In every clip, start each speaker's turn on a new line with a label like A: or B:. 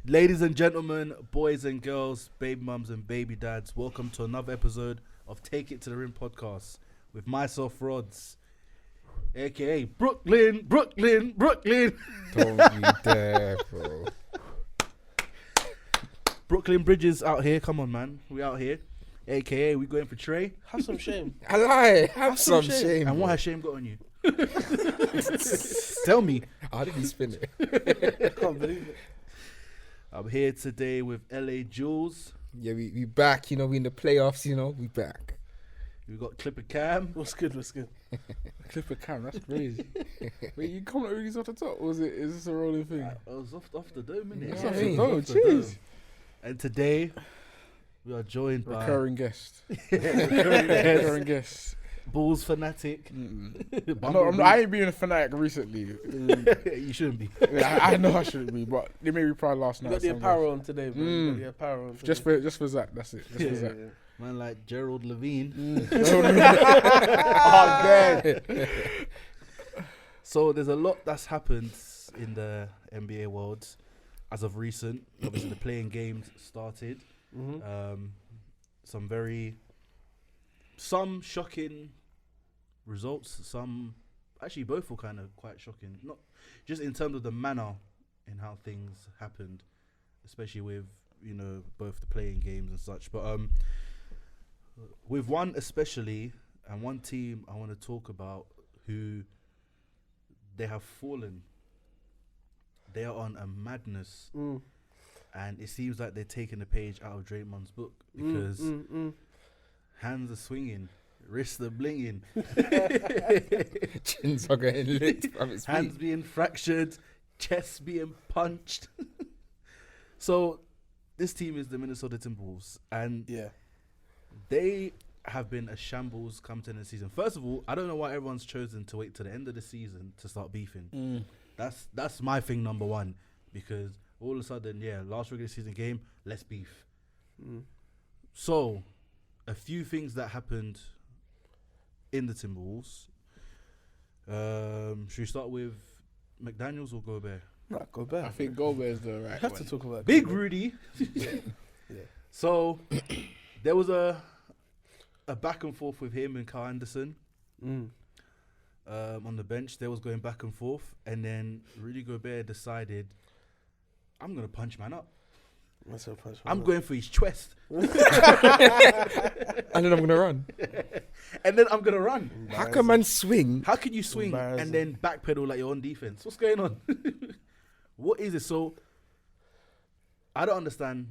A: Ladies and gentlemen, boys and girls, baby mums and baby dads, welcome to another episode of Take It to the Rim podcast with myself, Rods, aka Brooklyn.
B: Don't you dare, bro.
A: Brooklyn Bridges out here, come on, man, we out here, aka we going for Trae.
C: Have some shame.
B: I lie. Have some shame.
A: And what has shame got on you? Tell me.
B: How did he spin it?
C: I can't believe it.
A: I'm here today with LA Jules.
B: Yeah, we back. You know, we in the playoffs. You know, we back.
A: We got Clipper Cam.
C: What's good?
D: Clipper Cam, that's crazy. Wait, you come really off the top, or is this a rolling thing?
A: I was off the dome, innit?
D: It's
B: Yeah,
D: off
B: I
D: the
B: mean,
D: dome,
A: Off the dome.
D: jeez.
A: And today we are joined by
D: Recurring guest.
A: recurring
D: Recurring guest.
A: Bulls fanatic.
D: I ain't been a fanatic recently.
A: You shouldn't be.
D: I know I shouldn't be, but they made me proud last
C: You
D: night.
C: got the
D: some
C: apparel on today, bro. You
D: Mm.
C: got the apparel on
D: guys.
C: today.
D: Just for Zach, that's it. Just for
C: Yeah,
D: Zach.
C: yeah.
A: Man like Gerald Levine.
D: Oh, man.
A: So there's a lot that's happened in the NBA world as of recent. Obviously the playing games started.
C: Mhm.
A: Some shocking results, some actually both were kind of quite shocking. Not just in terms of the manner in how things happened, especially with, you know, both the playing games and such. But with one especially, and one team I want to talk about who they have fallen. They are on a madness,
C: Mm.
A: and it seems like they're taking a page out of Draymond's book because hands are swinging, wrists are blinging,
B: Chins are getting lit from his
A: hands
B: feet.
A: being fractured, chests being punched. So this team is the Minnesota Timberwolves, and
C: Yeah.
A: they have been a shambles come to the end of the season. First of all, I don't know why everyone's chosen to wait to the end of the season to start beefing. That's my thing, number one, because all of a sudden, last regular season game, let's beef.
C: Mm.
A: So, a few things that happened in the Timberwolves. Should we start with McDaniels or Gobert?
C: Nah, go back.
D: I think Gobert is the right
C: I have
D: one.
C: to talk about
A: Big
C: Gobert.
A: Rudy.
C: Yeah.
A: So, there was a back and forth with him and Kyle Anderson.
C: Mm.
A: On the bench, they was going back and forth, and then Rudy Gobert decided, I'm gonna punch man up.
C: That's a punch.
A: I'm going for his chest,
B: And then I'm gonna run.
A: and then I'm gonna run.
B: How can man swing?
A: How can you swing and then backpedal like you're on defense? What's going on? What is it? So I don't understand.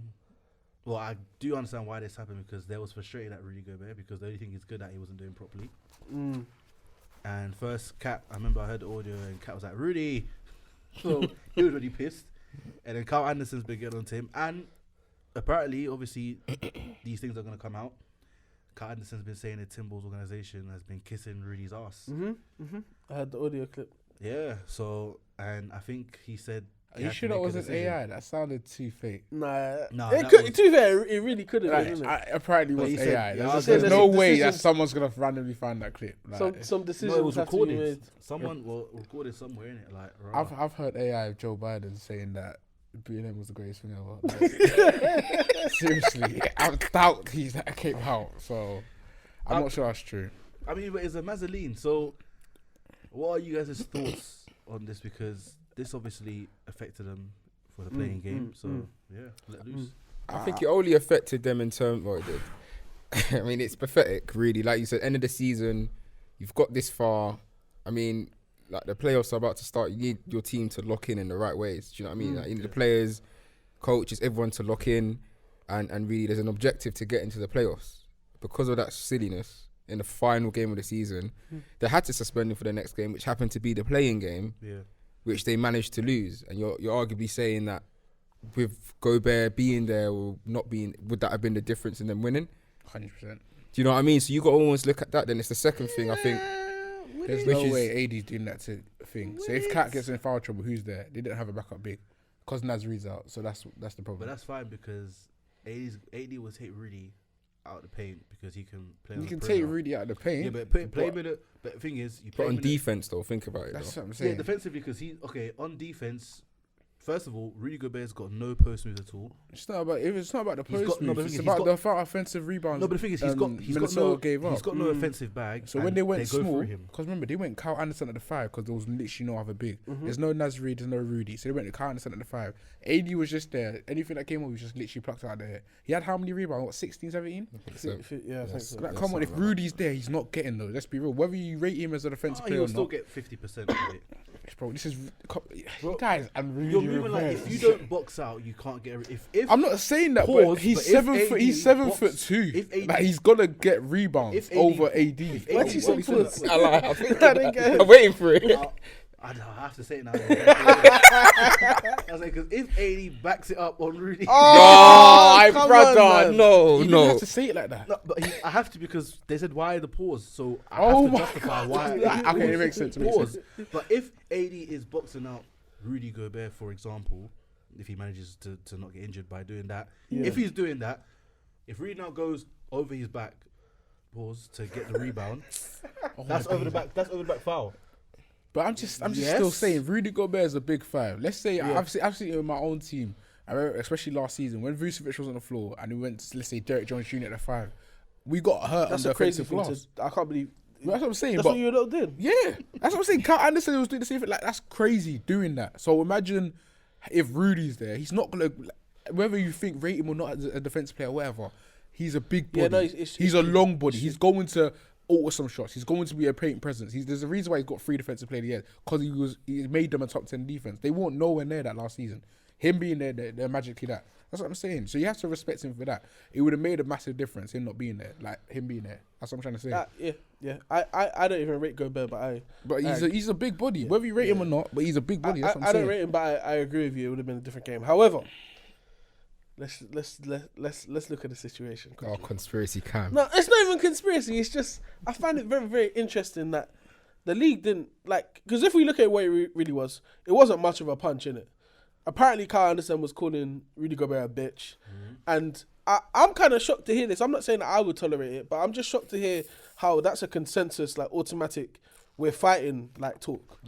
A: Well, I do understand why this happened, because they was frustrated at Rudy Gobert because the only thing he's good at he wasn't doing properly.
C: Mm.
A: And first, Kat, I remember I heard the audio and Kat was like, Rudy. So he was really pissed. And then Kyle Anderson's been getting on to him. And apparently, obviously, these things are going to come out. Kyle Anderson's been saying the Timberwolves organization has been kissing Rudy's ass.
C: I had the audio clip.
A: Yeah, so, and I think he said...
D: Are you sure that wasn't AI? That sounded too fake.
C: Nah,
A: No,
C: it
A: that
C: could.
A: was-
C: To be fair, it really could have been. Isn't it?
D: Apparently, it
A: But
D: was
A: he said-
D: AI.
A: yeah, I
D: There's,
A: said
D: there's no
C: there's
D: way that
C: decisions-
D: someone's gonna randomly find that clip. Like,
C: Some
A: No,
C: decisions
A: it was
C: have to be
A: recorded.
C: made.
A: Someone recorded somewhere, innit? Like, rah.
D: I've heard AI of Joe Biden saying that BLM was the greatest thing ever. Like, seriously, I doubt that came out. So I'm not sure that's true.
A: I mean, but it's a Mazzoline. So, what are you guys' thoughts on this? Because this obviously affected them for the playing game. So, let loose.
B: I think it only affected them in terms. Well, it did. I mean, it's pathetic, really. Like you said, end of the season, you've got this far. I mean, like the playoffs are about to start. You need your team to lock in the right ways. Do you know what I mean? Like, you need the players, coaches, everyone to lock in, and really, there's an objective to get into the playoffs. Because of that silliness in the final game of the season, they had to suspend him for the next game, which happened to be the playing game, which they managed to lose. And you're arguably saying that with Gobert being there or not being, would that have been the difference in them winning?
D: 100%.
B: Do you know what I mean? So you got to almost look at that. Then it's the second thing, I think.
D: There's
B: Which
D: no
B: is-
D: way AD's doing that to thing. So if Cat gets in foul trouble, who's there? They didn't have a backup big. because Nasri's out. So that's the problem.
A: But that's fine because AD was hit Rudy out of the paint because he can play.
D: You
A: on
D: can
A: the
D: take
A: perimeter.
D: Rudy out of the paint.
A: Yeah, but play him in a. But the thing is, you play
B: But
A: him
B: on
A: in a-
B: defense, though, think about it.
D: That's
B: Though.
D: what I'm
A: Yeah,
D: saying.
A: defensively because on defense. First of all, Rudy Gobert's got no post moves at all.
D: It's not about the
A: He's got-
D: post
A: no, but
D: moves.
A: the
D: It's
A: thing is,
D: about the offensive rebounds.
A: No, but the thing is, he's got
D: Minnesota
A: no
D: gave up.
A: he's got no offensive bag.
D: So when
A: and
D: they went
A: go
D: small,
A: through him.
D: because remember they went Kyle Anderson at the 5 because there was literally no other big.
C: Mm-hmm.
D: There's no Nasri, there's no Rudy, so they went to Kyle Anderson at the 5. AD was just there. Anything that came up was just literally plucked out of there. He had how many rebounds? What, 16, 17?
B: So,
C: Yeah, I think so.
D: Like,
B: Yes,
D: come on, if
B: something like
D: Rudy's there, he's not getting those. Let's be real. Whether you rate him as a defensive
A: He
D: player
A: will
D: or
A: still
D: not,
A: get 50% of it.
D: bro, this is
A: Bro,
D: guys. I'm really
A: You're moving like
D: reversed.
A: if you don't box out, you can't get. If
D: I'm not saying that,
A: Pause,
D: but he's
A: but if
D: 7 foot.
A: AD
D: He's 7'2".
A: if AD
D: Like he's gonna get rebounds
A: if AD
D: over AD.
A: if
C: Why'd
A: AD
C: you say
A: boxes
C: pause?
A: out-
B: I think
C: I didn't get it.
B: I'm waiting for it.
A: I have to say it now. I was like, because if AD backs it up on Rudy,
B: Oh,
C: come
B: brother,
C: on, man.
B: no,
D: You didn't
B: no.
D: have to say it like that.
A: no, but I have to because they said why the pause, so I
D: Oh
A: have to
D: my
A: justify why.
D: Okay, it makes sense. It makes
A: Pause.
D: sense.
A: But if AD is boxing out Rudy Gobert, for example, if he manages to not get injured by doing that, if he's doing that, if Rudy now goes over his back, pause to get the rebound, that's over the back. That's over the back foul.
D: But I'm just
A: Yes.
D: still saying Rudy Gobert is a big 5. Let's say I've seen it with my own team. I remember, especially last season when Vucevic was on the floor and we went to, let's say, Derek Jones Jr. at the 5. We got hurt
C: That's
D: on
C: a
D: the
C: crazy
D: offensive
C: thing
D: glass.
C: to. I can't believe.
D: That's what I'm saying.
C: That's
D: But
C: what you lot did.
D: yeah, that's what I'm saying. Kyle Anderson was doing the same thing. Like that's crazy doing that. So imagine if Rudy's there. He's not gonna. Whether you think rate him or not as a defensive player, or whatever. He's a big body.
C: Yeah, no,
D: he's a long body. He's going to alter some shots. He's going to be a paint presence. There's a reason why he's got 3 defensive player of the year because he made them a top 10 defense. They weren't nowhere near that last season. Him being there, they're magically that. That's what I'm saying. So you have to respect him for that. It would have made a massive difference him not being there, like him being there. That's what I'm trying to say.
C: Yeah. I don't even rate Gobert, but
D: He's a big body. Whether you rate him or not, but he's a big body. That's what I'm
C: I
D: saying.
C: don't rate him, but I agree with you. It would have been a different game. However, let's look at the situation.
B: Oh, conspiracy cam.
C: No, it's not even conspiracy. It's just I find it very, very interesting that the league didn't because if we look at what it really was, it wasn't much of a punch in it. Apparently, Kyle Anderson was calling Rudy Gobert a bitch, and I'm kind of shocked to hear this. I'm not saying that I would tolerate it, but I'm just shocked to hear how that's a consensus, like automatic. We're fighting like talk,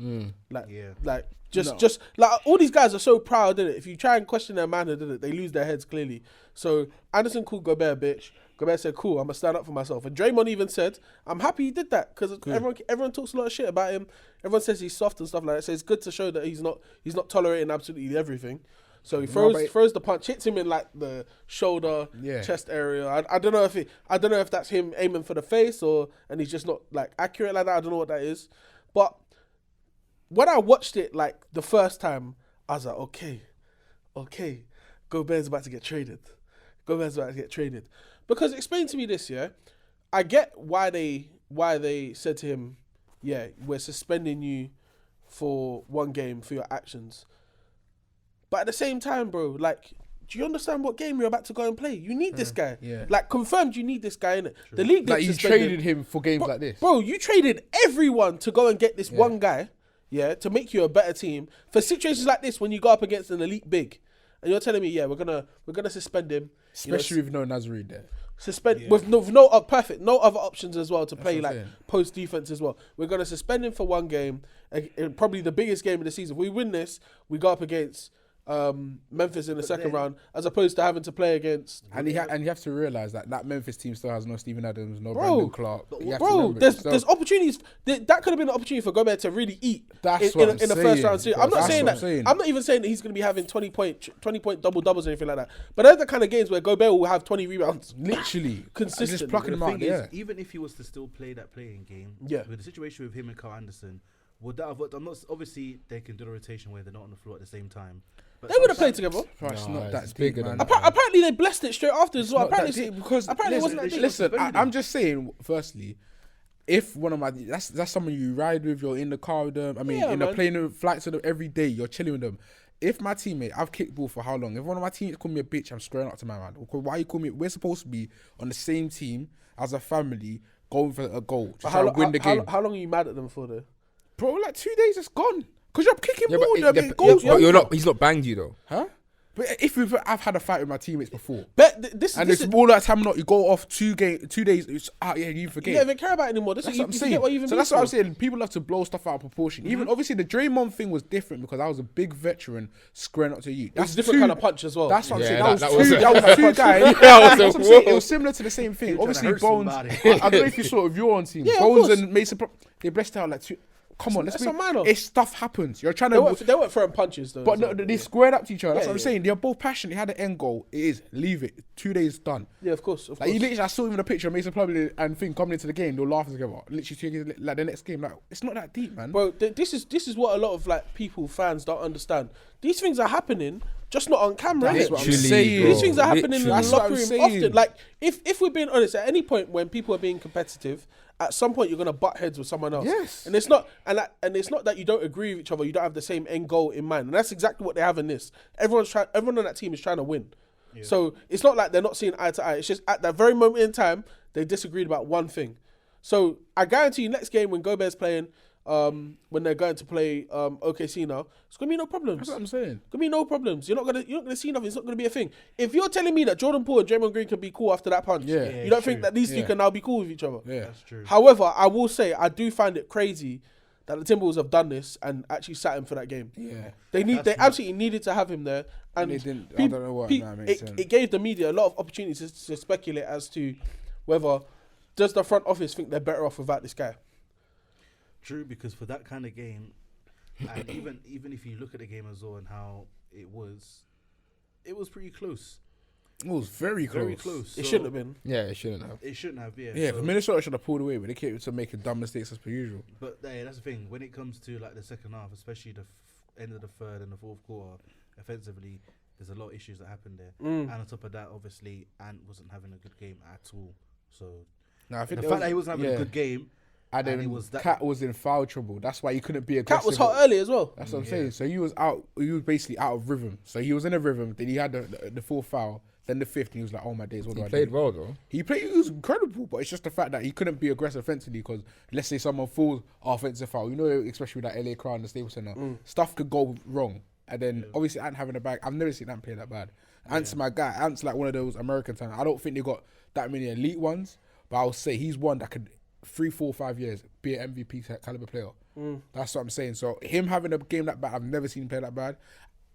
C: just like all these guys are so proud, innit? If you try and question their manhood, innit, they lose their heads clearly. So Anderson called Gobert a bitch. Gobert said, "Cool, I'm gonna stand up for myself." And Draymond even said, "I'm happy he did that because everyone talks a lot of shit about him. Everyone says he's soft and stuff like that. So it's good to show that he's not tolerating absolutely everything." So he throws the punch, hits him in like the shoulder, chest area. I don't know if that's him aiming for the face and he's just not like accurate like that. I don't know what that is, but when I watched it like the first time, I was like, okay, Gobert's about to get traded. Because explain to me this, yeah, I get why they said to him, yeah, we're suspending you for 1 game for your actions. But at the same time, bro, like, do you understand what game you're about to go and play? You need this guy.
D: Yeah.
C: Like, confirmed you need this guy, innit? The league didn't
D: Like you
C: suspend him.
D: traded him for games like this.
C: Bro, you traded everyone to go and get this one guy, to make you a better team. For situations like this, when you go up against an elite big, and you're telling me, we're gonna suspend him.
D: Especially with no Nazarene there.
C: With no other options as well to play
D: what I'm
C: like
D: saying.
C: post defense as well. We're gonna suspend him for 1 game, and probably the biggest game of the season. If we win this, we go up against Memphis in the second round, as opposed to having to play against.
D: And you have to realize that Memphis team still has no Steven Adams, no
C: Bro,
D: Brandon Clark. You have to
C: Bro,
D: remember
C: there's
D: it. So
C: there's opportunities. That could have been an opportunity for Gobert to really eat
D: That's
C: in
D: what I'm
C: the first
D: saying,
C: round series.
D: bro.
C: I'm not
D: That's
C: saying
D: what
C: that.
D: I'm saying.
C: I'm not even saying that he's going to be having 20 point double doubles or anything like that. But they're the kind of games where Gobert will have 20 rebounds.
D: literally
C: Consistent.
D: just plucking
A: The
D: them out
A: thing is,
D: there.
A: even if he was to still play that playing game,
C: Yeah.
A: with the situation with him and Kyle Anderson, would that have worked? I'm not. Obviously, they can do the rotation where they're not on the floor at the same time. But
C: They would have played together.
D: Bro, it's
B: No,
D: not
B: it's
D: that
B: bigger
D: deep,
B: than
D: man.
B: that.
C: Apparently they blessed it straight after as well.
D: Not that
C: Apparently,
D: deep, because
C: apparently it wasn't that deep.
D: listen,
A: deep.
D: I'm just saying. Firstly, if one of my that's someone you ride with, you're in the car with them. I mean,
C: Yeah,
D: in
C: man.
D: a plane flights with them every day. You're chilling with them. If my teammate, I've kicked ball for how long? If one of my teammates call me a bitch, I'm squaring up to my man. Why you call me? We're supposed to be on the same team as a family, going for a goal to try and win the game.
C: How long are you mad at them for though?
D: Bro, like 2 days, it's gone. Because you're kicking
B: Yeah,
D: ball.
B: but,
D: I mean, goals.
B: but you're not. He's not banged you though.
D: Huh? But I've had a fight with my teammates before,
C: This
D: and
C: is
D: it's all that time not you go off 2 days. It's you forget.
C: you don't even care about it anymore.
D: That's
C: You
D: what I'm
C: forget
D: saying.
C: what you even
D: So
C: mean
D: that's what I'm
C: for.
D: saying. People have to blow stuff out of proportion. Even obviously the Draymond thing was different because I was a big veteran squaring up to you.
C: It's a different kind of punch as well.
D: That's what I'm
B: Yeah,
D: saying.
B: that
D: That
B: was
D: was
B: a-
D: two guys.
B: That was
D: That's what I'm
B: a
D: saying.
B: whoa.
D: It was similar to the same thing.
A: You're trying
D: Obviously,
A: to hurt
D: Bones.
A: somebody.
D: I don't know if you saw it with your own team.
C: Yeah, of
D: Bones
C: course.
D: and Mason. They blessed out like 2. Come on, let's
C: That's
D: be.
C: a minor.
D: It's stuff happens. You're trying
C: They
D: to.
C: weren't throwing punches though.
D: But
C: so,
D: no, they squared up to each other. That's
C: Yeah,
D: what I'm
C: yeah.
D: saying. They're both passionate. They had an end goal. It is leave it. 2 days done.
C: yeah, of course.
D: Like you literally, I saw even a picture of Mason Plumlee and Thing coming into the game. They were laughing together. Literally, like the next game. Like it's not that deep, man.
C: Bro, this is what a lot of like people, fans don't understand. These things are happening, just not on camera.
D: That's
C: innit?
D: what I'm
B: Literally,
D: saying.
B: bro.
C: These things are happening in the
D: That's what
C: locker
D: I'm
C: room
D: saying.
C: often. Like if we're being honest, at any point when people are being competitive, at some point you're gonna butt heads with someone else.
D: Yes.
C: And it's not it's not that you don't agree with each other. You don't have the same end goal in mind, and that's exactly what they have in this. Everyone on that team is trying to win. So it's not like they're not seeing eye to eye. It's just at that very moment in time they disagreed about one thing. So I guarantee you, next game when Gobert's playing, when they're going to play OKC now, it's gonna be no problems.
D: That's what I'm saying.
C: Gonna be no problems. You're not gonna see nothing. It's not gonna be a thing. If you're telling me that Jordan Poole and Draymond Green can be cool after that punch,
D: Yeah.
C: you don't
A: it's
C: think
A: true.
C: that these two
D: Yeah.
C: can now be cool with each other.
D: Yeah.
A: That's true.
C: However, I will say I do find it crazy that the Timberwolves have done this and actually sat him for that game.
D: Yeah.
C: They absolutely needed to have him there, and
D: They didn't. I don't know what. Nah, it makes sense.
C: it gave the media a lot of opportunities to speculate as to whether does the front office think they're better off without this guy.
A: True, because for that kind of game, and even if you look at the game as well and how it was pretty close.
D: It was very close.
A: Very close.
C: It
A: So
C: shouldn't have been.
B: Yeah, it shouldn't have.
A: It shouldn't have, yeah.
D: Yeah,
A: so-
D: Minnesota should have pulled away, but they kept to making dumb mistakes as per usual.
A: But yeah, that's the thing. When it comes to like the second half, especially the end of the third and the fourth quarter, offensively, there's a lot of issues that happened there. And on top of that, obviously, Ant wasn't having a good game at all. So
D: Now I think
A: the fact that he wasn't having a good game,
D: and then
A: it was that-
D: Cat was in foul trouble. That's why he couldn't be aggressive.
C: Cat was hot early as well.
D: That's what I'm saying. So he was out. He was basically out of rhythm. So he was in a rhythm. Then he had the fourth foul. Then the fifth, and he was like, "Oh my days, what do
B: He
D: I
B: played
D: do?"
B: well though.
D: He was incredible, but it's just the fact that he couldn't be aggressive offensively because let's say someone falls offensive foul, you know, especially with that LA crowd in the Staples Center, stuff could go wrong. And then obviously Ant having a bag, I've never seen Ant play that bad. Ant's my guy. Ant's like one of those American talents. I don't think they got that many elite ones, but I'll say he's one that could 3, 4, 5 years be an MVP caliber player. That's what I'm saying. So him having a game that bad, I've never seen him play that bad.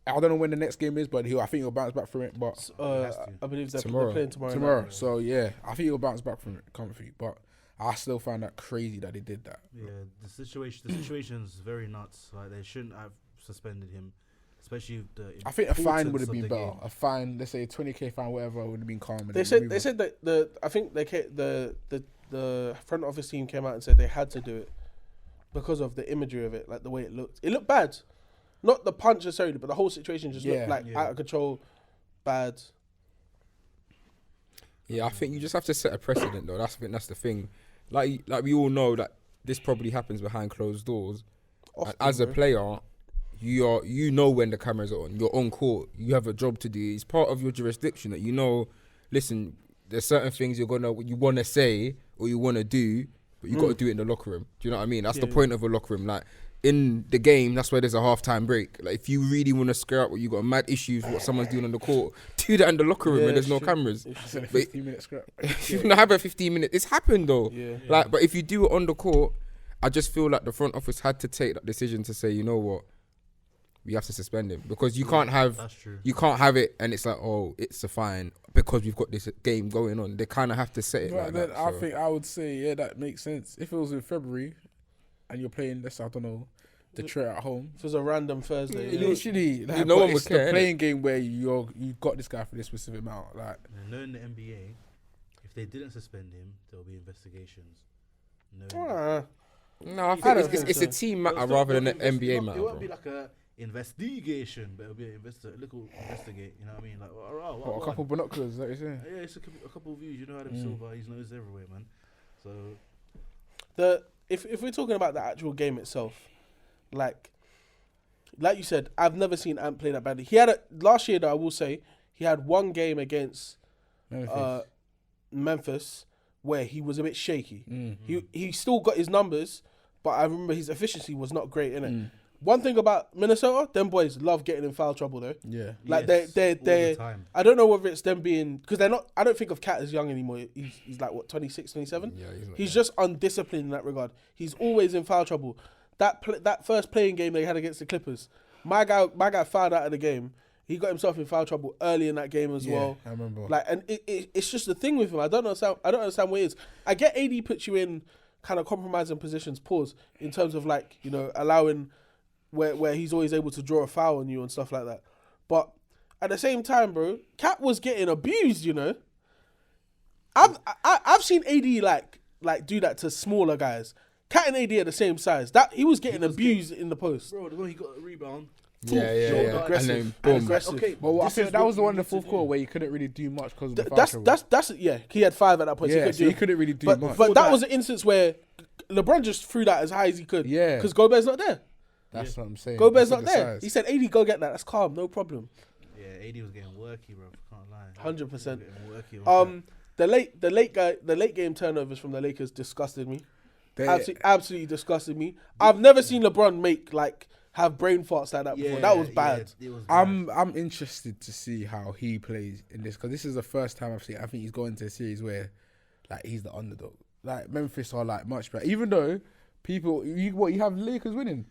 D: I don't know when the next game is, but I think he'll bounce back from it. But
C: I believe they're
B: Tomorrow.
C: playing tomorrow.
D: tomorrow.
C: night.
D: So yeah, I think he'll bounce back from it comfy. But I still find that crazy that they did that.
A: yeah, the situation's very nuts. Like they shouldn't have suspended him, especially if the.
D: I think a fine would
A: importance
D: have
A: of
D: been
A: the
D: better.
A: game.
D: A fine, let's say a 20K fine, whatever, would have been calm.
C: They said that I think the front office team came out and said they had to do it because of the imagery of it, like the way it looked. It looked bad, not the punch necessarily, but the whole situation just looked like out of control, bad.
B: Yeah, I think you just have to set a precedent though. That's the thing. Like we all know that this probably happens behind closed doors.
C: Often,
B: As a
C: bro.
B: player, you know when the cameras are on. You're on court. You have a job to do. It's part of your jurisdiction that you know. Listen, there's certain things you want to say or you want to do, but you got to do it in the locker room. Do you know what I mean? That's the point of a locker room. Like in the game, that's where there's a halftime break. Like if you really want to scare up, or you got mad issues with what someone's doing on the court, do that in the locker room
C: Yeah,
B: where there's no
C: true.
B: cameras.
D: I said a
B: But
D: 15-minute scrap.
B: if you have a 15 minute, it's happened though.
C: Yeah.
B: Like, but if you do it on the court, I just feel like the front office had to take that decision to say, you know what, we have to suspend him because you can't have
A: That's true.
B: you can't have it and it's like, oh, it's a fine because we've got this game going on. They kind of have to set it
D: But
B: like
D: then
B: that.
D: I
B: so.
D: think I would say, yeah, that makes sense. If it was in February and you're playing, let's say, I don't know, Detroit at home.
C: If it was a random Thursday, yeah.
D: Literally, like,
B: no
D: but
B: one would
D: it's
B: care,
D: the
B: innit?
D: playing game where you got this guy for this specific amount. Like,
A: And knowing the NBA, if they didn't suspend him, there'll be investigations.
C: Ah,
B: No, I
C: I
B: think
C: don't
B: it's
C: think
B: a
C: so.
B: team matter rather than an NBA matter.
A: It won't
B: bro.
A: be like a investigation, but it'll be a little investigate. You know what I mean? Like,
D: what, a couple binoculars, is that what you're saying?
A: Yeah, it's a couple of views. You know Adam Silver, he's noticed everywhere, man. So
C: if we're talking about the actual game itself, like you said, I've never seen Ant play that badly. He had last year, though, I will say, he had one game against Memphis where he was a bit shaky. He still got his numbers, but I remember his efficiency was not great in it. One thing about Minnesota, them boys love getting in foul trouble though.
D: Yeah.
C: Like
A: Yes, all
C: they
A: the time.
C: I don't know whether it's them being because they're not. I don't think of Cat as young anymore. He's like what 26, 27.
B: Yeah, he's not
C: He's
B: young.
C: just undisciplined in that regard. He's always in foul trouble. That first playing game they had against the Clippers, my guy fouled out of the game. He got himself in foul trouble early in that game as well.
D: I remember.
C: Like, and it's just the thing with him. I don't understand what it is. I get AD puts you in kind of compromising positions. Pause in terms of like allowing where he's always able to draw a foul on you and stuff like that. But at the same time, bro, Cat was getting abused. I've seen AD like do that to smaller guys. Cat and AD are the same size. That he was getting abused in the post.
A: Bro, the way he got a rebound.
B: Yeah.
C: Aggressive.
B: And then boom.
C: Aggressive.
A: Okay,
D: But I
A: this
D: think
A: is
D: that
A: what
D: was the
A: you
D: one in the
A: need to
D: fourth
A: do.
D: quarter where he couldn't really do much because of the foul trouble.
C: That's yeah. He had 5 at that point.
D: Yeah,
C: so
D: so he couldn't really do much.
C: But that was an instance where LeBron just threw that as high as he could.
D: Yeah.
C: Because Gobert's not there.
D: That's what I'm saying.
C: Gobert's
D: Look
C: not
D: at the
C: there.
D: size.
C: He said, "AD, go get that. That's calm. No problem."
A: Yeah, AD was getting worky, bro. Can't lie.
C: 100%.
A: Getting worky on
C: The late game turnovers from the Lakers disgusted me.
D: They-
C: Absolutely disgusted me. I've never seen LeBron have brain farts like that before. That was bad.
A: Yeah, it was bad.
D: I'm interested to see how he plays in this because this is the first time I've seen. I think he's going to a series where, like, he's the underdog. Like Memphis are like much better, even though you have Lakers winning.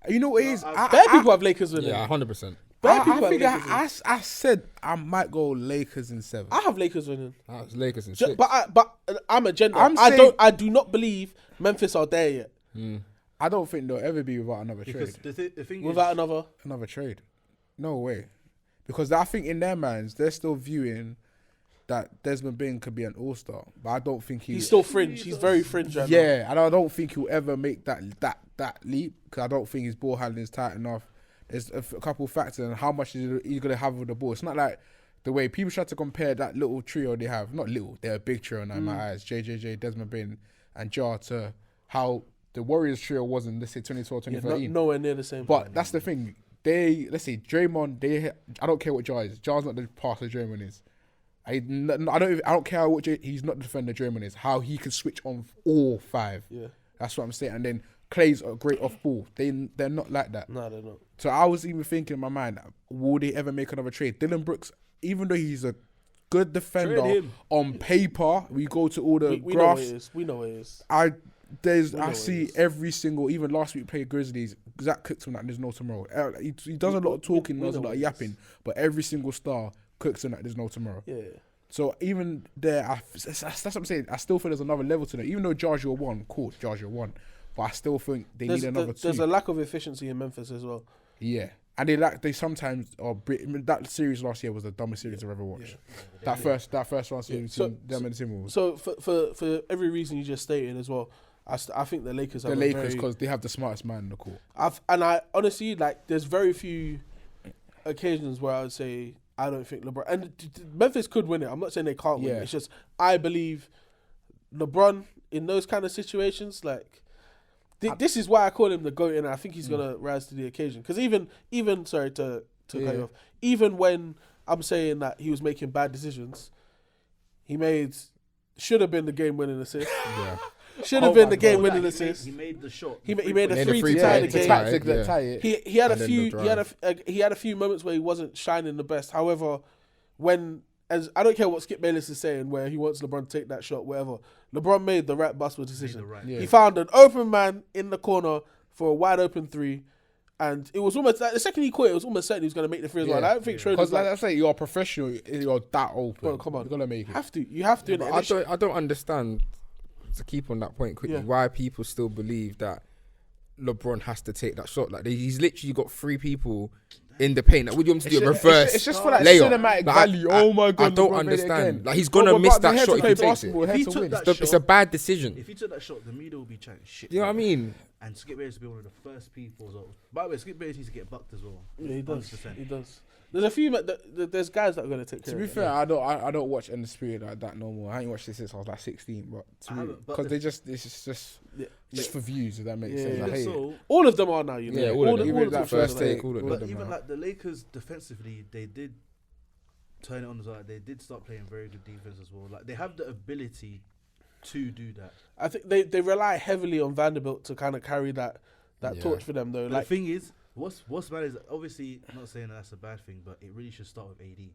D: You know what it is?
C: Bad people have Lakers winning.
B: Yeah, 100%.
C: Bad people have
D: think
C: Lakers winning.
D: I said I might go Lakers in 7.
C: I have Lakers winning.
B: That's Lakers in
C: Ju-
B: 6.
C: But I'm a gender.
D: I'm
C: I
D: saying-
C: do not believe Memphis are there yet.
D: I don't think they'll ever be without another
A: because
D: trade.
A: the thing
C: Without
A: is,
D: Another trade. No way. Because I think in their minds, they're still viewing that Desmond Bain could be an all-star. But I don't think
C: He's still fringe. He's very fringe right now.
D: Yeah, and I don't think he'll ever make that leap because I don't think his ball handling is tight enough. There's a couple of factors and how much he's going to have with the ball. It's not like the way people try to compare that little trio they have. Not little, they're a big trio now in my eyes. JJJ, Desmond Bain, and Jar to how the Warriors trio was in, let's say, 2012,
C: Yeah,
D: 2013.
C: nowhere near the same.
D: But that's the thing. Let's say Draymond. I don't care what Jar is. Jar's not the passer Draymond is. I don't care what he's not the defender Draymond is. How he can switch on all 5.
C: Yeah.
D: That's what I'm saying. And then Clay's a great off ball. They're not like that.
C: No, they're not.
D: So I was even thinking in my mind, will they ever make another trade? Dylan Brooks, even though he's a good defender
A: Trade him.
D: on paper, we go to all the
C: We know what
D: graphs.
C: it is. We know what it is.
D: I
C: what
D: see
C: it is.
D: every single, even last week played Grizzlies, Zach cooks on that, there's no tomorrow. He does a lot of talking,
C: we
D: does a
C: know
D: lot
C: what
D: of
C: it
D: yapping, but every single star cooks on that, there's no tomorrow.
C: Yeah.
D: So even there, that's what I'm saying. I still think there's another level to that. Even though Jar your 1, cool, Jar your 1, but I still think they need another 2.
C: There's a lack of efficiency in Memphis as well.
D: Yeah. And they sometimes that series last year was the dumbest series I've ever watched. That first round series
C: So-
D: between them and the Timberwolves.
C: So for every reason you just stated as well, I think the Lakers have
D: The
C: a
D: Lakers,
C: very,
D: because they have the smartest man in the court.
C: I honestly like. There's very few occasions where I would say I don't think LeBron and Memphis could win it. I'm not saying they can't win
D: Yeah.
C: it. It's just I believe LeBron in those kind of situations. Like this is why I call him the GOAT, and I think he's gonna rise to the occasion. Because even sorry to cut you off. Even when I'm saying that he was making bad decisions, he should have been the game winning assist.
B: Yeah.
C: Should have
D: Oh
C: been
D: my
C: the game
D: God.
C: winning
A: He
C: assist.
A: made the shot.
C: He made a
B: Made a
C: three
B: free
C: to tie
B: tie
C: the
B: to
C: game.
B: tie.
D: Tactic that
B: Yeah.
D: tie it.
C: He had a
B: And then
C: few
B: the
C: he had a few moments where he wasn't shining the best. However, as I don't care what Skip Bayless is saying, where he wants LeBron to take that shot, whatever. LeBron made the right basketball decision.
D: Yeah.
C: He found an open man in the corner for a wide open 3, and it was almost like the second he caught it was almost certain he was going to make the 3 as well. And I don't think Schroeder's
D: Because like I say, you're a professional. You're that open.
C: Bro, come on.
D: You're gonna make it.
C: you have to.
B: But
C: innit?
B: I don't understand, to keep on that point quickly,
C: Yeah.
B: why people still believe that LeBron has to take that shot. Like he's literally got 3 people in the paint. Like, would you want him to do a reverse
D: It's just for that
B: layup?
D: cinematic
B: Like,
D: value. Oh my God.
B: I don't
D: LeBron made it
B: understand.
D: again.
B: Like he's gonna
D: Bro,
B: miss
D: but they're
B: that
D: here
B: shot
D: to
B: if
D: play
B: he takes
D: basketball,
B: it.
D: here
A: If he
D: to
A: took
D: win.
A: that
B: It's a bad decision.
A: If he took that shot, the media would be chatting shit.
B: You know what I mean?
A: And Skip Bayless would be one of the first people as well. By the way, Skip Bayless needs to get bucked as well.
C: Yeah, he does.
A: 100%.
C: He does. There's a few. There's guys that are going to take care
D: To
C: of
D: be
C: it.
D: fair, I don't watch Undisputed like that no more. I ain't watched it since I was like 16, but
A: I haven't, but
D: because
A: the-
D: it's just for views, if that makes
C: Yeah,
D: sense.
C: yeah.
D: I hate it.
A: So,
C: All of them are now. You know.
B: Yeah, all of them.
C: all
B: Even
C: of
B: that
C: them
B: first
C: are
B: take,
C: like-
B: all of
A: but
B: them
A: even
B: are.
A: like the Lakers defensively, they did turn it on as well. They did start playing very good defense as well. Like they have the ability to do that.
C: I think they rely heavily on Vanderbilt to kind of carry that that torch for them though.
A: But
C: Like,
A: the thing is, what's bad is obviously not saying that's a bad thing, but it really should start with AD.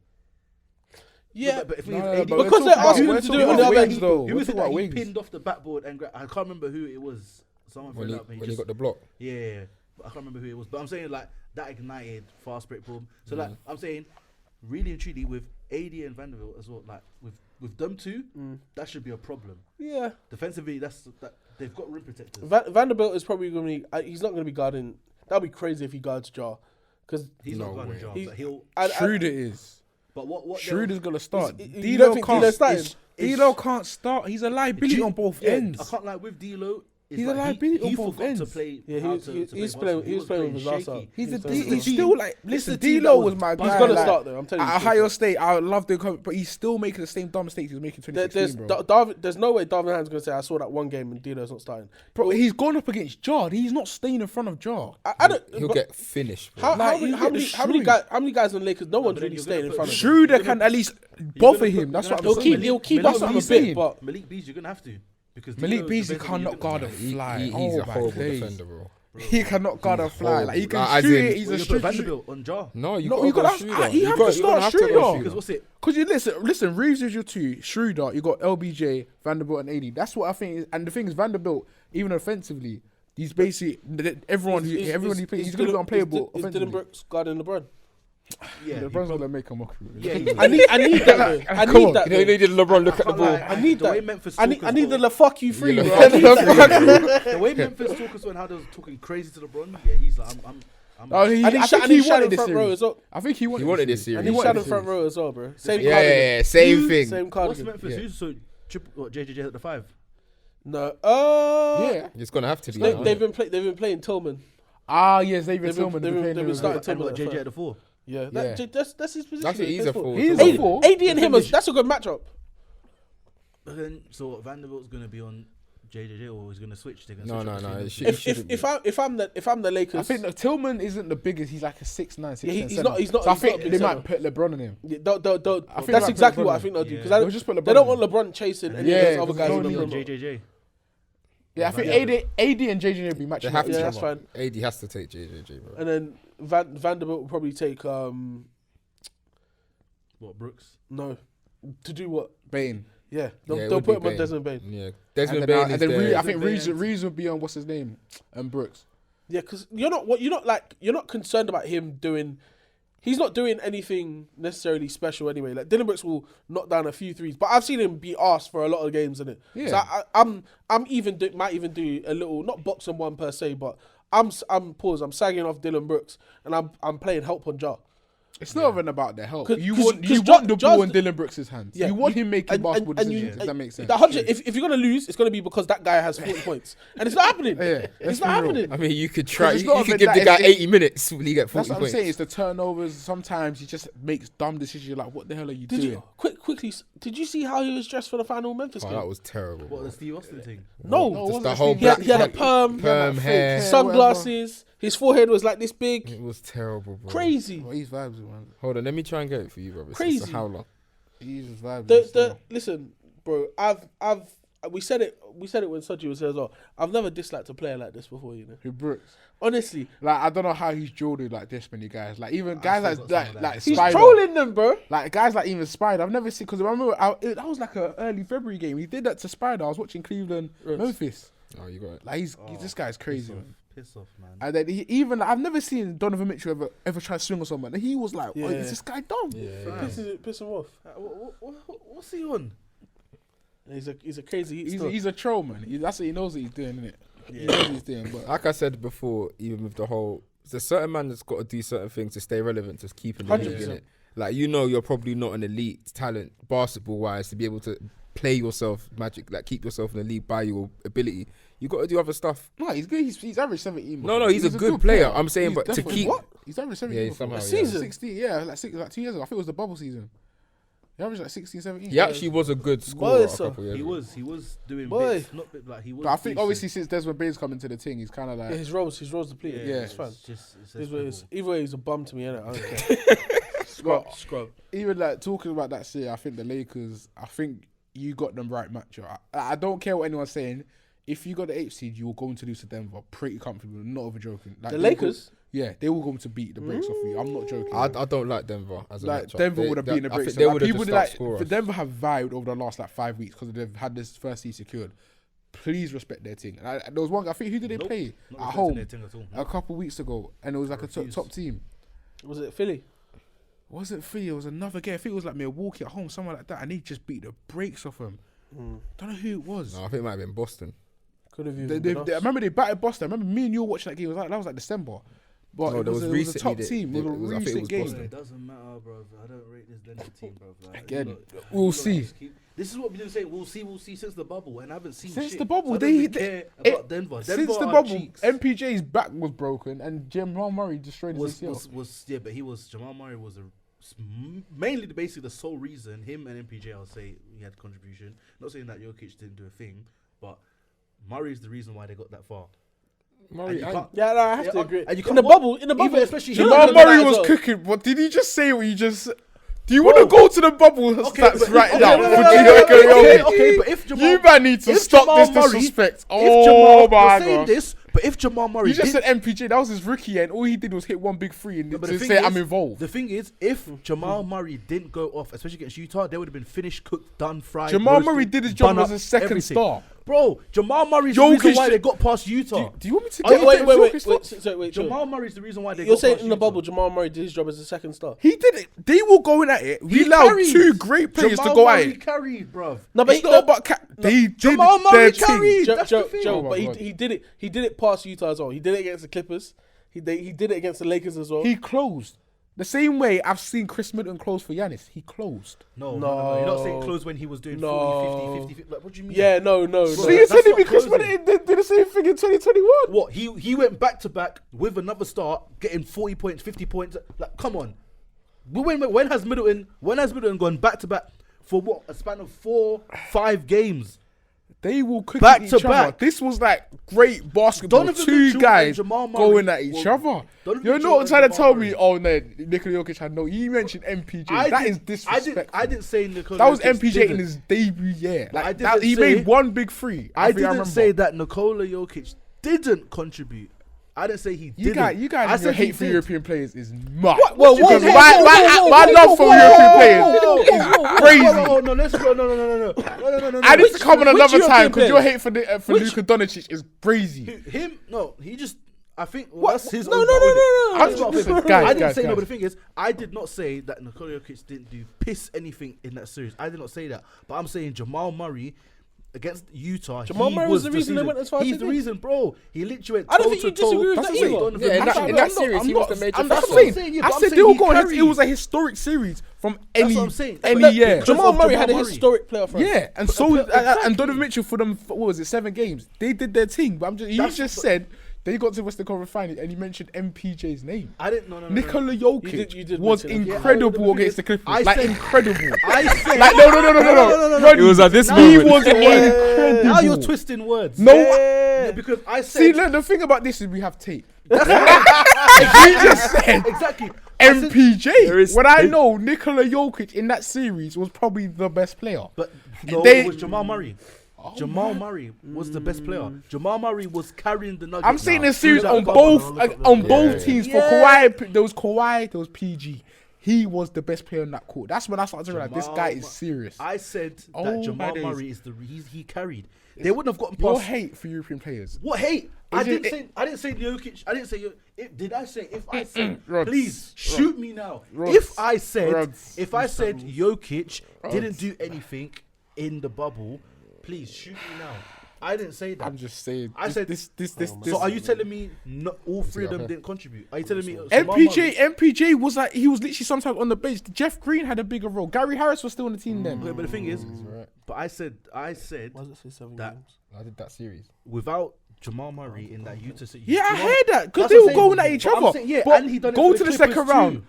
C: yeah,
A: but if
D: No,
A: AD,
D: but
C: because
D: we're
C: they're
D: talking
C: asking
D: about-
C: him to
D: we're
C: do it on
D: talking
C: the
D: about
C: other
D: wings,
C: end.
D: though.
A: who
D: We're
A: was it
D: talking about
A: that he
D: wings.
A: pinned off the backboard and I can't remember who it was. Someone
B: When
A: threw it up.
B: he got the block.
A: Yeah, but I can't remember who it was. But I'm saying like that ignited fast break boom. So like I'm saying, really and truly with AD and Vanderbilt as well. Like with them two, that should be a problem.
C: Yeah,
A: Defensively, that they've got rim protectors.
C: Vanderbilt is probably going to be. He's not going to be guarding. That'd be crazy if he guards Jar, because
A: He's
B: No
A: not guarding
B: way.
A: Jar,
C: He's-
A: but he'll.
D: Schroeder is.
A: But what?
D: Schroeder's gonna start.
C: you don't think D'Lo's starting?
D: D'Lo can't start. He's a liability on both ends.
A: I can't lie with D'Lo. it's
D: He's
A: like
D: a liability
A: he
D: on both
A: forgot to
D: ends.
A: play.
C: Yeah,
A: how
C: he
A: to
C: was
A: play
C: playing.
A: basketball.
C: He was playing with his ass
A: shaky.
C: out.
D: He's
C: He's
D: a
C: playing
D: D.
C: with
D: He's
C: his
D: still like.
A: It's
D: Listen,
A: the team
D: D'Lo
A: that
D: was
A: was
D: my
A: buzzing.
D: guy.
C: He's gonna
D: like,
C: start though. I'm telling you.
D: At Ohio State, I love the, but he's still making the same dumb mistakes he was making in 2016, bro.
C: There's no way Darvin Ham's gonna say I saw that one game and D'Lo's not starting.
D: Bro, he's gone up against Jar. He's not staying in front of Jar.
C: I don't.
B: He'll
C: but
B: get finished. Bro.
C: how
D: Like,
C: many
D: he'll
C: how
D: get
C: many how many
D: destroyed.
C: guys how many guys on the Lakers? No one's
A: but then
C: really
A: you're
C: staying
A: gonna
C: in
A: put
C: front of him.
D: Schroeder can at least bother him. That's what I'm
C: He'll
D: saying.
C: keep keep
D: That's
C: us
D: what
C: on
D: I'm
C: a bit,
D: saying.
C: but
A: Malik Beasley, you're gonna have to because
D: Malik
A: D'Lo,
D: Beasley
A: defensively,
D: cannot
A: you're
D: guard a
A: gonna-
D: fly.
B: He's
D: Oh
B: a
D: my
B: horrible
D: days.
B: defender, bro.
D: He cannot guard a fly. Like he
B: horrible.
D: can
B: Like, as
D: shoot
B: in-
D: it. He's
A: Well,
D: a
A: you put
D: street.
A: Vanderbilt on Jar.
B: No, you
D: No,
B: gotta
D: you
B: go
D: gotta.
B: Schroeder.
D: You have to
B: You're gonna
D: start
B: have to go
D: Schroeder.
A: Because what's it?
D: Because you listen. Reeves is your two. Schroeder, you got LBJ, Vanderbilt, and AD. That's what I think. And the thing is, Vanderbilt, even offensively, he's basically everyone who plays. He's gonna be unplayable
C: Is Dylan
D: offensively.
C: Brooks guarding LeBron?
A: Yeah,
D: LeBron's gonna make a mockery.
A: Yeah,
C: I need that. Though. I
D: Come
C: need
D: on.
C: that.
B: You know, they did LeBron look at the
A: can't
B: ball.
A: lie,
C: I need
A: the way
C: that.
A: Memphis
C: I need
A: talkers
C: the fuck you free,
B: Yeah,
C: bro.
B: fuck
C: I need that.
A: the way Memphis talkers and how they was talking crazy to LeBron. Yeah, he's like, I'm
D: Oh,
C: I need
D: I think
C: Sha-
D: he
C: Shadow
D: wanted this
C: front row
D: series.
C: as well.
D: I think he wanted
B: this
C: I
B: series.
C: need
D: wanted
C: Shadow
D: this
C: front
D: series.
C: row as well, bro. Same
B: Yeah,
C: cardigan.
B: yeah, same thing.
C: Same
A: What's
C: cardigan.
A: Memphis?
B: Yeah.
A: Who's so JJJ at the 5?
C: No.
D: Yeah.
B: It's gonna have to be.
C: They've been playing Tillman.
D: Ah, yes, David
C: They've been-
D: Tillman.
C: they've been- they've been starting
A: And
C: Tillman
A: got
C: at
A: JJ
C: first.
A: at the 4.
C: Yeah,
D: Yeah.
C: that's his position.
B: That's it, he's
C: He
B: a
C: plays
B: forward.
D: He is
B: so-
D: a forward.
C: AD and him, that's a good matchup.
A: But then, so Vanderbilt's gonna be on JJJ or he's gonna switch? They're gonna
B: No,
A: switch
B: no,
A: up
B: no.
A: between
B: It
A: them
B: should-
A: two.
B: it shouldn't be.
C: If I'm the Lakers,
D: I think that Tillman isn't the biggest. He's like a 6'9", 6'10"
C: Yeah, he's
D: center.
C: not- he's not-
D: So I
C: he's not a
D: think
C: big
D: they
C: center.
D: might put LeBron on him.
C: yeah,
D: think
C: that's
D: like
C: exactly
D: LeBron.
C: what I think they'll do because
A: Yeah.
D: They'll just put
C: they
D: LeBron
C: don't
D: on
C: want LeBron chasing any
D: Yeah,
C: of those other
D: because
C: guys.
D: they
C: in the
D: don't
A: on
C: middle.
D: need
A: JJJ.
D: Yeah, I think
A: Yeah.
D: AD and JJ will be matching.
B: They have
D: up
B: to.
D: each
C: that's
D: other.
C: fine.
B: AD has to take JJJ, bro.
C: And then Vanderbilt will probably take
A: What, Brooks?
C: no to do what?
D: Bain.
C: Yeah,
B: Yeah, it
C: they'll
B: would
C: put
B: be
C: him on
B: Bain.
C: Desmond Bain.
B: Yeah,
D: And
B: Desmond
D: then,
B: Bain
D: and
B: is
D: then
B: there.
D: I think
A: Desmond Bain
D: Reeves would be on what's his name, and Brooks.
C: Yeah, because you're not concerned about him doing. He's not doing anything necessarily special anyway. Like Dylan Brooks will knock down a few threes, but I've seen him be asked for a lot of games in it.
D: Yeah.
C: So I'm might even do a little not box on one per se, but I'm sagging off Dylan Brooks and I'm playing help on Jar.
D: It's not even about the help.
C: 'Cause-
D: You
C: 'cause-
D: want
C: 'cause
D: the ball in
C: Jar's-
D: Dylan Brooks' hands.
C: Yeah,
D: You want him making basketball decisions. If that makes sense.
C: If you're gonna lose, it's gonna be because that guy has 40 points, and it's not happening.
D: Yeah,
C: it's
D: let's
C: not
D: be real.
C: happening.
B: I mean, you could try.
D: it's
B: You,
D: not
B: you
D: even
B: could give
D: that,
B: the guy
D: it's-
B: 80 minutes. Will he get 40
D: That's what I'm
B: points?
D: saying. It's the turnovers. Sometimes he just makes dumb decisions. You're like, what the hell are you
C: Did
D: doing?
C: you quickly? Did you see how he was dressed for the final Memphis
B: Oh,
C: game?
B: that was terrible.
A: What,
B: bro.
A: the Steve Austin thing?
C: No,
D: No,
B: Just
D: wasn't
B: the
D: that
B: whole
D: Steve-
B: black
C: he had a
B: black-
C: perm,
B: perm
D: fake
B: hair.
D: hair.
C: sunglasses. His forehead was like this big.
B: It was terrible, bro.
C: Crazy.
D: Well, he's vibes, man.
B: Hold on, let me try and get it for you, bro. It's
C: Crazy.
B: a Howler.
D: He's vibes.
C: Listen, bro. We said it when Soji was here as well. I've never disliked a player like this before. You know,
D: Who Brooks?
C: honestly,
D: Like I don't know how he's drilled like this many guys. Like even guys
A: still got some of that.
D: like
C: he's
D: Spider.
C: trolling them, bro.
D: Like guys like even Spider. I've never seen because I remember that was like a early February game. He did that to Spider. I was watching Cleveland,
C: Yes.
D: Memphis.
B: Oh, you got it.
D: Like this guy's crazy. Man.
A: Piss off, man.
D: And then I've never seen Donovan Mitchell ever try to swing on someone. And he was like,
C: Yeah.
D: oh, is this guy dumb?
C: Piss him off.
A: What's he on?
C: He's a crazy.
D: He's a troll, man. That's what he knows what he's doing, innit? He knows what he's doing. But
B: Like I said before, even with the whole, there's a certain man that's got to do certain things to stay relevant, to keep in the league,
C: 100%.
B: innit? Like, you know, you're probably not an elite talent basketball wise to be able to play yourself magic, like keep yourself in the league by your ability. You got to do other stuff.
D: no, he's good. He's average 17.
B: No, he's a good player. I'm saying,
D: He's
B: but to
D: definitely-
B: keep,
D: what? He's average 17.
B: Yeah, somehow,
C: A
B: yeah.
C: season.
D: 16, yeah, like 2 years ago. I think it was the bubble season. He averaged like 16, 17.
B: he actually was a good scorer a
C: sir.
B: couple years ago.
A: He was doing
C: Boy.
A: bits, not bit, like he was.
D: But I think
A: decent.
D: obviously since Desmond Bain's come into the team, he's kind of like...
C: Yeah, his roles depleted.
D: Yeah.
C: It's fine.
A: It's
C: Either way, he's a bum to me, innit? I don't care. Scrub.
D: Even like talking about that shit, I think the Lakers, I think you got them right matchup. I don't care what anyone's saying. if you got the 8th seed, you were going to lose to Denver pretty comfortably. Not even joking. Like,
C: The Lakers?
D: They were going to beat the brakes off you. I'm not joking.
B: I don't like Denver as a
D: Like
B: matchup.
D: Denver would have beaten the
B: I
D: brakes.
B: think they
D: Like,
B: would have
D: people
B: just
D: like
B: outscored
D: for
B: us.
D: Denver have vibed over the last like 5 weeks because they've had this first seed secured. Please respect their team. And there was one. I think who did they
A: Nope,
D: play
A: not
D: at
A: respecting
D: home
A: their team at all.
D: a couple weeks ago, and it was like a
A: Refuse.
D: top team.
C: Was it Philly?
D: Wasn't Philly? It was another game. I think it was like Milwaukee at home, somewhere like that, and they just beat the brakes off them. Don't know who it was.
B: No, I think it might have been Boston.
C: Could have
D: I remember they battered Boston. I remember me and you were watching that game. That was like December. But
B: No,
D: it
B: there
D: was,
B: was
D: it was a top
B: recently
D: team. It was a
B: I think it
D: recent
B: was
D: game.
B: Boston.
A: It doesn't matter, bro. I don't rate this Denver team, bro. Like,
D: Again,
A: you lot-
D: we'll
A: you lot
D: see.
A: just This is what we've been saying. We'll see since the bubble, and I haven't seen
D: Since
A: shit.
D: the bubble,
A: So I don't
D: they-
A: even
D: they-
A: care
D: it-
A: about Denver.
D: Since
A: Denver
D: the
A: are
D: bubble,
A: cheeks.
D: MPJ's back was broken and Jamal Murray destroyed his
A: was
D: ACL.
A: yeah, but Jamal Murray was mainly basically the sole reason. Him and MPJ, I'll say, he had contribution. Not saying that Jokic didn't do a thing, but Murray is the reason why they got that far.
B: Murray,
A: And you can't-
C: Yeah, no, I have to
A: Yeah,
C: agree.
A: and you
C: In
A: can't-
C: the bubble,
A: Even especially
D: Jamal
C: Jamal
D: Murray
C: as
D: was
C: well.
D: cooking. But did he just say what you just? Do you want to go to the bubble stats
A: but-
D: right
A: okay,
D: now?
A: no,
D: for
A: no,
D: Gio
A: no,
D: Jokic?
A: okay, but if Jamal,
D: You man need to
A: if
D: stop
A: Jamal
D: this
A: Murray-
D: disrespect.
A: if Jamal,
D: Oh my
A: you're saying
D: god!
A: this, but if Jamal Murray,
D: You just
A: did-
D: said MPJ. That was his rookie year, and all he did was hit one big three and
A: but
D: to
A: the thing
D: say I'm
A: is-
D: involved.
A: The thing is, if Jamal Murray didn't go off, especially against Utah, they would have been finished, cooked, done, fried.
D: Jamal
A: roasted,
D: Murray did his job
A: bun
D: as
A: up,
D: a second
A: everything.
D: star.
A: Bro, Jamal Murray's
D: Jokic
A: the reason why
D: should-
A: they got past Utah.
D: Do you want me to
A: Oh,
D: get
C: Wait,
D: into
C: wait,
D: Jokic
C: wait.
D: stuff?
C: So wait, chill.
A: Jamal Murray's the reason why they
C: You're
A: got
C: saying
A: past
C: in the
A: Utah.
C: bubble, Jamal Murray did his job as a second star.
D: He did it. They were going at it. We
A: He
D: allowed
A: carried.
D: 2 great players
A: Jamal
D: to go at
A: Murray
D: it.
A: carried, bruv.
C: No, but
D: It's not about they did
A: Jamal
D: their
A: Murray
D: thing.
A: carried. That's the thing.
D: Oh my
C: but
D: God.
C: he did it. He did it past Utah as well. He did it against the Clippers. He did it against the Lakers as well.
D: He closed. The same way I've seen Chris Middleton close for Giannis. He closed.
A: No. You're not saying close when he was doing 40, 50, 50. Like, what do you mean?
C: Yeah, no.
D: So you're
A: that's
D: telling
A: not
D: me Chris
A: closing.
D: Middleton did the same thing in 2021?
A: What? He went back to back with another start, getting 40 points, 50 points. Like, come on. When has Middleton gone back to back for what? A span of 4-5 games.
D: They will cook
A: Back
D: each
A: to
D: other.
A: back.
D: This was like great basketball.
A: Donovan
D: 2
A: Mitchell and
D: guys
A: Jamal Murray
D: going at each
A: were-
D: other.
A: Donovan
D: You're
A: Mitchell
D: not
A: and
D: trying to
A: Jamal
D: tell
A: Murray.
D: me, oh no, Nikola Jokic had no. You mentioned MPJ. That is disrespectful.
A: I didn't say Nikola
D: That was
A: Jokic
D: MPJ
A: didn't.
D: in his debut year.
A: I
D: Like
A: didn't
D: that, he
A: say-
D: made 1 big 3.
A: I
D: think
A: didn't
D: remember.
A: say that Nikola Jokic didn't contribute. I didn't say he
D: You
A: didn't.
D: guys,
A: I
D: your
A: said he
D: hate for
A: did.
D: European players is mad.
C: Well,
D: Because
C: whoa,
D: my love for European players is crazy.
A: Oh no, let's go. No.
D: I need to come on
C: which
D: another time
C: European
D: because your
C: players?
D: hate for Luka Doncic is crazy.
A: Him? No, he just. I think that's his.
C: No,
A: own
C: no,
A: fault,
C: no,
A: isn't it?
C: no, no.
A: That's not
D: Guys,
A: fair.
D: guys,
A: I didn't say
D: guys.
A: no, but the thing is, I did not say that Nikola Jokic didn't do piss anything in that series. I did not say that, but I'm saying Jamal Murray against Utah.
C: Jamal
A: he
C: Murray was the reason they
A: season.
C: went as far as
A: He's
C: they
A: the
C: did.
A: reason, bro. He literally went
C: I don't think you
A: toe-to-toe.
C: disagree with
A: That's
C: that
A: what I'm
C: either.
A: saying.
B: Yeah, in
A: Donovan
B: that
A: Mitchell.
B: series, he was the major
D: That's
B: factor.
D: what I'm saying.
A: saying, yeah,
D: I
A: but I'm
D: said
A: saying
D: they were
A: he
D: going.
A: carried.
D: It was a historic series from
A: That's
D: any
A: what I'm saying.
D: any
A: But
D: year.
C: Jamal
A: of
C: Murray
A: Jamal
C: had a
A: Murray.
C: historic playoff run.
D: Yeah, and so
A: Exactly.
D: and Donovan Mitchell for them. What was it? 7 games. They did their thing. But you
A: That's-
D: just said they got to Western Conference Finals and you mentioned MPJ's name.
A: I didn't. No.
D: Nikola Jokic
C: You did
D: was
C: mention him.
D: incredible
A: Yeah,
D: against the Clippers.
A: I
D: Like
A: said-
D: incredible.
A: I said.
D: Like no.
B: It was at this
A: Now
D: He
B: moment.
D: was incredible.
A: Now you're twisting words.
D: No.
A: Yeah, because I said.
D: See, look, the thing about this is we have tape.
A: Exactly.
D: You just said
A: Exactly. I said-
D: MPJ. When I know Nikola Jokic in that series was probably the best player.
A: But no,
D: They-
A: it was Jamal Murray. Jamal Murray was the best player. Jamal Murray was carrying the Nuggets.
D: I'm saying the series
A: Through
D: on
A: that
D: both
A: bubble.
D: on both teams for
A: Yeah.
D: Kawhi. There was Kawhi, there was PG. He was the best player in that court. That's when I started to realize this guy is serious.
A: I said
D: Oh,
A: that
D: my
A: Jamal
D: days.
A: Murray is he carried. They wouldn't have gotten
D: Your
A: past.
D: hate for European players.
A: What hate? I
D: Is it-
A: didn't say Jokic. I didn't say. Did I say? If I said,
D: Rods.
A: please shoot me now.
D: Rods.
A: If I said,
D: Rods.
A: Jokic didn't
D: Rods.
A: do anything in the bubble, please shoot me now. I didn't say that.
D: I'm just saying.
A: I said-
D: this.
A: So are you telling me not all 3 of them didn't contribute? Are you telling me Jamal
D: MPJ was like he was literally sometimes on the bench. Jeff Green had a bigger role. Gary Harris was still on the team then.
A: Murray? But the thing is,
B: Right.
A: but I said
C: Why does it say 7
A: That-
C: games?
B: I did that series.
A: without Jamal Murray in that Utah City.
D: Yeah, I
A: Jamal-
D: heard that because
A: That's
D: they
A: what
D: were
A: I'm saying.
D: going at each
A: But I'm
D: other.
A: saying, yeah,
D: But
A: and he done it
D: go
A: for
D: to
A: the
D: the second
A: Clippers
D: round.
A: too.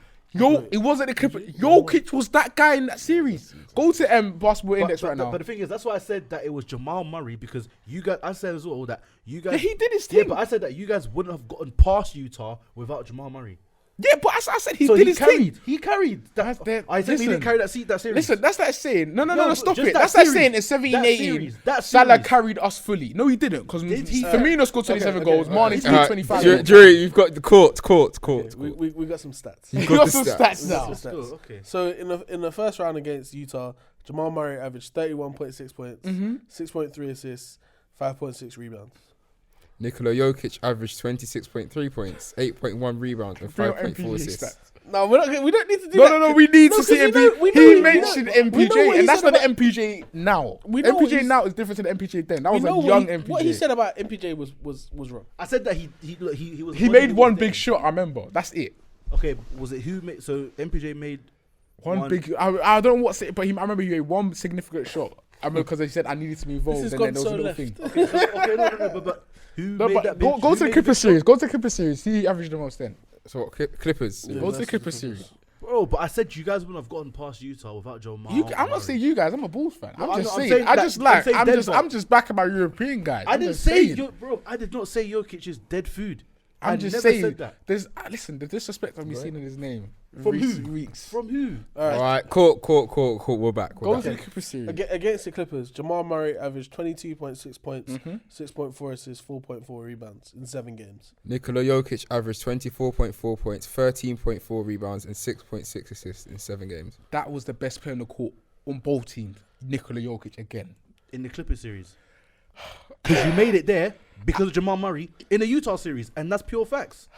D: It wasn't the Clippers. Jokic was that guy in that series. Go to Basketball Index right now.
A: But the thing is, that's why I said that it was Jamal Murray because you guys. I said as well that you guys.
D: Yeah, he did his
A: Yeah,
D: thing.
A: but I said that you guys wouldn't have gotten past Utah without Jamal Murray.
D: Yeah, but as I said, he
A: So
D: did
A: he
D: his
A: carried.
D: thing.
A: He carried.
D: That's that-
A: I think he
D: listen.
A: didn't carry that series.
D: Listen, that's that saying. No,
A: No,
D: stop
A: just
D: it.
A: that
D: That's that
A: series.
D: saying in 17,
A: That
D: 18.
A: series. That
D: Salah
A: series.
D: carried us fully. No, he didn't, because
A: Did he?
D: Firmino scored 27
C: Okay,
D: goals.
C: okay,
D: Mane
C: okay.
D: scored 25
B: Jury,
D: goals.
B: Jury, you've got the court.
C: We got some stats.
B: You've
D: You
B: got
D: got some
B: the
D: stats
C: We got
D: now.
C: some
A: Cool,
C: stats.
A: okay.
C: So in the first round against Utah, Jamal Murray averaged 31.6 points, 6.3 assists, 5.6 rebounds.
B: Nikola Jokic averaged 26.3 points, 8.1 rebounds, and 5.4 assists.
C: No, we don't need to do
D: No,
C: that.
D: we need to
C: 'cause
D: see
C: we know- we know-
D: He
C: we know-
D: mentioned
C: we know what
D: MPJ,
C: he
D: and that's
C: said
D: not the
C: about-
D: MPJ now.
C: We know what
D: MPJ
C: he's-
D: now is different to the MPJ then. That
C: We
D: was
C: know
D: a young
C: what
D: MPJ.
C: what he said about MPJ was wrong.
A: I said that he was.
D: He made one big shot, I remember. That's it.
A: Okay, was it who made? So MPJ made
D: One big. I don't know what's it, but I remember he made one significant shot. I remember because he said I needed to be involved,
C: This has
D: and then
C: gone
D: there was
C: so
D: a little
C: left.
D: thing.
A: Okay, but who
D: No,
A: made
D: but
A: that?
D: go
A: big-
D: to
A: who
D: the
A: made
D: Clippers
A: big
D: series. Go to the Clippers series. He averaged the most then.
B: So what, Clippers?
C: Yeah,
D: Go to the
C: that's
D: Clippers
C: the
D: series.
C: Clippers.
A: Bro, but I said you guys wouldn't have gotten past Utah without Jamal.
D: I'm not saying you guys. I'm a Bulls fan.
A: No,
D: I'm just
A: I'm
D: saying.
A: saying
D: I
A: that-
D: just
A: I'm
D: like.
A: saying Denver.
D: I'm just backing my European guys.
A: I
D: I'm
A: didn't
D: just
A: say,
D: saying.
A: bro. I did not say Jokic is dead food.
D: I'm
A: I
D: just
A: never
D: saying.
A: said that.
D: There's listen. The disrespect of me seeing in his name.
A: From
D: recent
A: who?
D: Weeks.
A: From who?
B: All right, court. We're back.
D: Go to the Clippers series.
C: Against the Clippers, Jamal Murray averaged 22.6 points,
D: Mm-hmm.
C: 6.4 assists, 4.4 rebounds in 7 games.
B: Nikola Jokic averaged 24.4 points, 13.4 rebounds, and 6.6 assists in 7 games.
D: That was the best player on the court on both teams. Nikola Jokic again.
A: In the Clippers series. Because you made it there because of Jamal Murray in the Utah series, and that's pure facts.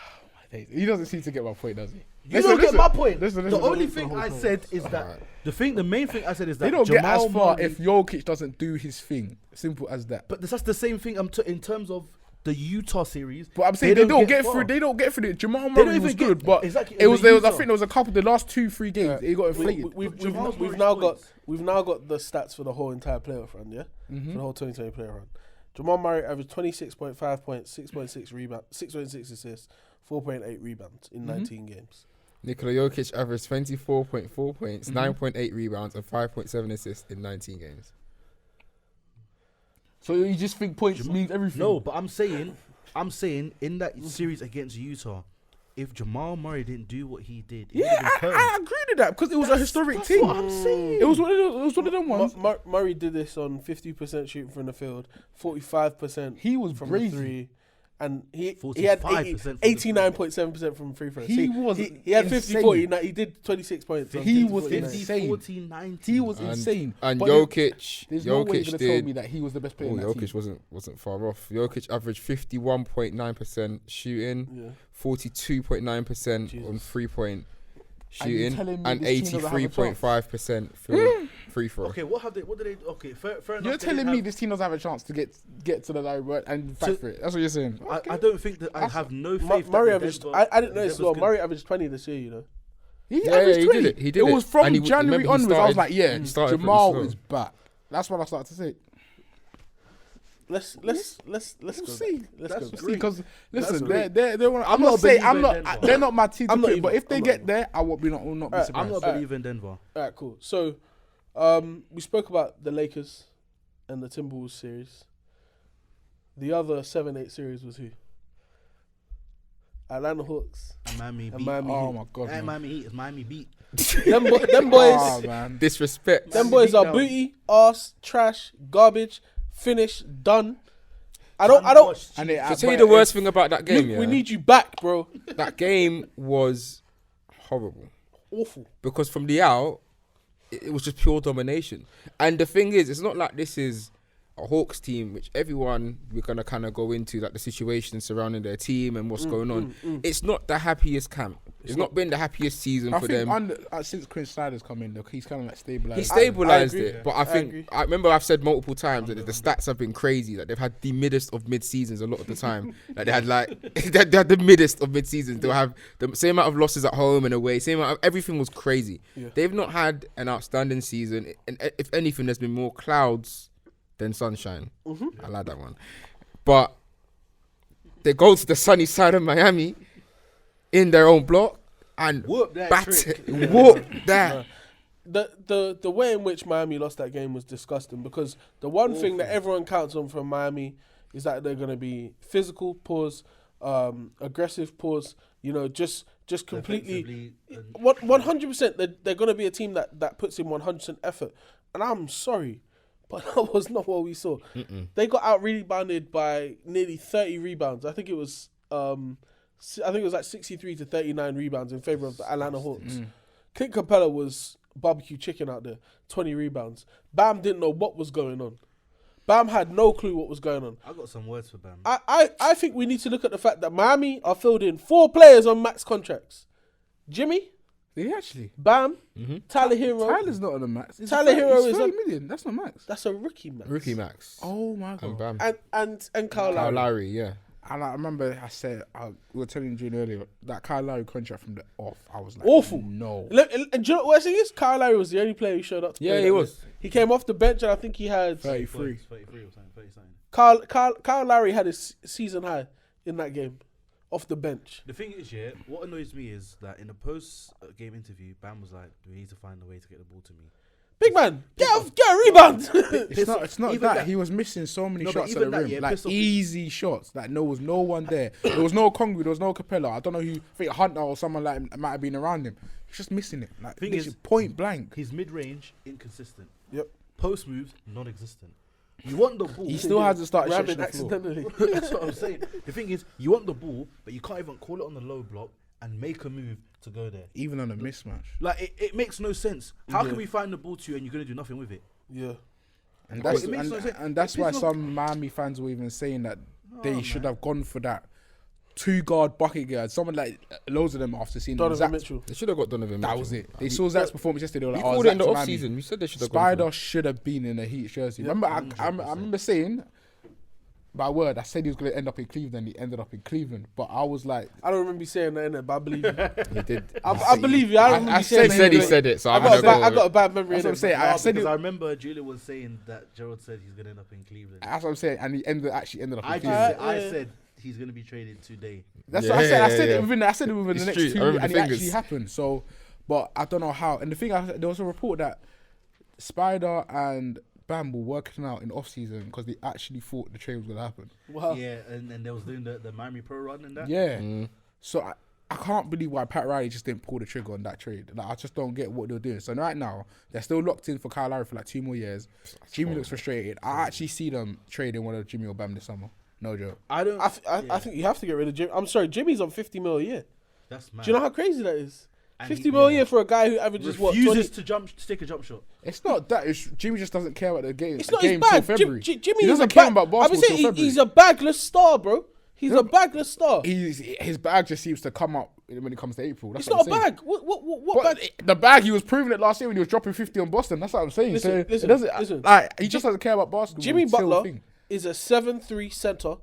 D: He doesn't seem to get my point, does he?
A: You don't get my point.
D: listen,
A: the only
D: listen,
A: thing
D: hold
A: I
D: on.
A: said is that the main thing I said is that
D: They don't
A: Jamal
D: get as far
A: Murray,
D: if Jokic doesn't do his thing. Simple as that.
A: But that's the same thing. In terms of the Utah series.
D: But I'm saying they don't get
A: far.
D: through. They don't get through. Jamal
A: don't
D: Murray
A: even
D: was
A: get-
D: good, but
A: exactly,
D: it was.
A: in the
D: There was. I
A: Utah.
D: think there was a couple. The last 2-3 games, he got inflated.
C: We've
A: Murray's
C: now got
A: points.
C: we've now got the stats for the whole entire playoff run, yeah, for the whole 2020 playoff run. Jamal Murray averaged 26.5 points, 6.6 rebounds, 6.6 assists, 4.8 rebounds in 19 games.
B: Nikola Jokic averaged 24.4 points, 9.8 rebounds, and 5.7 assists in 19 games.
D: So you just think points means everything?
A: No, but I'm saying in that series against Utah, if Jamal Murray didn't do what he did, it
D: Yeah,
A: would've been
D: I agree to that because it was a historic thing.
A: what I'm saying.
D: It was one of them ones.
C: Murray did this on 50% shooting from the field, 45%
D: He was
C: from
D: brazy.
C: the 3, and he had
A: 45% from the
C: 89.7% from free throws.
D: He
C: So
D: was
C: he had 50
D: insane.
C: 40, he did 26 points. on
D: He
C: 50,
D: was
C: 40,
D: insane.
A: 50, 40, 90.
D: He was insane.
B: And
D: But
B: Jokic,
D: There's no way you're
B: Jokic
D: gonna tell me
B: did.
D: that he was the best player
B: Oh,
D: in that
B: Jokic
D: team.
B: wasn't far off. Jokic averaged 51.9% shooting,
C: Yeah.
B: 42.9% on
C: Jesus.
B: 3-point
D: And you're
B: shooting,
D: telling me
B: and
D: this team doesn't have a chance?
B: 83.5% free throw.
A: Okay, what did they? Okay, fair enough.
D: You're
A: they
D: telling
A: didn't
D: me
A: have-
D: this team doesn't have a chance to get to the line and fight for it. That's what you're saying.
A: I don't think that I have no faith. that
C: Murray
A: the
C: averaged.
A: Denver-
C: I didn't know this as
A: Denver's
C: well.
A: good.
C: Murray averaged 20 this year. You know.
D: He
B: Yeah,
D: averaged
B: he
D: 20.
B: did it. He did
D: It was
B: it.
D: from
B: And he-
D: January
B: remember he
D: onwards. I was
B: started-
D: like, yeah,
B: he started pretty
D: Jamal
B: slow.
D: is back. That's what I started to say.
C: Let's go.
D: We'll
C: back.
D: see.
C: Let's
A: That's
C: go. back.
A: great.
D: Because listen,
A: great.
D: they're one. I'm
A: not
D: not saying
A: a
D: I'm
A: believer
D: not.
A: in Denver.
D: They're not my team to
C: I'm not
D: pick, but
C: either.
D: if they
C: I'm
D: get
C: not
D: there, I will not be
C: Alright,
D: surprised.
A: I'm not believing Denver.
C: All right, cool. So, we spoke about the Lakers and the Timberwolves series. The other 7-8 series was who? Atlanta Hawks.
A: Miami
C: And
A: beat.
C: Miami
D: Oh
C: Heat.
D: my god, man.
A: Miami Heat is Miami beat.
C: Them
D: Oh,
C: boys.
D: man.
B: Disrespect.
C: Them boys are
A: Beat down.
C: booty, ass, trash, garbage, finish, done. I don't.
D: And they,
B: To tell you the worst thing about that game,
C: Luke, we need you back, bro.
B: that game was horrible.
C: Awful.
B: Because from the out, it was just pure domination. And the thing is, it's not like this is a Hawks team, which everyone we're gonna kind of go into, like the situation surrounding their team and what's going on. It's not the happiest camp. It's not been the happiest season
D: I
B: for
D: think
B: them.
D: since Chris Snyder's come in, he's kind of like stabilized.
B: He stabilized
C: agree.
B: it, but
C: I
B: I think
C: agree.
B: I remember I've said multiple times that the stats have been crazy. That they've had the middest of mid seasons a lot of the time. Like they had they had the middest of mid seasons. They'll have the same amount of losses at home and away. Same amount of, everything was crazy.
C: Yeah.
B: They've not had an outstanding season, and if anything, there's been more clouds than sunshine. I like that one, but they go to the sunny side of Miami in their own block and
A: Whoop that
B: bat
A: trick.
B: it, whoop that.
C: The way in which Miami lost that game was disgusting because the one thing that everyone counts on from Miami is that they're going to be physical, pause, aggressive, pause. You know, just just completely.
A: defensively,
C: 100%. They're going to be a team that puts in 100% effort. And I'm sorry, but that was not what we saw. They got out rebounded by nearly 30 rebounds. I think it was like 63 to 39 rebounds in favor of the Atlanta Hawks. Clint Capella was barbecue chicken out there, 20 rebounds. Bam didn't know what was going on. Bam had no clue what was going on.
A: I got some words for Bam.
C: I think we need to look at the fact that Miami are fielding 4 players on max contracts. Jimmy,
D: Did he actually?
C: Bam, Tyler Hero.
D: Tyler's not on the max. It's
C: Tyler Hero is
D: 30
C: on-
D: million. That's not max.
C: That's a rookie max.
B: Rookie max.
D: Oh my god.
B: And Bam.
C: And Kyle
B: Kyle
C: Lowry.
B: Lowry, yeah.
D: And I remember I said, we were telling June earlier, that Kyle Lowry contract from the off, I was like,
C: Awful.
D: No.
C: And do you know what the thing is? Kyle Lowry was the only player who showed up to play.
B: Yeah, he
C: that
B: was.
C: day. He came off the bench and I think he had
D: 33.
A: 33 or something. 30 something.
C: Kyle Lowry had his season high in that game, off the bench.
A: The thing is, yeah, what annoys me is that in the post-game interview, Bam was like, "We need to find a way to get the ball to me."
C: Big man, get a rebound.
D: It's not
A: even
D: that. He was missing so many
A: No, but
D: shots at
A: even
D: the
A: that,
D: rim,
A: yeah,
D: like
A: pissed off-
D: easy shots. Like there was no one there. There was no Congo. There was no Capella. I don't know who. I think Hunter or someone like him might have been around him. He's just missing it. Like
A: Thing
D: literally
A: is-
D: point blank.
A: His mid-range inconsistent.
C: Yep.
A: Post moves non-existent. You want the ball.
D: He still hasn't started
C: Rabbit
D: stretching the floor.
C: accidentally.
A: That's what I'm saying. The thing is, you want the ball, but you can't even call it on the low block and make a move to go there.
D: Even on a mismatch.
A: Like it makes no sense. How
C: Yeah.
A: can we find the ball to you and you're gonna do nothing with it?
C: Yeah.
D: And
A: Oh,
D: that's
A: it makes no sense.
D: and that's
A: If
D: why
A: it's not-
D: some Miami fans were even saying that they
A: Oh,
D: should
A: man.
D: have gone for that 2-guard bucket guard. Someone like loads of them after seeing
C: Donovan
D: Zach.
C: Mitchell.
B: They should have got Donovan
D: That
B: Mitchell.
D: was it. They saw Zach's performance yesterday. They were
B: We
D: like,
B: called it in the
D: Zach's
B: off
D: Miami.
B: season. We said they should have
D: Spider should have been in a Heat jersey.
A: Yeah,
D: Remember, I
A: 100%.
D: remember saying, by word, I said he was going to end up in Cleveland. He ended up in Cleveland. But I was like,
C: I don't remember you saying that, innit, but I believe you.
B: He did.
C: I believe you. I don't remember you
B: He
C: saying
B: said he
C: that.
B: said it, so I'm
C: I
B: gonna go.
C: got a bad memory.
D: That's what I'm
C: innit?
D: saying. I said
A: because
D: it.
A: I remember Julia was saying that Gerald said he's gonna end up in Cleveland.
D: That's what I'm saying. And he actually ended up in
A: I
D: Cleveland.
A: said he's gonna be traded today.
D: That's
B: Yeah,
D: what I said. I
B: yeah,
D: said
B: yeah.
D: it within. I said it within
B: It's
D: the next
B: true.
D: 2
B: I remember
D: weeks, and
B: the
D: it actually
B: fingers.
D: happened. So, but I don't know how. And the thing, there was a report that Spider and Bam were working out in off season because they actually thought the trade was gonna happen.
C: Wow.
A: Yeah, and they was doing the Miami Pro run and that.
D: Yeah. So I can't believe why Pat Riley just didn't pull the trigger on that trade. Like I just don't get what they're doing. So right now they're still locked in for Kyle Lowry for like 2 more years. Jimmy looks frustrated. I actually see them trading one of Jimmy or Bam this summer. No joke.
C: I think you have to get rid of Jimmy. I'm sorry, Jimmy's on 50 mil a year.
A: That's mad.
C: Do you know how crazy that is?
A: And
C: 50 mil a year for a guy who averages what? 20?
A: refuses to take a jump shot.
D: It's not that. Jimmy just doesn't care about the game.
C: It's
D: the
C: not his
D: game till
C: bag.
D: February.
C: Jimmy
D: he
C: is
D: doesn't
C: a
D: care
C: bag.
D: about
C: I would
D: basketball
C: say
D: till February.
C: he's a bagless star, bro. He's a bagless star.
D: His bag just seems to come up when it comes to April. That's
C: It's
D: what
C: not a
D: I'm saying.
C: bag. What
D: But
C: bag?
D: the bag, he was proving it last year when he was dropping 50 on Boston. That's what I'm saying.
C: Listen,
D: so
C: listen,
D: it doesn't,
C: listen.
D: Like, he just doesn't care about basketball.
C: Jimmy
D: It's still a
C: Butler
D: thing.
C: is a 7'3" center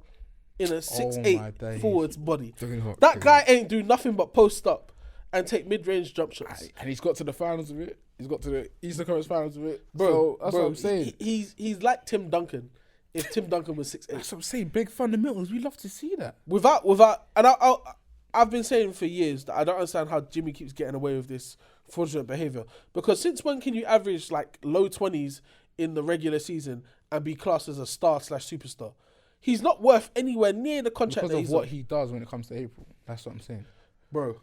C: in a 6'8"
D: my days.
C: forwards body.
B: Fucking hot,
C: That
B: dude.
C: guy ain't do nothing but post up and take mid-range jump shots.
D: And he's got to the finals of it. He's got to the Eastern Conference finals of it.
C: Bro,
D: So that's
C: bro,
D: what I'm saying.
C: He's like Tim Duncan. If Tim Duncan was 6'8".
D: That's what I'm saying. Big fundamentals. We love to see that.
C: Without, and I've been saying for years that I don't understand how Jimmy keeps getting away with this fraudulent behavior. Because since when can you average like low 20s in the regular season and be classed as a star/superstar? He's not worth anywhere near the contract
D: Because
C: that
D: of
C: he's
D: what
C: on.
D: he does when it comes to April. That's what I'm saying.
C: Bro.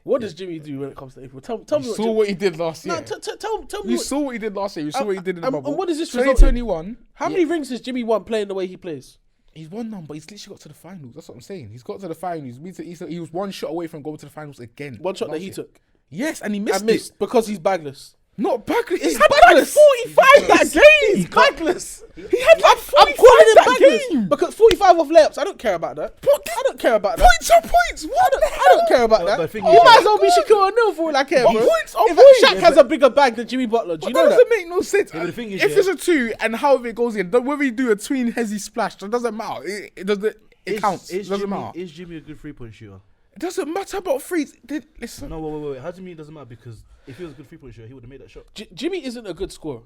C: What does Jimmy do when it comes to April? Tell me
D: You
C: what
D: saw
C: Jimmy...
D: what he did last year.
C: No, tell me
D: You
C: what...
D: saw what he did last year. You saw what he did in the
C: and
D: bubble.
C: what does this result in?
D: 2021.
C: How many rings has Jimmy won playing the way he plays?
D: He's won none, but he's literally got to the finals. That's what I'm saying. He's got to the finals. He was 1 shot away from going to the finals again.
C: One shot that
D: last
C: he
D: year.
C: took.
D: Yes, and he missed,
C: And missed because he's bagless.
D: Not bagless.
C: He's
D: He had
C: bagless.
D: like 45 that game.
C: He's bagless.
D: He had like 45
C: I'm calling him
D: that
C: bagless
D: game.
C: because 45 off layups. I don't care about that. I don't care about that.
D: Points are points. What the hell?
C: I don't care about that.
A: the thing
C: You
A: is-
C: might as well be Shaquille O'Neal for all I care,
D: What
C: bro.
D: points are
C: If
D: points?
C: Shaq has a bigger bag than Jimmy Butler, do you
D: But
C: know
D: that
C: that?
D: doesn't make no sense.
A: Yeah, but the thing is,
D: if
A: yeah.
D: it's a 2 and however it goes in, whether you do a tween hezzy splash, it doesn't matter. It doesn't. It counts. It doesn't matter.
A: Is Jimmy a good 3-point shooter?
D: It doesn't matter about threes. Listen.
A: No, wait. How do you mean it doesn't matter? Because if he was a good 3-point shooter, he would have made that shot.
C: Jimmy isn't a good scorer.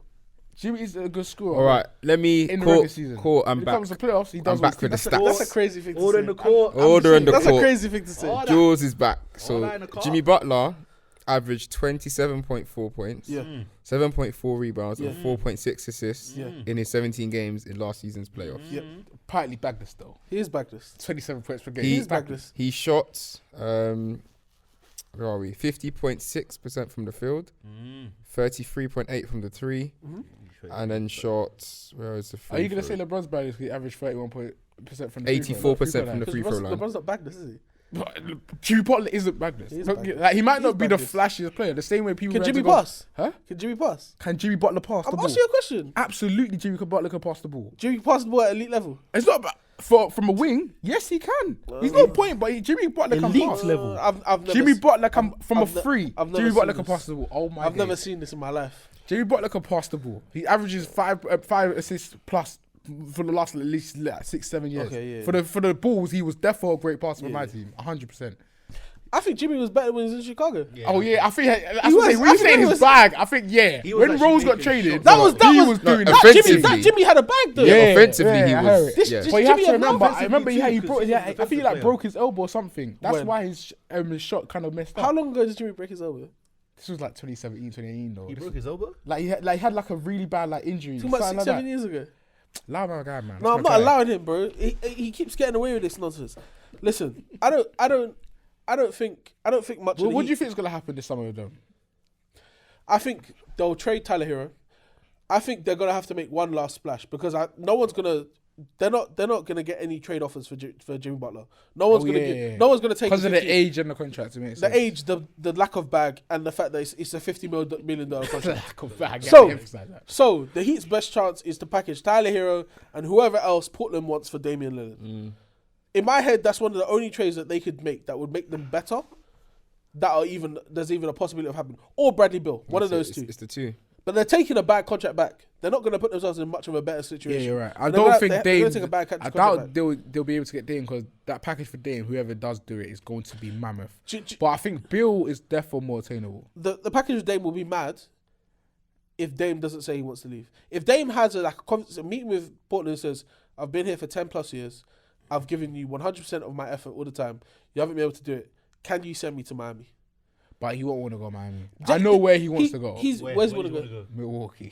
D: Jimmy is a good scorer.
B: All right, let me
D: In the
B: call.
D: regular season.
B: I'm
D: when
B: back.
D: it comes to playoffs, he does
B: I'm back
D: what he
B: with the
D: does.
B: stats.
C: That's a crazy thing to
A: Order
C: say.
A: in the court.
B: Order in the
C: That's a
B: court.
C: crazy thing to say.
A: Oh,
B: Jules is back. So
A: that in the car.
B: Jimmy Butler averaged 27.4 points,
C: Yeah.
B: 7.4 rebounds,
C: Yeah.
B: and 4.6 assists
C: Yeah.
B: in his 17 games in last season's playoffs.
C: Yep.
D: Partly bagless though.
C: He is backless.
D: 27 points per game.
C: He
B: He-
C: is backless.
B: He shot, where are we? 50.6% from the field, 33.8 from the three, and then shot, where is the free
D: Are you going to
B: throw?
D: say LeBron's bagless? He averaged 31% from the
B: 84% from the free throw
C: LeBron's,
B: line.
C: LeBron's not backless, is he?
D: Jimmy Butler isn't bagless.
C: He is
D: Look,
C: bagless.
D: like, he might
C: He
D: not
C: is
D: be the
C: bagless.
D: flashiest player. The same way people
C: Can
D: had
C: Jimmy
D: to go-
C: pass?
D: Huh?
C: Can Jimmy pass?
D: Can Jimmy Butler pass the
C: I'm
D: ball?
C: asking you a question.
D: Absolutely, Jimmy Butler can pass the ball.
C: Jimmy pass the ball at elite level.
D: It's not about from a wing. Yes, he can. He's no point, but Jimmy Butler can
A: Elite
D: pass.
A: level.
C: I've never
D: Jimmy
C: s-
D: Butler can from
C: I've
D: a free.
C: I've never
D: Jimmy Butler
C: seen
D: can
C: this.
D: pass the ball. Oh my!
C: I've
D: days.
C: never seen this in my life.
D: Jimmy Butler can pass the ball. He averages five assists plus for the last at least 6-7 years.
C: Okay, yeah.
D: For the Bulls, he was definitely a great passer for my
C: Yeah.
D: team, 100%.
C: I think Jimmy was better when he was in Chicago.
D: Oh yeah, I think
C: He was.
D: when
C: I
D: you
C: think
D: say
C: he
D: his
C: was-
D: bag, I think yeah.
A: He was
D: When
A: actually
D: Rose got
A: making
D: traded,
A: shots.
C: That was
D: he was
B: No,
D: doing
C: that
B: offensively.
C: Jimmy. That Jimmy had a bag though.
B: Yeah,
D: Yeah,
B: offensively
D: yeah,
B: he
D: I heard
B: was.
D: it.
C: This-
B: yeah.
C: this-
D: But you have
C: Jimmy
D: to
C: had no
D: remember, I
C: offensive
D: remember he
A: too, 'cause
D: broke.
A: he was a
D: I think he
A: defensive
D: like
A: player.
D: broke his elbow or something. That's
C: When?
D: why his shot kind of messed up.
C: How long ago did Jimmy break his elbow?
D: This was like 2017, 2018 though.
A: He
D: This
A: broke
D: was-
A: his elbow.
D: Like he had like a really bad like injury.
C: Talking about
D: something
C: 6-7
D: like
C: years ago.
D: that. Allow my guy, man.
C: No, I'm
D: That's my
C: not
D: guy.
C: allowing him, bro. He keeps getting away with this nonsense. Listen, I don't think much.
D: Well,
C: of
D: what
C: the
D: do you
C: Heat.
D: think is gonna happen this summer with them?
C: I think they'll trade Tyler Hero. I think they're gonna have to make one last splash because no one's gonna. They're not gonna get any trade offers for Jimmy Butler. No one's No one's gonna take
D: because of the
C: 50.
D: age and the contract. It makes
C: The
D: sense.
C: age, the lack of bag, and the fact that it's a $50 million contract.
D: Lack of bag, I
C: So-
D: emphasize that.
C: So the Heat's best chance is to package Tyler Hero and whoever else Portland wants for Damian Lillard. In my head, that's one of the only trades that they could make that would make them better. There's even a possibility of happening. Or Bradley Beal, one of those two.
B: It's the two.
C: But they're taking a bad contract back. They're not going to put themselves in much of a better
D: Yeah,
C: situation.
D: you're right. I
C: They're
D: don't
C: gonna-
D: think
C: they're
D: Dame.
C: gonna take a bad
D: I
C: contract
D: doubt
C: back.
D: they'll be able to get Dame because that package for Dame, whoever does do it, is going to be mammoth.
C: J- j-
D: But I think Bill is definitely more attainable.
C: The package with Dame will be mad if Dame doesn't say he wants to leave. If Dame has a meeting with Portland and says, I've been here for 10 plus years, I've given you 100% of my effort all the time, you haven't been able to do it, can you send me to Miami?
D: But he won't want to go Miami.
C: J-
D: I know where he wants to go.
C: Where's
A: Where
C: he
A: do
C: want
A: you
C: to
A: wanna
C: go?
D: Milwaukee.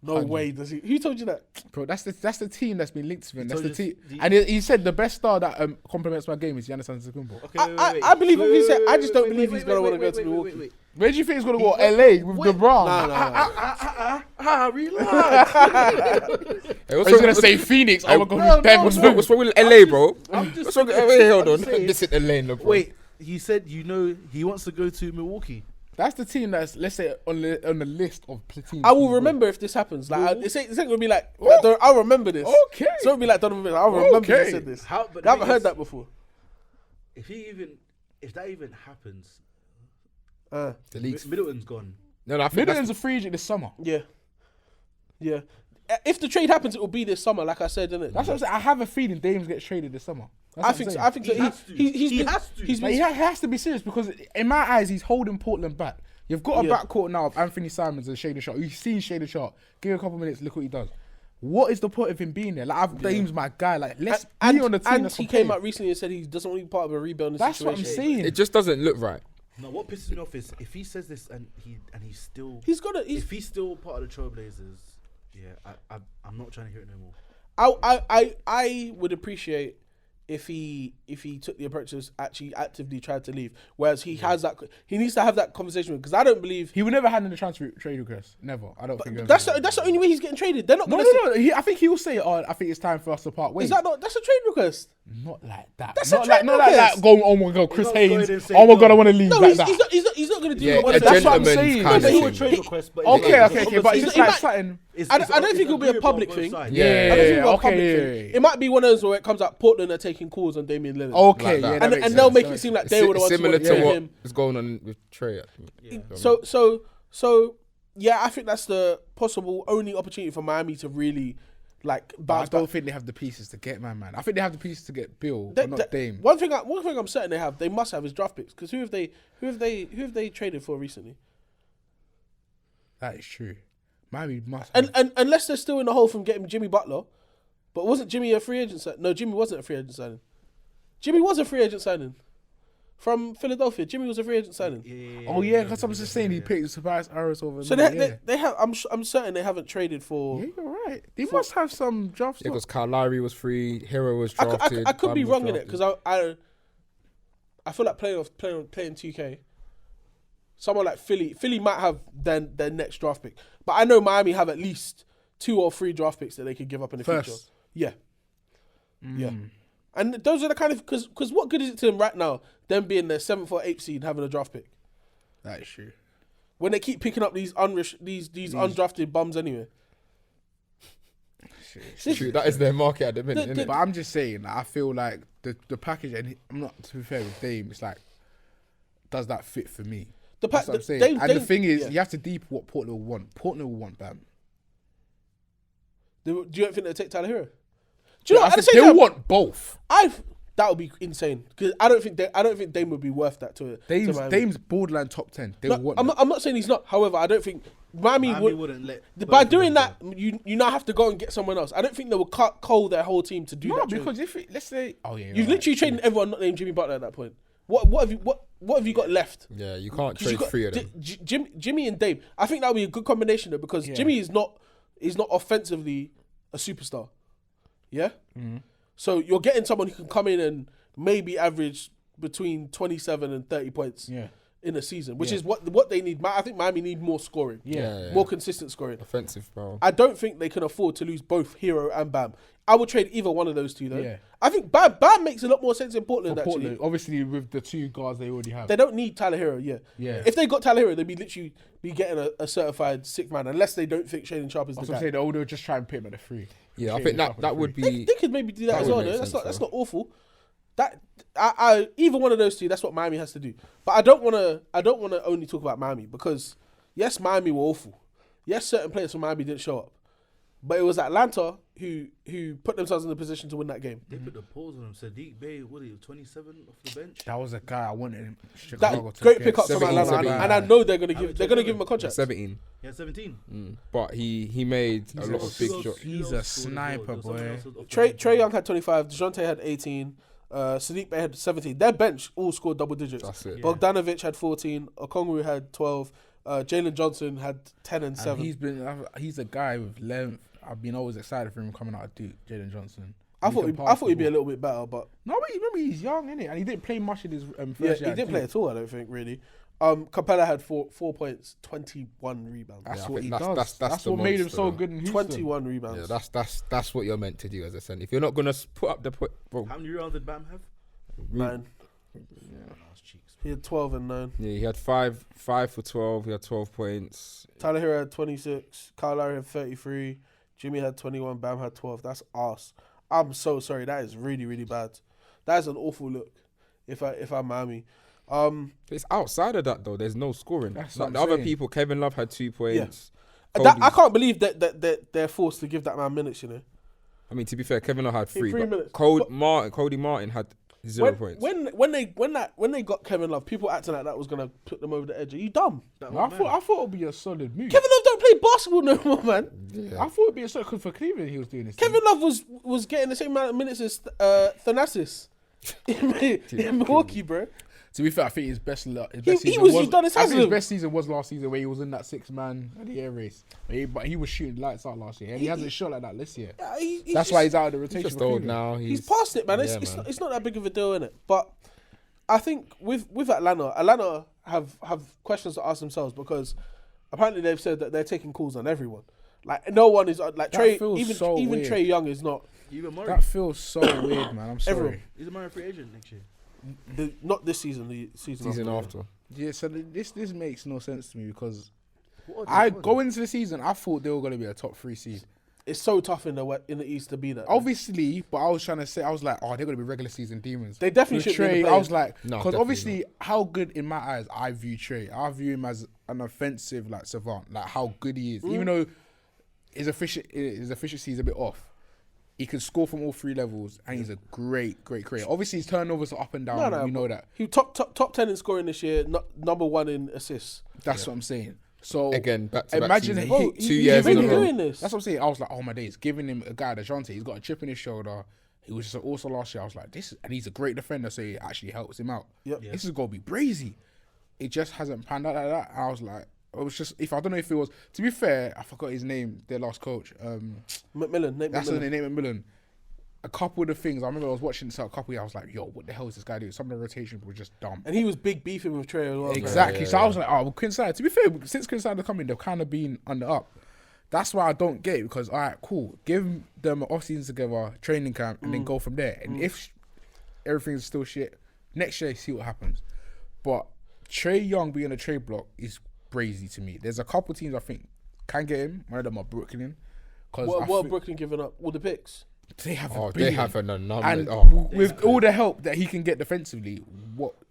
C: No way does he. Who told you that?
D: Bro, that's the team that's been linked to him. That's the
A: told you
D: team.
A: this-
D: And he said the best star that complements my game is Giannis Antetokounmpo.
A: Okay,
C: I believe what he said. I just don't believe he's gonna wanna go to Milwaukee.
A: Milwaukee.
D: Where do you think he's gonna go? LA with LeBron.
C: Nah.
A: Relax.
B: Hey, what's
D: He's
B: wrong
D: gonna
B: with-
D: say Phoenix.
B: Hey,
D: I'm gonna go with Denver.
B: what's wrong with LA, bro?
A: I'm just
B: What's wrong?
A: saying-
B: Wait, hold
A: I'm
B: on.
A: saying-
B: This is the lane, bro.
A: Wait, he said he wants to go to Milwaukee.
D: That's the team that's, let's say, on the list of teams.
C: I will remember if this happens. Like, it's ain't gonna be like, I'll remember this.
D: Okay.
C: It's not gonna be like Donovan Mitchell. I'll remember
D: Okay.
C: he said this.
A: How? But
C: I haven't
A: the
C: heard
A: thing
C: that before.
A: is, if that even happens,
B: The league's
A: Middleton's gone.
B: no, I think
D: Middleton's a free agent this summer.
C: Yeah. If the trade happens, it will be this summer, like I said, innit?
D: That's what I'm saying. I have a feeling Dames gets traded this summer. That's
C: I
D: what
C: think
D: I'm
C: so.
D: saying.
C: I think so.
A: He has to.
C: He's
A: He
C: been,
A: has to.
C: He's
D: Like,
C: been,
D: he has to be serious because in my eyes, he's holding Portland back. You've got a
C: Yeah.
D: backcourt now of Anthony Simons and Shader Shot. You've seen Shader Shot. Give him a couple minutes, look what he does. What is the point of him being there? Like, Dame's my guy. Like, let's be on the team.
C: and
D: that's
C: he
D: competitive.
C: came out recently and said he doesn't want to be part of a rebuilding
D: That's what
C: situation.
D: I'm saying.
B: it just doesn't look right.
A: No, what pisses me off is if he says this and he's still
C: He's got to.
A: if he's still part of the Trailblazers, yeah, I'm not trying to hear it no more.
C: I would appreciate if he took the approach to actually actively tried to leave, whereas he has that. He needs to have that conversation because I don't believe.
D: He would never hand in the transfer trade request. Never. I don't think.
C: That's the only way he's getting traded. They're not
D: No,
C: going to.
D: no, no. I think he will say, "Oh, I think it's time for us to part ways."
C: Is that not? That's a trade request.
D: Not like that.
C: That's a
D: not
C: trade
D: like, not like
C: request.
D: that. Going, oh my god, Chris
A: not going
D: Haynes.
A: and say
D: Oh my
A: no.
D: god, I want to leave
C: No,
D: like
C: he's
D: that.
C: not going to do
B: Yeah,
C: what
B: a
D: That's what I'm
B: gentleman's
D: saying.
B: kind
C: No,
B: of
C: but he
B: thing.
C: would
A: Trade request, but
D: Okay, but
C: He's-
D: it's
C: he
D: like
C: might-
D: something.
C: I don't think it'll be a public thing.
B: Yeah,
C: I don't
B: yeah,
C: think it'll be a
D: okay,
C: public
D: yeah,
C: thing.
D: yeah.
C: It might be one of those where it comes out Portland are taking calls on Damian Lillard.
D: Okay,
B: Like
D: yeah,
B: that.
D: that
C: and
D: makes
C: and they'll
D: sense.
C: make
D: That
C: it
D: makes
C: seem
D: sense.
C: like they were the ones
B: Similar
C: who
B: to
C: wanted
B: what
C: him.
B: is going on with Trae.
C: So yeah, I think that's the possible only opportunity for Miami to really like
D: But I
C: bounce
D: don't
C: back.
D: think they have the pieces to get my man. I think they have the pieces to get Bill,
C: They-
D: but not Dame.
C: One thing I'm certain they must have is draft picks because who have they traded for recently?
D: That is true. Miami must.
C: And unless they're still in the hole from getting Jimmy Butler, but wasn't Jimmy a free agent signing? No, Jimmy wasn't a free agent signing. Jimmy was a free agent signing. from Philadelphia. Jimmy was a free agent signing.
D: Oh yeah, because I was just saying he picked Tobias Harris over.
C: So they have. I'm certain they haven't traded for.
D: Yeah, you're right. They must have some draft
B: Yeah,
D: stock.
B: because Kyle Lowry was free, Hero was drafted.
C: I could be
B: Bam was
C: wrong in it
B: drafted.
C: because I feel like playing 2K. Someone like Philly might have their next draft pick, but I know Miami have at least 2 or 3 draft picks that they could give up in the future. Yeah, yeah. And those are the kind of because what good is it to them right now? Them being their 7th or 8th seed having a draft pick
D: That is true.
C: when they keep picking up these undrafted bums anyway.
B: It's true, that is their market at the minute, innit?
D: But I'm just saying, I feel like the package, and I'm not, to be fair with Dame, it's like, does that fit for me? That's what I'm saying. The thing is, you have to deep what Portland will want. Portland will want Bam.
C: Do you don't think they'll take Tyler Hero? Do you know?
D: They want both.
C: That would be insane because I don't think Dame would be worth that to Miami.
D: Dame's borderline top 10. They want.
C: I'm not saying he's not. However, I don't think Miami
A: wouldn't let.
C: By doing that, you now have to go and get someone else. I don't think they will cut cold their whole team to do that.
D: Because let's say,
C: you've literally traded everyone not named Jimmy Butler at that point. What have you got left?
B: Yeah, you can't trade 3 of them.
C: Jimmy and Dame. I think that would be a good combination though because Jimmy is not offensively a superstar. Yeah. Mm-hmm. So you're getting someone who can come in and maybe average between 27 and 30 points in a season, which is what they need. I think Miami need more scoring. More consistent scoring.
B: Offensive, bro.
C: I don't think they can afford to lose both Hero and Bam. I would trade either one of those two though.
D: Yeah.
C: I think Bam makes a lot more sense in Portland actually.
D: Obviously, with the 2 guards they already have.
C: They don't need Tyler Hero, yeah. If they got Tyler Hero, they'd be literally getting a certified 6th man, unless they don't think Shaedon Sharp is the guy.
D: They'll just try and put him at the 3.
B: Yeah, I think that would be.
C: They could maybe do that as well. No? That's not awful. That I either one of those two. That's what Miami has to do. But I don't want to only talk about Miami because yes, Miami were awful. Yes, certain players from Miami didn't show up, but it was Atlanta who put themselves in the position to win that game.
A: They put the pause on him. Sadiq Bey, what are you, 27 off the bench?
D: That was a guy I wanted in Chicago.
C: That great pickup from Atlanta, and I know they're gonna give him a contract.
B: 17.
A: Yeah, 17.
B: But he made a lot of big shots.
D: He's a sniper, boy.
C: Trae Young had 25. DeJounte had 18. Sadiq Bey had 17. Their bench all scored double digits.
B: That's it.
C: Bogdanovic had 14. Okongwu had 12. Jalen Johnson had 10 and 7.
D: He's a guy with length. I've been always excited for him coming out of Duke, Jalen Johnson.
C: I thought he'd be a little bit better, but
D: no, but remember he's young, innit? And he didn't play much in his first year.
C: He didn't play at all. I don't think really. Capella had 4 points, 21 rebounds.
D: That's what he does. That's what made him so good in Houston.
C: 21 rebounds.
B: Yeah, that's what you're meant to do as a center. If you're not gonna put up the point, bro.
A: How many rebounds did Bam have?
C: 9. He had 12 and 9.
B: Yeah, he had 5 for 12. He had 12 points.
C: Tyler Hero had 26. Kyle Lowry had 33. Jimmy had 21. Bam had 12. That's arse. I'm so sorry. That is really, really bad. That is an awful look. If I'm Miami,
B: It's outside of that though. There's no scoring.
D: That's
B: Like
D: what
B: the
D: I'm
B: other
D: saying.
B: people, Kevin Love had 2 points.
C: I can't believe that they're forced to give that man minutes. You know.
B: I mean, to be fair, Kevin Love had 3.
C: 3
B: but
C: minutes.
B: Cody Martin had 0 points.
C: When they got Kevin Love, people acting like that was gonna put them over the edge. Are you dumb?
D: I thought it would be a solid move.
C: Kevin Love don't play basketball no more, man.
B: Yeah.
D: I thought it'd be a solid because for Cleveland he was doing this.
C: Kevin Love was getting the same amount of minutes as Thanasis in Milwaukee, bro.
D: To be fair, I think his best
C: He
D: season
C: was he's done his
D: I think his
C: Haslam.
D: best season was last season where he was in that 6-man at the air race. But he was shooting lights out last year, and he hasn't shot like that this year. That's why he's out of the
B: He's
D: rotation.
B: just
D: for
B: old
D: Cleveland.
B: now.
C: He's past it, man.
B: Yeah,
C: It's not that big of a deal, innit? But I think with Atlanta have questions to ask themselves because apparently they've said that they're taking calls on everyone. Like no one is like
D: That
C: Trae.
D: feels
C: Even
D: so weird.
C: Trae Young is not.
A: Even Murray.
D: That feels so weird, man. I'm sorry.
C: Everyone.
A: He's a Murray free agent next year.
C: Not this season. The season
B: after.
D: Yeah, so this makes no sense to me because
A: What are they-
D: going into the season, I thought they were going to be a top 3 seed.
C: It's so tough in the East to be that.
D: Obviously, but I was trying to say, I was like, oh, they're going to be regular season demons.
C: They definitely
D: With
C: should be in the
D: Trae, I was
C: play-in.
D: like,
B: No,
D: because
B: definitely
D: obviously, how good in my eyes I view Trae. I view him as an offensive like savant, like how good he is. Even though his efficiency is a bit off, he can score from all 3 levels, and he's a great creator. Obviously, his turnovers are up and down.
C: No,
D: we know that.
C: He top 10 in scoring this year. Number 1 in assists.
D: That's what I'm saying. So
B: Again, back to
D: imagine
B: back
D: he-
B: season. 2
C: he's
B: years in
C: really
B: a row.
C: doing this.
D: That's what I'm saying. I was like, oh my days, giving him a guy, DeJounte, he's got a chip in his shoulder. He was just also last year. I was like, and he's a great defender, so it actually helps him out.
C: Yep.
A: Yeah.
D: This is gonna be brazy. It just hasn't panned out like that. I was like, it was just I don't know if it was. To be fair, I forgot his name. Their last coach,
C: McMillan. Nate
D: that's
C: McMillan.
D: the name, McMillan. A couple of the things I remember, I was watching this a couple of years. I was like, yo, what the hell is this guy doing? Some of the rotations were just dumb.
C: And he was big beefing with Trae as well.
D: Exactly.
B: Yeah,
D: So
B: yeah.
D: I was like, oh, well, Quinn Snyder. To be fair, since Quinn Snyder come in, they've kind of been on the up. That's why I don't get it, because all right, cool, give them an off season together, training camp, and then go from there. And if everything's still shit, next year see what happens. But Trae Young being a trade block is brazy to me. There's a couple teams I think can get him. One of them are Brooklyn.
C: What are Brooklyn giving up? All the picks.
D: They have
B: Oh,
D: a
B: they
D: billion.
B: have an
D: And
B: anomaly.
D: with all the help that he can get defensively,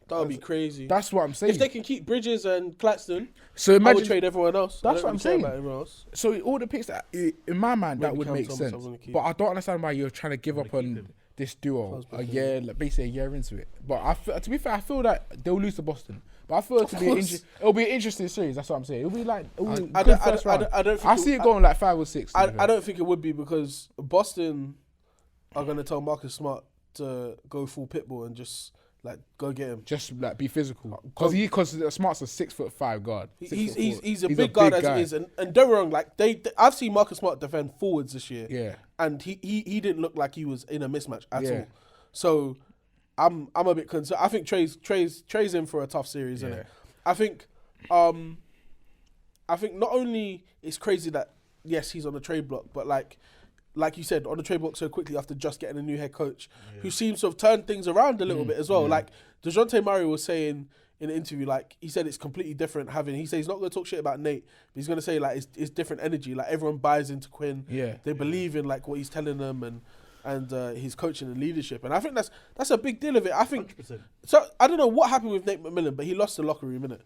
C: That would be crazy.
D: that's what I'm saying.
C: If they can keep Bridges and Claxton,
D: So
C: I would
D: imagine.
C: trade everyone else.
D: That's
C: I
D: what I'm
C: don't really care
D: saying.
C: about everyone else.
D: So all the picks that, in my mind, that
C: Maybe
D: would
C: Cam
D: make
C: Thomas
D: sense.
C: I'm gonna keep.
D: But I don't understand why you're trying to give up
A: Wanna keep
D: on
A: him.
D: this duo
C: Sounds
D: a
C: good.
D: year, like basically a year into it. But to be fair, I feel that they'll lose to Boston. But I feel it'll be an interesting series. That's what I'm saying. It'll be like
C: I
D: good
C: don't-
D: first
C: I
D: round.
C: don't- I don't think
D: I
C: it-
D: see it going like 5 or 6. to be fair.
C: I don't think it would be, because Boston are going to tell Marcus Smart to go full pitbull and just like go get him.
D: Just like be physical, because Smart's a 6'5" guard.
C: He's a big guard as
D: guy.
C: it is, and don't get me wrong, like I've seen Marcus Smart defend forwards this year,
D: Yeah,
C: and he didn't look like he was in a mismatch at
D: Yeah.
C: all. So I'm a bit concerned. I think Trae's in for a tough series, isn't it? I think not only it's crazy that yes he's on the trade block, but like you said, on the trade block so quickly after just getting a new head coach who seems to have turned things around a little bit as well. Like DeJounte Murray was saying in an interview, like he said it's completely different he said he's not going to talk shit about Nate, but he's going to say like it's different energy. Like everyone buys into Quinn.
D: Yeah.
C: They believe in like what he's telling them and his coaching and leadership. And I think that's a big deal of it. I think
A: 100%.
C: so. I don't know what happened with Nate McMillan, but he lost the locker room, innit?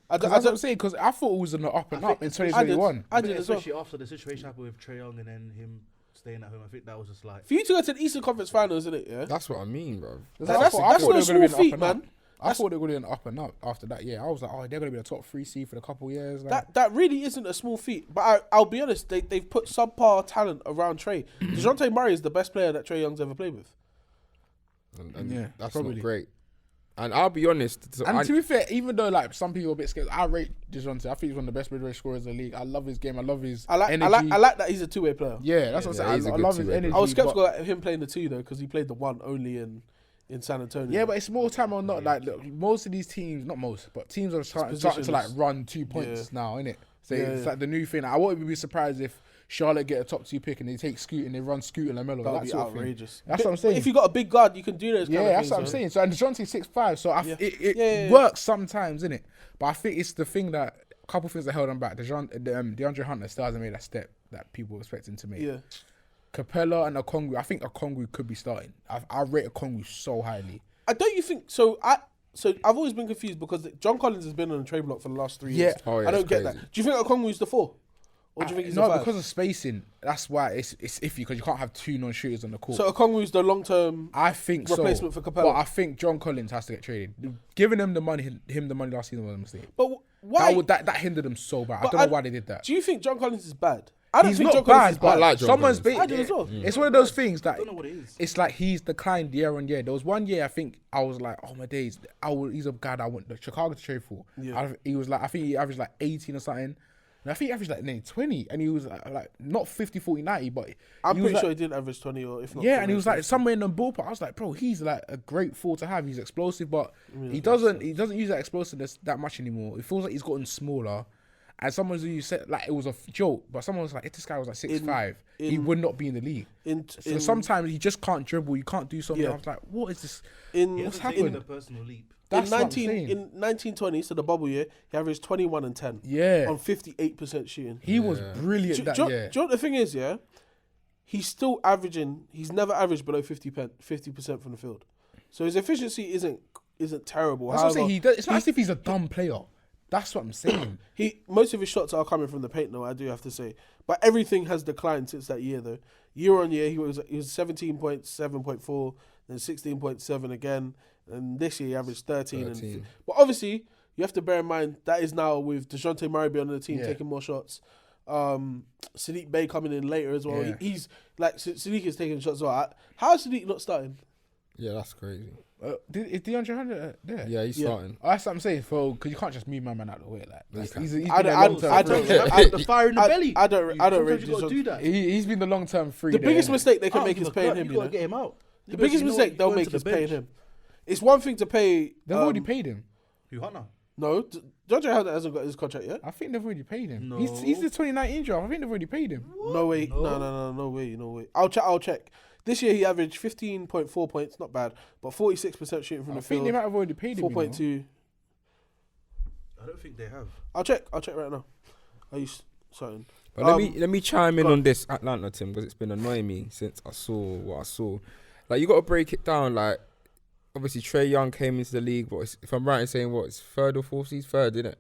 D: That's what I'm saying. Because I thought it was on the up and up in 2021.
C: I did as well.
A: Especially after the situation happened with Trae Young and then him staying at home. I think that was just like
C: For you to go to the Eastern Conference Finals, isn't it? Yeah.
B: That's what I mean, bro.
C: That's
D: I thought
C: no
D: they were gonna
C: small
D: be an up
C: feat,
D: and
C: man.
D: up. I thought they were going to be an up and up after that. Yeah, I was like, oh, they're going to be a top 3 seed for a couple of years. Like.
C: That really isn't a small feat. But I'll be honest, they've put subpar talent around Trae. DeJounte Murray is the best player that Trae Young's ever played with.
B: And
D: Yeah,
B: that's
D: probably.
B: not great. And I'll be honest.
D: And to be fair, even though like some people are a bit scared, I rate DeJounte. I think he's one of the best mid-range scorers in the league. I love his game. I love his energy.
C: I like that he's a two-way player.
D: Yeah, that's what
B: Yeah,
D: I'm
B: he's a
D: saying. I
B: good
D: love his
B: two-way
D: energy.
C: I was
D: but-
C: skeptical at him playing the two though, because he played the one only in San Antonio.
D: Yeah, but it's more time or not. Like look, most of these teams, not most, but teams are starting to like run 2 points now, innit? So it's like the new thing. I wouldn't be surprised if Charlotte get a top 2 pick and they take Scoot and they run Scoot and LaMelo.
C: that would
D: That
C: be
D: sort of thing.
C: outrageous.
D: That's what I'm saying.
C: If you got a big guard, you can do those.
D: Yeah,
C: kind of
D: that's
C: things,
D: what I'm
C: though.
D: saying. So and DeJounte's 6'5", so it
C: Yeah.
D: works sometimes, innit? But I think it's the thing that a couple things that held him back. DeAndre Hunter still hasn't made that step that people were expecting to make.
C: Yeah.
D: Capella and Okongwu, I think Okongwu could be starting. I rate Okongwu so highly.
C: Don't you think so? I've always been confused because John Collins has been on the trade block for the last 3 years.
D: Yeah.
B: Oh, yeah,
C: I don't
B: it's
C: get
B: crazy.
C: that. Do you think Okongwu's the 4? Or do you think he's
D: no,
C: the 5?
D: because of spacing. That's why it's iffy because you can't have 2 non-shooters on the court.
C: So Okongwu's the long-term
D: I think
C: replacement
D: so.
C: for Capella.
D: But I think John Collins has to get traded. Giving him the money last season was a mistake.
C: But why?
D: That hindered them so bad. I
C: But
D: don't know why they did that.
C: Do you think John Collins is bad? I don't
D: He's
C: think
D: not
C: John Collins
D: bad,
C: is
D: but
C: bad.
B: like John
D: someone's
B: Collins.
C: I do as well.
D: It's one of those things that
A: I don't know what it is.
D: it's like he's declined year on year. There was one year I think I was like, oh my days, he's a guy that I want Chicago to trade for.
C: Yeah.
D: He was like, I think he averaged like 18 or something. And I think he averaged like nearly 20, and he was like not 50, 40, 90, but
C: I'm
D: he was
C: pretty
D: like-
C: sure he didn't average 20 or if not.
D: yeah, and he was
C: 20.
D: like somewhere in the ballpark. I was like, bro, he's like a great four to have. He's explosive, but he doesn't use that explosiveness that much anymore. It feels like he's gotten smaller. And someone who said like it was a joke, but someone was like, if this guy was like 6'5", he would not be in the league. So sometimes he just can't dribble. You can't do something.
C: Yeah.
D: I was like, what is this?
C: in
A: He
D: What's
A: hasn't taken
D: happened?
A: the personal leap.
D: That's what I'm
C: 19
D: saying.
C: in 1920, so the bubble year, he averaged 21 and 10
D: Yeah,
C: on 58% shooting.
D: he was
A: Yeah.
D: brilliant
C: Do
D: that
C: you
D: year.
C: know what the thing is? Yeah, he's still averaging. He's never averaged below 50% from the field, so his efficiency isn't terrible.
D: That's what I'm
C: However,
D: saying. It's not as if he's a dumb player. That's what I'm saying.
C: most of his shots are coming from the paint, though. I do have to say, but everything has declined since that year, though. Year on year, he was 17.7.4, then 16.7 again, and this year he averaged 13.
B: 13.
C: But obviously, you have to bear in mind that is now with DeJounte Murray being on the team
D: Yeah.
C: taking more shots. Sadiq Bey coming in later as well.
D: Yeah.
C: He's like Sadiq is taking shots as well. How is Sadiq not starting?
B: Yeah, that's crazy.
D: Is DeAndre Hunter there?
B: Yeah, he's starting.
D: Oh, that's what I'm saying. Because you can't just move my man out of the way. Like he's been
C: I
D: a
C: don't.
D: long-term
C: I
D: free.
C: don't.
A: The fire in the belly.
C: I don't
A: Sometimes
C: rate
A: you got to do that.
D: He's been the long-term free.
C: The
D: there,
C: biggest
D: innit?
C: mistake they
A: I
C: can
A: don't
C: make
A: give
C: is
A: a
C: paying
A: crap.
C: him.
A: You
C: You
A: got to
C: know?
A: get him out.
C: The biggest mistake they'll make is paying him. It's one thing to pay.
D: They've already paid him.
A: Who, Hunter?
C: No, DeAndre Hunter hasn't got his contract yet.
D: I think they've already paid him.
A: No.
D: He's the 2019 draft. I think they've already paid him.
C: No way. No way. I'll check. This year he averaged 15.4 points, not bad, but 46% shooting from
D: I
C: the
D: think
C: field.
D: they might have already paid him.
C: 4.2.
A: I don't think they have.
C: I'll check right now. Are you certain?
B: But let me chime in on this Atlanta team because it's been annoying me since I saw what I saw. Like you got to break it down. Like obviously Trae Young came into the league. But if I'm right in saying it's third or fourth, he's third, isn't it?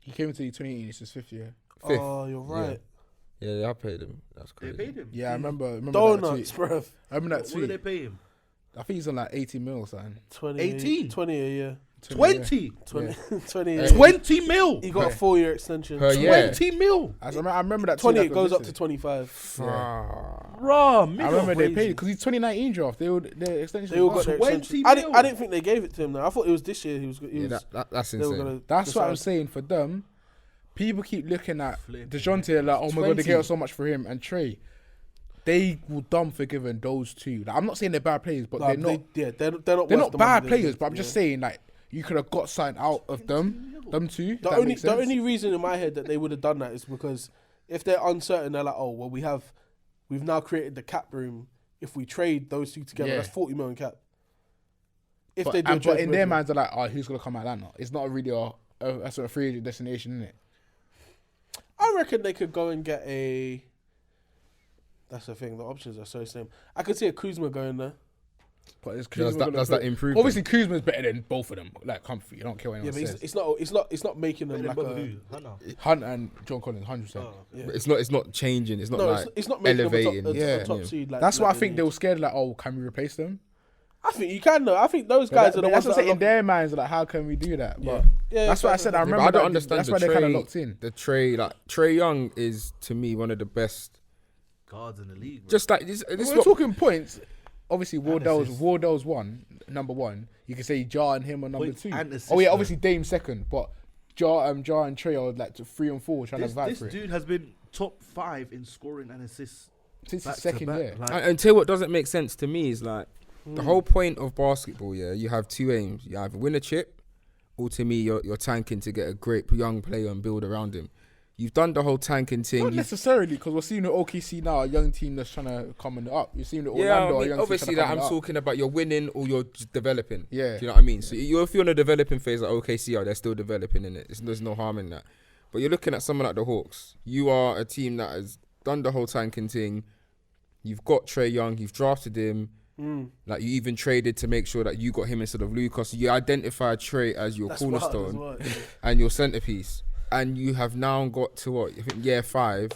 D: He came into the 2018. It's his fifth year.
B: Fifth.
C: Oh, you're right.
B: Yeah, I paid him. That's
A: They
B: crazy.
A: paid him.
D: Yeah, I remember
C: Donuts,
D: that tweet.
C: bro.
D: I remember that
A: What did they
D: tweet.
A: pay him?
D: I think he's on like 80 mil or something.
C: 20,
A: 18?
C: 20 a year.
A: 20.
C: 20,
D: Yeah.
C: 20 a year.
A: 20 mil.
C: He got a 4-year extension.
B: Per year.
A: 20 mil.
D: I remember that.
C: 20,
D: tweet
C: it goes up to
D: listed.
C: 25.
A: Bruh,
D: I remember they
C: crazy.
D: paid because he's 2019 draft. Their extension.
C: They all
D: was
C: got their
A: 20
C: extension.
A: mil.
C: I didn't think they gave it to him though. I thought it was this year. He was
B: That's
C: they were
B: insane.
C: gonna
D: That's what I'm
C: decide.
D: saying for them. People keep looking at
A: Flipping
D: DeJounte like, oh my god, they
A: 20.
D: get so much for him, and Trae. They will dumb for giving those two. Like, I'm not saying they're bad players, but
C: Nah,
D: they're not.
C: they're not.
D: They're
C: worth
D: not
C: the
D: bad
C: money they
D: players,
C: give.
D: but I'm just saying like you could have got something out of them two.
C: The only reason in my head that they would have done that is because if they're uncertain, they're like, oh well, we've now created the cap room. If we trade those two together,
D: Yeah.
C: that's 40 million cap. If
D: But,
C: they do, a
D: but
C: trade
D: in
C: for
D: their
C: Richmond.
D: minds, they're like, oh, who's gonna come out of Atlanta? It's not really a sort of free agent destination, isn't it?
C: I reckon they could go and get a. That's the thing. The options are so slim. I could see a Kuzma going there.
D: But is
B: Does
D: Kuzma
B: that,
D: gonna
B: does
D: play?
B: that improve?
D: Obviously, Kuzma's better than both of them. Like comfy, I don't care what
C: Yeah,
D: anyone
C: but
D: says.
C: it's not making them like a.
A: Hunter.
D: Hunt and John Collins, 100%.
A: Oh,
C: Yeah.
B: It's not changing. It's not
C: No,
B: like
C: it's not making
B: elevating.
C: them
D: Yeah.
C: a top seed. Like,
D: That's why I
C: they
D: think they
C: need.
D: were scared. Like, oh, can we replace them?
C: I think you can though. I think those guys are the
D: That's
C: ones
D: what
C: that
D: I'm saying. In
C: are
D: their minds, like, how can we do that?
C: Yeah.
D: But
C: Yeah,
D: that's what I said. I
B: Yeah,
D: remember.
B: but I don't
D: that-
B: understand
D: That's
B: the
D: why they're kind of
B: Trae-
D: locked in.
B: The Trae Young is to me one of the best.
A: guards in the league. Bro.
B: Just like this
D: We're
B: what,
D: talking points. Obviously,
A: assists.
D: Wardell's number one. You can say Jar and him are number
A: Points
D: two.
A: and assists,
D: Oh yeah,
A: though.
D: obviously Dame second, but Jar and Trae are like 3 and 4 trying
A: this
D: to fight
A: this
D: for it.
A: dude has been top 5 in scoring and assists
D: Since
A: back
D: his
A: to
D: second
A: back.
D: year.
A: Like,
B: and tell you what doesn't make sense to me is like the whole point of basketball. Yeah, you have two aims. You either win a chip, or to me, you're tanking to get a great young player and build around him. You've done the whole tanking thing.
D: Not
B: You've-
D: necessarily, because we're seeing with OKC now, a young team that's trying to come on the up. You're seeing with
B: Yeah,
D: Orlando,
B: I
D: a
B: mean,
D: young
B: obviously
D: team
B: that
D: trying to
B: I'm
D: come on the up.
B: talking about you're winning or you're just developing.
D: Yeah.
B: Do you know what I mean? So if you're in a developing phase like OKC are, they're still developing in it. There's no harm in that. But you're looking at someone like the Hawks. You are a team that has done the whole tanking thing. You've got Trae Young. You've drafted him. Like you even traded to make sure that you got him instead of Lucas. You identified Trae as your
C: that's wild as
B: cornerstone
C: well.
B: and your centerpiece. And you have now got to what? I think year 5.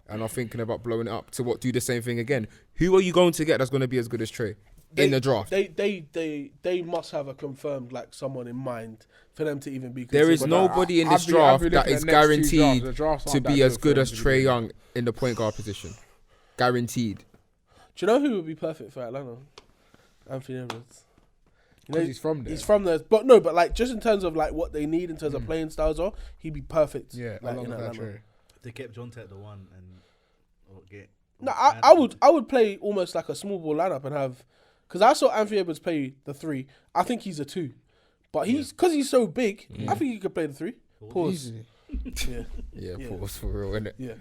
B: And are thinking about blowing it up to what? Do the same thing again. Who are you going to get that's going to be as good as Trae in the draft?
C: They must have a confirmed like someone in mind for them to even be.
B: There is
C: considered.
B: nobody in
D: I'd
B: this
D: be
B: draft
D: looking
B: that
D: at
B: is
D: the next 2
B: guaranteed
D: drafts. The drafts
B: to
D: aren't
B: be
D: that
B: as good
D: for
B: as
D: them to
B: Trae
D: be
B: Young in the point guard position. Guaranteed.
C: Do you know who would be perfect for Atlanta? Anthony Edwards. You know,
D: Because he's from there.
C: He's from there, but no, but like just in terms of like what they need in terms of playing styles, or he'd be perfect.
D: Yeah,
C: like,
D: along
C: in
D: with that
C: Atlanta.
D: Trae.
A: they kept John at the one and or get.
C: No,
A: or
C: I would play almost like a small ball lineup and have, because I saw Anthony Edwards play the 3. I think he's a 2, but he's because he's so big. I think he could play the 3. Pause.
D: Easily.
C: Yeah,
B: Yeah,
C: Yeah.
B: pause for real, innit?
C: yeah,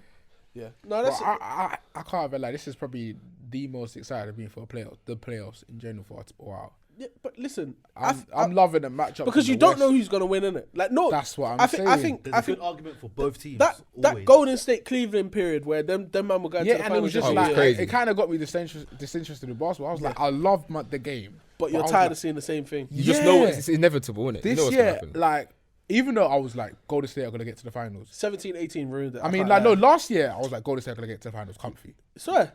C: yeah. No,
D: But
C: that's
D: I can't be like, this is probably the most excited I've been for the playoffs in general for a while.
C: yeah, but listen,
D: I'm loving the matchup
C: because you don't know who's gonna win in it. Like no,
D: That's what I'm
C: I
D: saying.
C: think
A: There's
C: I
A: a
C: think
A: good argument for both teams.
C: that
A: always.
C: Golden State Cleveland period where them man were going to
D: Yeah,
C: the
D: and it was
C: finals
D: just
B: Oh,
C: every
B: it was
D: like,
C: year.
B: crazy.
D: it kind of got me disinterested in basketball. I was like, I love the game.
C: But you're
D: I was
C: tired
D: like,
C: of seeing the same thing.
B: You just know
D: Yeah.
B: it's inevitable, innit? You
D: This
B: know what's gonna
D: year,
B: happen.
D: like, even though I was like, Golden State are going to get to the finals.
C: 17-18 ruined it.
D: I mean,
C: can't
D: like,
C: lie.
D: no, last year, I was like, Golden State are going to get to the finals comfy.
C: Swear.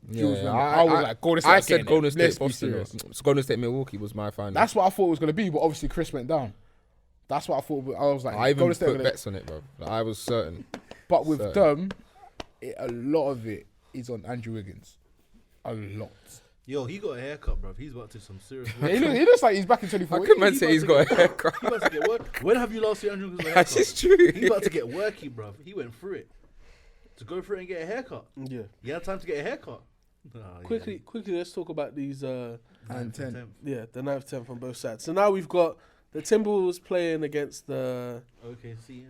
B: Yeah,
D: I was like, Golden State
B: I
D: are
B: said
D: getting
B: Golden
D: it.
B: State
D: Let's be
B: Boston.
D: serious.
B: So Golden State Milwaukee was my final.
D: That's what I thought it was going to be, but obviously Chris went down. That's what I thought. I was like,
B: I even
D: Golden State are
B: put
D: going to.
B: bets on it, bro. Like, I was certain.
D: But with
B: So-
D: them, a lot of it is on Andrew Wiggins. A lot.
A: Yo, he got a haircut, bruv. He's about to do some serious
D: He
A: work.
D: looks like he's back in
B: How
D: 24.
B: can man say he's got a haircut?
A: He about to get work. When have you last seen Andrew Wiggins with a haircut?
B: That's true.
A: He's about to get worky, bruv. He went through it. To go through it and get a haircut.
C: Yeah.
A: He had time to get a haircut.
C: Quickly, let's talk about these.
D: And 10.
C: Yeah, the 9th, 10th on both sides. So now we've got the Timberwolves playing against the.
A: OKC,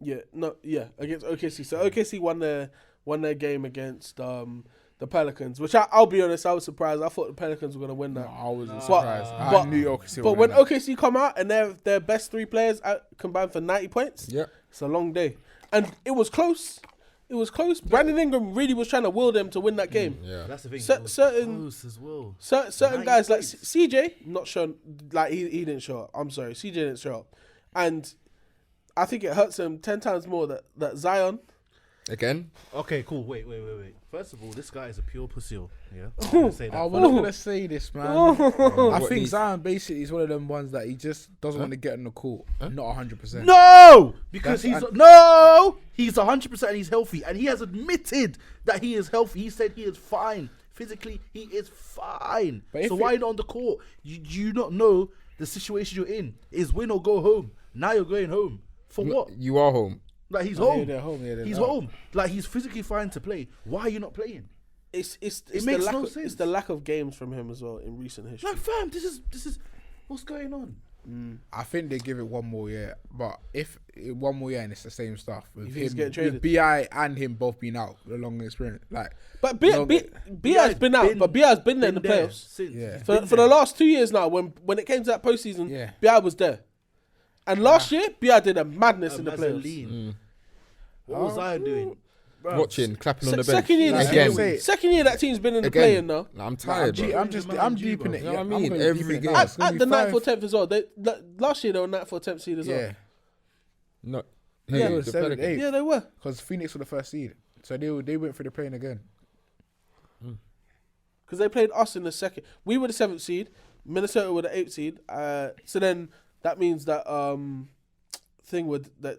A: innit?
C: Against OKC. So OKC won their game against the Pelicans, which I'll be honest, I was surprised. I thought the Pelicans were gonna win that.
D: No, I wasn't surprised. I
C: but-
D: knew OKC.
C: But when OKC come out and their best 3 players combined for 90 points,
B: Yeah.
C: it's a long day. And it was close. It was close. Brandon Ingram really was trying to will them to win that game.
B: Yeah.
A: That's the thing.
C: Cer-
A: it was
C: certain-
A: close as well.
C: Certain
A: 90
C: guys like
A: points.
C: CJ, not sure, like he didn't show up. I'm sorry, CJ didn't show up. And I think it hurts him 10 times more that Zion.
B: Again?
A: Okay, cool. Wait. First of all, this guy is a pure pussy. Yeah. I'm gonna say that.
D: Oh, we're not gonna say this, man. I
B: What
D: think
B: needs-
D: Zion basically is one of them ones that he just doesn't want to get on the court. Not 100%.
A: No, because
D: That's-
A: he's 100% and he's healthy, and he has admitted that he is healthy. He said he is fine physically. He is fine.
D: But if
A: So
D: it-
A: why not on the court? You do you not know the situation you're in? Is win or go home. Now you're going home for what?
B: You are home.
A: Like he's
D: Oh, yeah,
A: home.
D: they're home. Yeah, they're
A: He's
D: not.
A: home. Like he's physically fine to play. Why are you not playing?
C: It's
A: makes
C: the lack
A: no
C: of,
A: sense.
C: It's the lack of games from him as well in recent history.
A: Like fam, this is what's going on?
D: I think they give it one more year, but if one more year and it's the same stuff with
C: You think he's
D: him,
C: getting traded?
D: with Bi and him both being out, the long experience, like.
C: But
D: No,
C: Bi's been out, but Bi's been there in the
A: there
C: playoffs.
A: since.
D: Yeah.
A: He's
C: For
A: been
C: the
A: there.
C: last 2 years now, when it came to that postseason,
D: Yeah.
C: Bi was there. And last year, Bi did a madness in the playoffs.
A: Vaseline. What was I doing? Bruv.
B: Watching, clapping on the bench.
C: Second year,
D: Like,
B: Again.
D: say-
C: second year that team's been in the
B: Again.
C: play-in now.
B: I'm tired, bro.
D: I'm deep in it.
B: You know
D: Yeah,
B: what I
D: I'm
B: mean?
D: going
B: Every
D: deep in it
B: game.
D: now. It's gonna
C: At
D: be
C: the 9th or
D: 5.
C: 10th as well. Last year they were 9th or 10th seed as well.
D: Yeah,
B: No.
C: Yeah,
B: Who,
D: it was
B: the
D: 7,
B: Pelicans?
D: 8.
C: Yeah, they were.
D: Because Phoenix were the first seed, so they went for the plane again.
C: Because they played us in the second. We were the 7th seed. Minnesota were the 8th seed. So then that means that thing with that.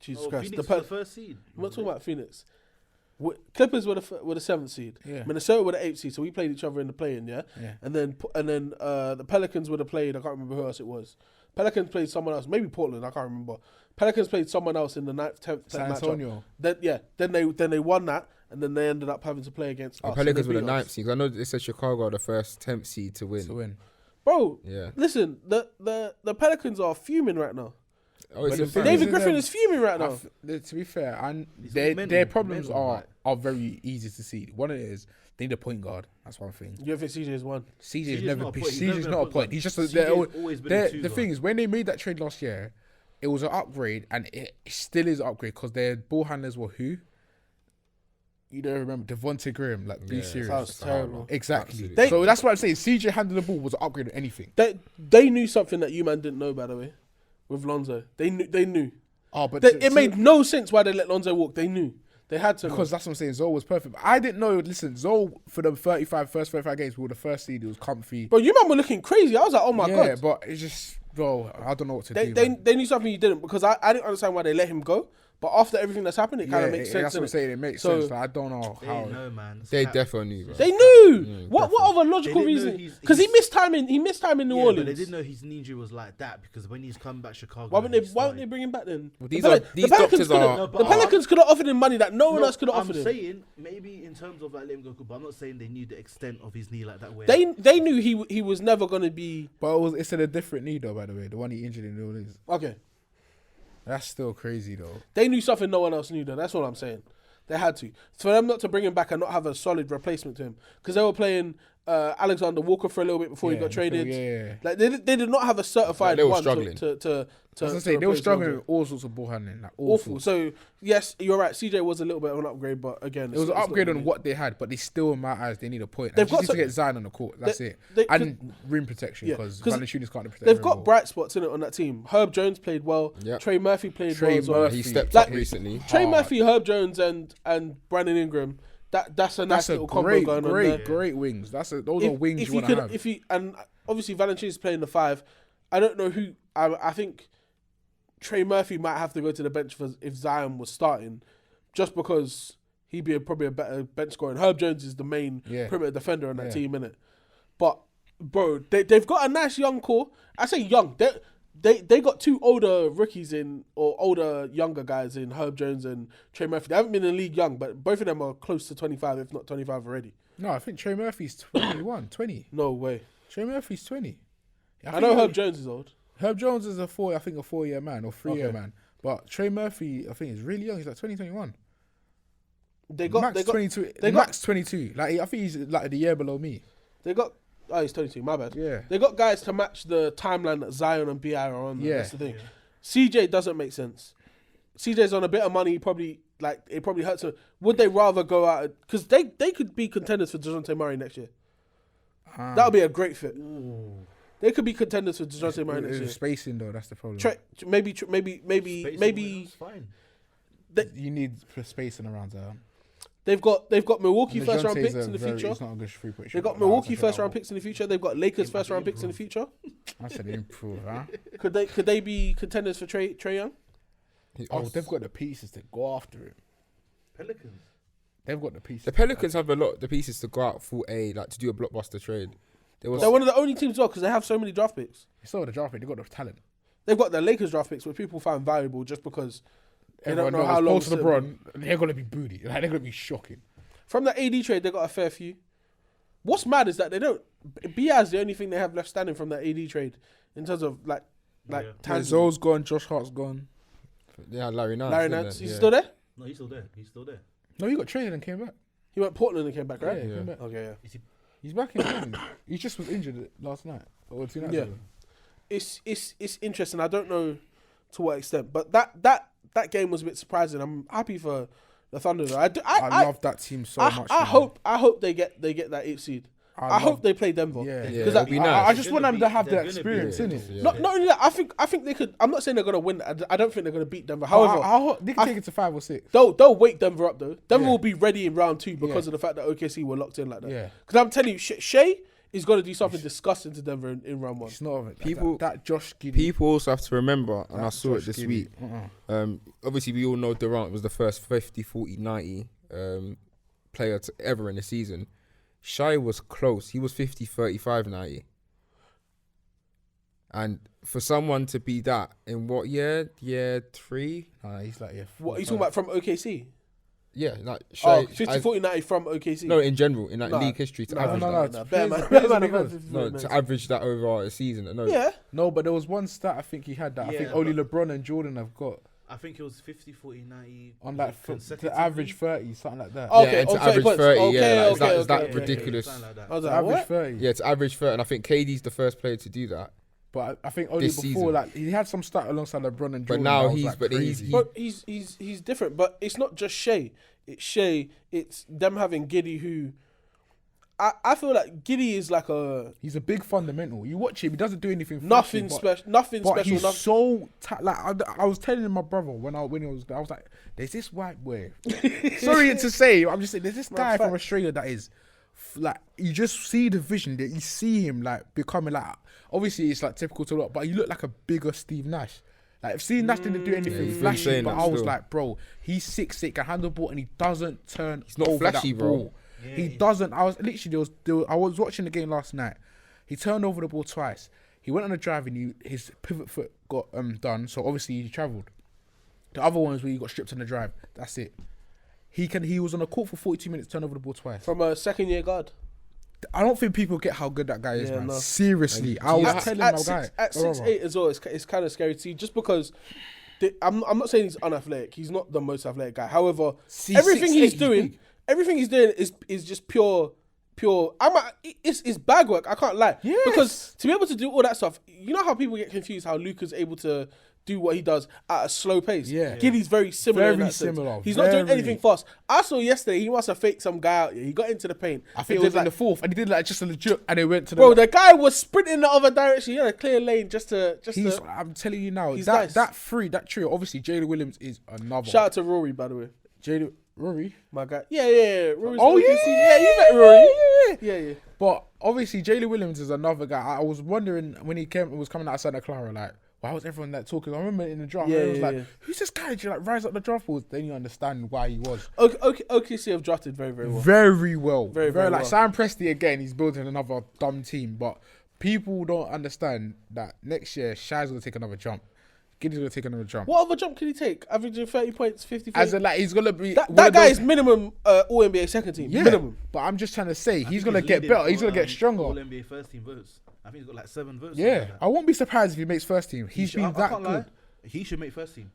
C: Jesus
A: Oh,
C: Christ.
A: Phoenix
C: The
A: was the first seed.
C: I'm not talking about Phoenix. Clippers were the 7th seed.
D: Yeah.
C: Minnesota were the 8th seed. So we played each other in the play-in, yeah.
D: Yeah.
C: And then the Pelicans would have played. I can't remember who else it was. Pelicans played someone else. Maybe Portland. I can't remember. Pelicans played someone else in the 9th, 10th
D: San
C: matchup.
D: Antonio.
C: Then they won that, and then they ended up having to play against
B: The
C: us.
B: Pelicans
C: and
B: were
C: they
B: the
C: beat
B: 9th
C: us.
B: seed. I know they said Chicago are the first 10th seed to win.
D: To win.
C: Bro,
B: Yeah.
C: listen, the Pelicans are fuming right now.
B: Oh, it's
D: But the
B: in
D: thing
B: France.
C: David
D: is
C: Griffin
D: them-
C: is fuming right now.
D: To be fair, and
A: He's
D: their
A: mental,
D: problems
A: mental,
D: are very easy to see. One of it is they need a point guard. That's one thing.
C: You don't think CJ's won?
D: CJ's
A: CJ's
D: never
A: not a
D: been.
A: point- he's never
D: CJ's
A: been
D: not
A: a
D: a
A: point
D: point.
A: guard.
D: He's just
A: CJ's always been a two
D: the
A: guard.
D: thing is when they made that trade last year, it was an upgrade, and it still is an upgrade because their ball handlers were who? You don't remember Devontae Graham? Like, be
B: Yeah,
D: serious.
C: Sounds terrible.
D: Exactly.
B: Absolutely.
D: So that's what I'm saying. CJ handling the ball was an upgrade on anything.
C: They knew something that you man didn't know, by the way, with Lonzo. They knew.
D: Oh, but
C: It made no sense why they let Lonzo walk. They knew. They had to.
D: because that's what I'm saying. Zoe was perfect. But I didn't know. Listen, Zoe for the first 35 games, we were the first seed. It was comfy.
C: But you man were looking crazy. I was like, oh my
D: yeah,
C: god.
D: but it's just, bro, I don't know what to
C: They,
D: do. man.
C: they knew something you didn't, because I didn't understand why they let him go. But after everything that's happened, it kind of makes sense.
D: That's what I'm
C: innit?
D: saying. It makes
C: So-
D: sense. Like, I don't know
A: They
D: how.
A: didn't know, man. It's
B: They
A: cap.
B: definitely knew, bro.
C: They knew. What
B: definitely.
C: other logical
A: They didn't know
C: reason?
A: he's-
C: Because he
A: he's-
C: missed time in New
A: Yeah,
C: Orleans.
A: but they didn't know his knee injury was like that, because when he's come back Chicago,
C: Why wouldn't
A: he
C: they
A: started-
C: bring him back then?
B: Well,
C: The
B: these
C: Pel-
B: are- these
C: the Pelicans
B: doctors
C: could've-
B: are-
A: No, but
C: the Pelicans could have offered him money that no one else could have
A: I'm
C: offered him.
A: saying maybe in terms of like letting him go, but I'm not saying they knew the extent of his knee like that. Where
C: They knew he was never going to be
D: But it's in a different knee, though, by the way. The one he injured in New Orleans.
C: okay.
D: That's still crazy, though.
C: They knew something no one else knew, though. That's what I'm saying. They had to. For them not to bring him back and not have a solid replacement to him. Because they were playing Alexander Walker for a little bit before he got traded.
D: Yeah.
C: Like they did not have a certified
B: They were
C: one
B: struggling.
C: to
D: I was gonna say, they were
C: replace
D: struggling
C: Lonzo.
D: with all sorts of ball handling. Like,
C: Awful. So, yes, you're right. CJ was a little bit of an upgrade, but again...
D: It was an
C: it's not
D: upgrade on
C: really-
D: what they had, but they still, in my eyes, they need a point.
C: They've
D: They just
C: got
D: need to
C: some-
D: get Zion on the court. That's it.
C: they-
D: And rim protection,
C: Yeah,
D: because
C: 'cause
D: Valanciunas can't protect
C: They've
D: rim
C: got
D: ball.
C: bright spots in it on that team. Herb Jones played well.
B: Yep.
C: Trey Murphy played
D: Trey
C: well as well.
D: Murphy.
B: He stepped
C: Like-
B: up recently.
C: Trey
D: hard.
C: Murphy, Herb Jones, and Brandon Ingram. That's a nice
D: That's a
C: little combo
D: great,
C: going on there.
D: great wings. Those are wings
C: If
D: you
C: you
D: want to
C: could,
D: have.
C: and obviously Valanciunas is playing the 5. I don't know who. I think Trey Murphy might have to go to the bench for if Zion was starting, just because he'd be probably a better bench scorer. And Herb Jones is the main perimeter defender on that team, innit? But bro, they've got a nice young core. I say young. They got 2 older rookies or older younger guys in Herb Jones and Trey Murphy. They haven't been in the league young, but both of them are close to 25, if not 25 already.
D: No, I think Trey Murphy's 21, 20.
C: No way.
D: Trey Murphy's 20.
C: I know Herb Jones is old.
D: Herb Jones is a 4-year man or 3-year man. But Trey Murphy, I think, is really young. He's like 2021. Max 22. Like, I think he's like the year below me.
C: He's 22, my bad.
D: Yeah.
C: They got guys to match the timeline that Zion and BI are on.
D: Yeah.
C: That's the thing. CJ doesn't make sense. CJ's on a bit of money. It probably hurts him. Would they rather go out? Because they could be contenders for DeJounte Murray next year. That would be a great fit.
A: Ooh.
C: They could be contenders for DeJounte Murray next year.
D: Spacing though, that's the problem.
C: Maybe.
A: That's fine.
D: You need spacing around Zion.
C: They've got Milwaukee first round picks in the future.
D: He's not a good three-point
C: They've
D: shooter.
C: got Milwaukee first round picks in the future. They've got Lakers first round picks in the future.
D: I said improve, huh?
C: Could they be contenders for Trae Young?
D: Oh, they've got the pieces to go after it.
A: Pelicans.
D: They've got the pieces.
B: The Pelicans have the pieces to go out full A, like to do a blockbuster trade.
C: They're one of the only teams as well because they have so many draft picks.
D: It's not the draft pick. They've got the talent.
C: They've got the Lakers draft picks, which people find valuable just because they
D: Everyone
C: don't know how long.
D: Most of LeBron, they're gonna be booty. Like, they're gonna be shocking.
C: From the AD trade, they got a fair few. What's mad is that they don't. Bia's the only thing they have left standing from that AD trade in terms of tangible.
D: Zoe's gone. Josh Hart's gone.
B: Yeah, Larry Nance.
C: Larry Nance, he's still there.
A: No, he's still there.
D: No, he got traded and came back.
C: He went Portland and came back, right?
D: Yeah, he came back.
C: Okay, yeah.
D: He's back in Portland. He just was injured last night or 2 nights ago.
C: It's interesting. I don't know to what extent, but that game was a bit surprising. I'm happy for the Thunder though.
D: I love that team so much.
C: I hope they get that 8th seed. I hope they play Denver.
D: Yeah,
C: because
B: it'd be nice.
D: I just want them to have the experience, innit?
B: Yeah.
C: Not only that, I think they could. I'm not saying they're gonna win. I don't think they're gonna beat Denver. However,
D: they can take it to 5 or 6.
C: they'll wake Denver up though. Denver
D: Yeah.
C: will be ready in round 2 because of the fact that OKC were locked in like that.
D: Yeah.
C: Because I'm telling you, Shea is gonna do something disgusting to Denver in round 1.
D: It's not of it.
B: People-
D: that Josh Giddey.
B: People also have to remember, and I
D: that
B: saw it
D: Josh
B: this
D: Giddey.
B: week. Obviously, we all know Durant was the first 50, 40, 90 player ever in the season. Shai was close. He was 50, 35, 90. And for someone to be that in what year? Year 3?
D: He's like,
C: What are you talking about from OKC?
B: Yeah, like Shai.
C: 50, 40, 90 from OKC.
B: No, in general, in league history, to average that.
C: no.
D: Bear man,
B: To average that over a season. No.
C: Yeah.
D: No, but there was one stat I think he had that I
A: Yeah,
D: think only
A: but-
D: LeBron and Jordan have got
A: I think it was 50, 40, 90.
D: on that
A: consecutively.
D: the average 30, something like that.
C: Oh,
B: Yeah,
C: okay,
B: and to
C: on 30
B: average
C: points.
B: 30,
C: Okay,
B: yeah, like,
C: okay,
B: is that
C: okay.
B: ridiculous?
A: Something like that.
C: I was
D: The
C: like,
D: average
C: what?
D: 30.
B: Yeah, to average 30, and I think KD's the first player to do that.
D: But I think only
B: This
D: before,
B: season.
D: like, he had some stat alongside LeBron and Jordan.
B: But now
D: that was,
B: he's-
D: like,
B: but he's-
D: crazy.
C: But he's different. But it's not just Shea. It's Shea. It's them having Giddey, who I feel like Giddey is like
D: He's a big fundamental. You watch him, he doesn't do anything.
C: nothing
D: flashy,
C: special. Nothing
D: But
C: special.
D: he's
C: Nothing.
D: so like I was telling my brother when he was there, I was like, "There's this white boy." Sorry to say, I'm just saying, there's this guy from Australia that is like you just see the vision that you see him like becoming like. Obviously, it's like typical to look, but you look like a bigger Steve Nash. Like Steve Nash didn't do anything
B: you've been
D: flashy,
B: saying
D: but
B: that
D: I was
B: still.
D: like, bro, he's 6'6", can handle the ball, and he doesn't turn.
B: He's not
D: over
B: flashy,
D: that
B: bro.
D: ball. He doesn't. I was literally I was watching the game last night. He turned over the ball twice. He went on a drive and his pivot foot got done. So obviously he travelled. The other ones where he got stripped on the drive. That's it. He was on the court for 42 minutes, turned over the ball twice.
C: From a second-year guard.
D: I don't think people get how good that guy is,
C: Yeah,
D: man.
C: no.
D: Seriously, I was telling my guy
C: At 6'8" as well, it's kind of scary to see. Just because I'm not saying he's unathletic. He's not the most athletic guy. However, everything
D: 6'8",
C: he's
D: he's
C: doing,
D: big.
C: everything he's doing is just pure. It's bag work. I can't lie.
D: Yes.
C: Because to be able to do all that stuff, you know how people get confused how Luka's able to do what he does at a slow pace.
D: Yeah.
C: Giddy's very similar. in
D: Very
C: that sense.
D: similar,
C: He's not doing
D: very.
C: anything fast. I saw yesterday he must have faked some guy out here. He got into the paint.
D: I think
C: He
D: it was
C: did
D: in the fourth, and he did like just a legit, and it went to the.
C: Bro, the guy was sprinting the other direction. He had a clear lane just to.
D: I'm telling you now,
C: He's
D: that
C: nice.
D: that trio. Obviously, Jalen Williams is another.
C: Shout out to Rory, by the way.
D: Rory.
C: My guy. Yeah. Rory's
D: Oh,
C: OKC.
D: yeah,
C: you met Rory. Yeah.
D: But obviously, Jalen Williams is another guy. I was wondering when he was coming outside of Clara, like, why was everyone like talking? I remember in the draft,
C: Yeah,
D: everyone was
C: yeah,
D: like,
C: yeah.
D: who's this guy? You like rise up the draft boards. Then you understand why he was.
C: OKC have drafted very, very well.
D: Very well.
C: Very, very
D: like
C: well.
D: Sam Presti again, he's building another dumb team, but people don't understand that next year Shai's gonna take another jump. Giddy's gonna take another jump.
C: What other jump can he take? Averaging 30 points, 50
D: As in, like, he's gonna be
C: that guy is minimum All NBA second team.
D: yeah.
C: Minimum.
D: But I'm just trying to say
A: I
D: he's
A: think
D: gonna get
A: leading
D: better. He's
A: for,
D: gonna get stronger.
A: All NBA first team votes. I think he's got like 7 votes.
D: Yeah,
A: something like
D: I won't be surprised if he makes first team.
A: that.
D: He's been
A: I
D: that
A: can't
D: good.
A: lie. He should make first team.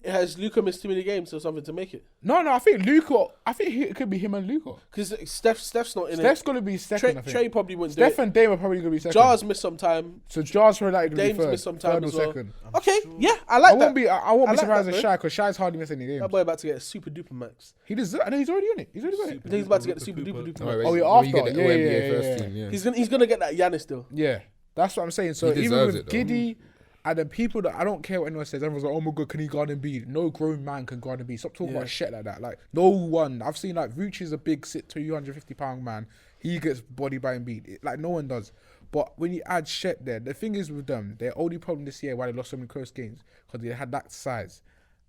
C: Has Luka missed too many games or something to make it?
D: No, I think Luka. I think it could be him and Luka.
C: Because Steph's not in
D: Steph's
C: it.
D: gonna be second. I think.
C: Trey probably wouldn't
D: Steph
C: do it.
D: and Dame are probably gonna be second.
C: Jars missed some time.
D: So Jars probably like gonna
C: Dame's
D: be first.
C: missed some time
D: third or
C: as well.
D: second.
C: Okay, yeah, I like
D: I
C: that.
D: won't be. I won't
C: I
D: be
C: like
D: surprised
C: that,
D: at
C: though.
D: Shai because Shai's hardly missed any games.
C: That boy about to get a super duper max.
D: He deserves. I know he's already on it. He's already got it.
C: I think he's about to get the super duper duper max.
D: Oh, yeah,
B: when you
D: after.
B: get the
D: Yeah,
B: NBA
D: yeah,
B: first
D: yeah.
B: team, yeah.
C: He's gonna get that Giannis still.
D: Yeah, that's what I'm saying. So
B: He
D: even
B: deserves
D: with
B: it, though.
D: Giddy and the people that I don't care what anyone says, everyone's like, "Oh my god, can he guard Embiid?" No grown man can guard Embiid. Stop talking
C: Yeah.
D: about shit like that. Like no one. I've seen like Vooch is a big 250-pound man. He gets bodied by Embiid. Like no one does. But when you add Shet there, the thing is with them, their only problem this year why they lost so many close games because they had that size.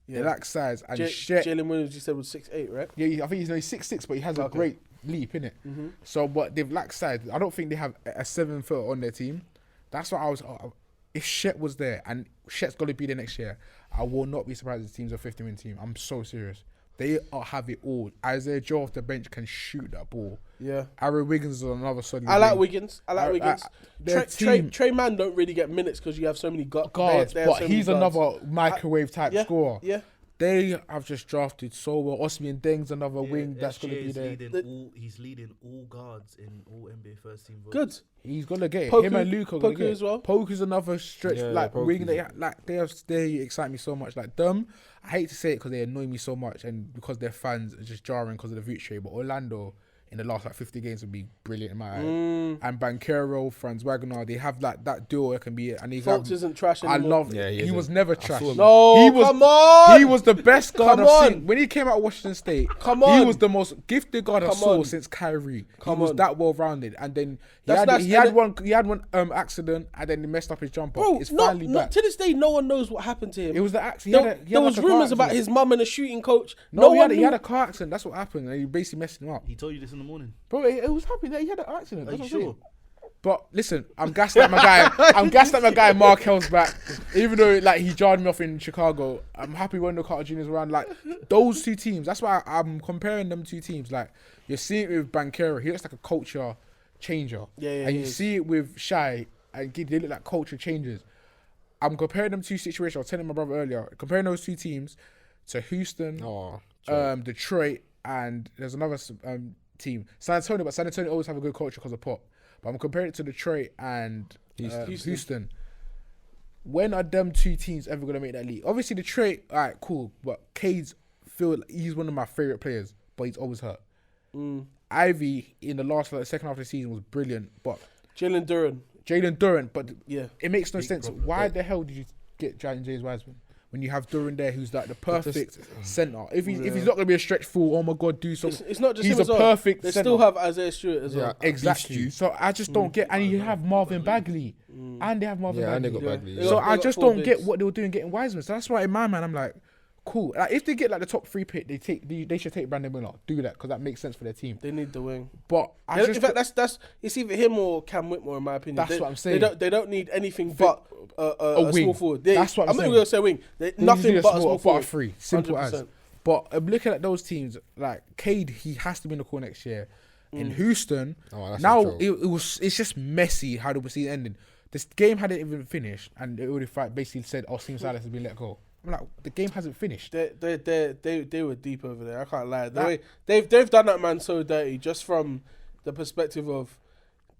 D: They lack size and Shet.
C: Jalen Williams, you said, was 6'8", right?
D: Yeah, I think he's only 6'6", but he has a great leap in it. So, but they've lacked size. I don't think they have a 7-foot on their team. That's what I was. If Shet was there and Shet's going to be there next year, I will not be surprised if the team's a 50-win team. I'm so serious. They have it all. Isaiah Joe off the bench can shoot that ball.
C: Yeah.
D: Aaron Wiggins is another solid.
C: I like
D: wing.
C: Wiggins.
D: Their team
C: Trey Man don't really get minutes because you have so many
D: guards,
C: they have
D: but
C: so many
D: he's
C: guards.
D: another microwave type
C: Yeah,
D: scorer.
C: yeah.
D: They have just drafted so well. Osman Deng's another wing that's going to be there.
A: He's leading all guards in all NBA first team votes.
C: Good.
D: He's gonna get it.
C: Poku-
D: Him and Luke are gonna
C: Poku
D: get it.
C: as well.
D: Poku's another stretch
B: Poku's
D: wing.
B: it.
D: They excite me so much. Like them, I hate to say it because they annoy me so much and because their fans are just jarring because of the Vooch trade. But Orlando in the last 50 games would be brilliant in my eye. And Banchero, Franz Wagner, they have that duo that can be. And he
C: Fultz isn't trash anymore.
D: I love.
B: Yeah,
D: he
B: isn't.
D: was never
B: I
D: trash.
B: saw him.
C: No,
D: He was-
C: come on.
D: He was the best guard
C: Come
D: I've
C: on.
D: seen. When he came out of Washington State,
C: Come
D: he
C: on.
D: was the most gifted guard I
C: Come
D: saw
C: on.
D: since Kyrie.
C: Come
D: he was
C: on.
D: that well rounded. And then
C: That's
D: he had one accident and then he messed up his jumper.
C: Bro,
D: It's finally back.
C: to this day, no one knows what happened to him.
D: It was the accident.
C: There was rumors about his mum and a shooting coach.
D: No,
C: one
D: he
C: knew.
D: had a car accident. That's what happened. And he basically messed him up.
A: He told you this in the morning.
D: Bro, it was happening. He had an accident.
A: Are
D: That's
A: you
D: what I'm
A: sure?
D: saying. But listen, I'm gassed at my guy. I'm gassed at my guy Markel's back. Even though like he jarred me off in Chicago, I'm happy when the Carter Jr.'s around. Like those two teams. That's why I'm comparing them two teams. Like you're seeing it with Banchero. He looks like a culture changer.
C: Yeah,
D: and
C: he
D: you
C: is.
D: see it with Shai and Giddy. They look like culture changers. I'm comparing them two situations. I was telling my brother earlier. Comparing those two teams to Houston, Detroit, and there's another team, San Antonio. But San Antonio always have a good culture because of Pop. But I'm comparing it to Detroit and Houston. When are them two teams ever going to make that league? Obviously, Detroit, all right, cool. But Cade's he's one of my favourite players, but he's always hurt. Ivy, in the second half of the season, was brilliant. But
C: Jalen Duren.
D: but
C: Yeah.
D: it makes no sense. Why the hell did you get James Wiseman? When you have Duran there, who's like the perfect centre. If he's not gonna be a stretch full, oh my god, do something.
C: It's not just
D: he's
C: him
D: a
C: as well.
D: perfect.
C: They
D: centre.
C: still have Isaiah Stewart as well.
D: Exactly. So I just don't get. And you have Marvin Bagley, and they have Marvin
B: Yeah, and
D: Bagley.
B: they got Bagley.
C: They
B: Yeah.
D: So
C: got-
D: I
C: they
D: just
C: got four
D: don't get
C: bigs.
D: what they were doing getting Wiseman. So that's why in my mind I'm like, cool. Like if they get like the top 3 pick, they should take Brandon Miller. Do that because that makes sense for their team.
C: They need the wing.
D: But I
C: In
D: just
C: fact, that's it's either him or Cam Whitmore in my opinion.
D: That's what I'm saying.
C: They don't need anything but a
D: wing.
C: small forward.
D: That's what I'm
C: I'm not
D: saying.
C: even gonna say wing. Nothing but a small forward.
D: 3. Simple
C: 100%.
D: as. But I'm looking at those teams like Cade. He has to be in the core next year. In Houston,
B: that's
D: now
B: a joke.
D: it's just messy how the season ended. This game hadn't even finished, and it already basically said, "Oh, Steve Silas has been let go." I'm like, the game hasn't finished.
C: They were deep over there. I can't lie. They've done that man so dirty just from the perspective of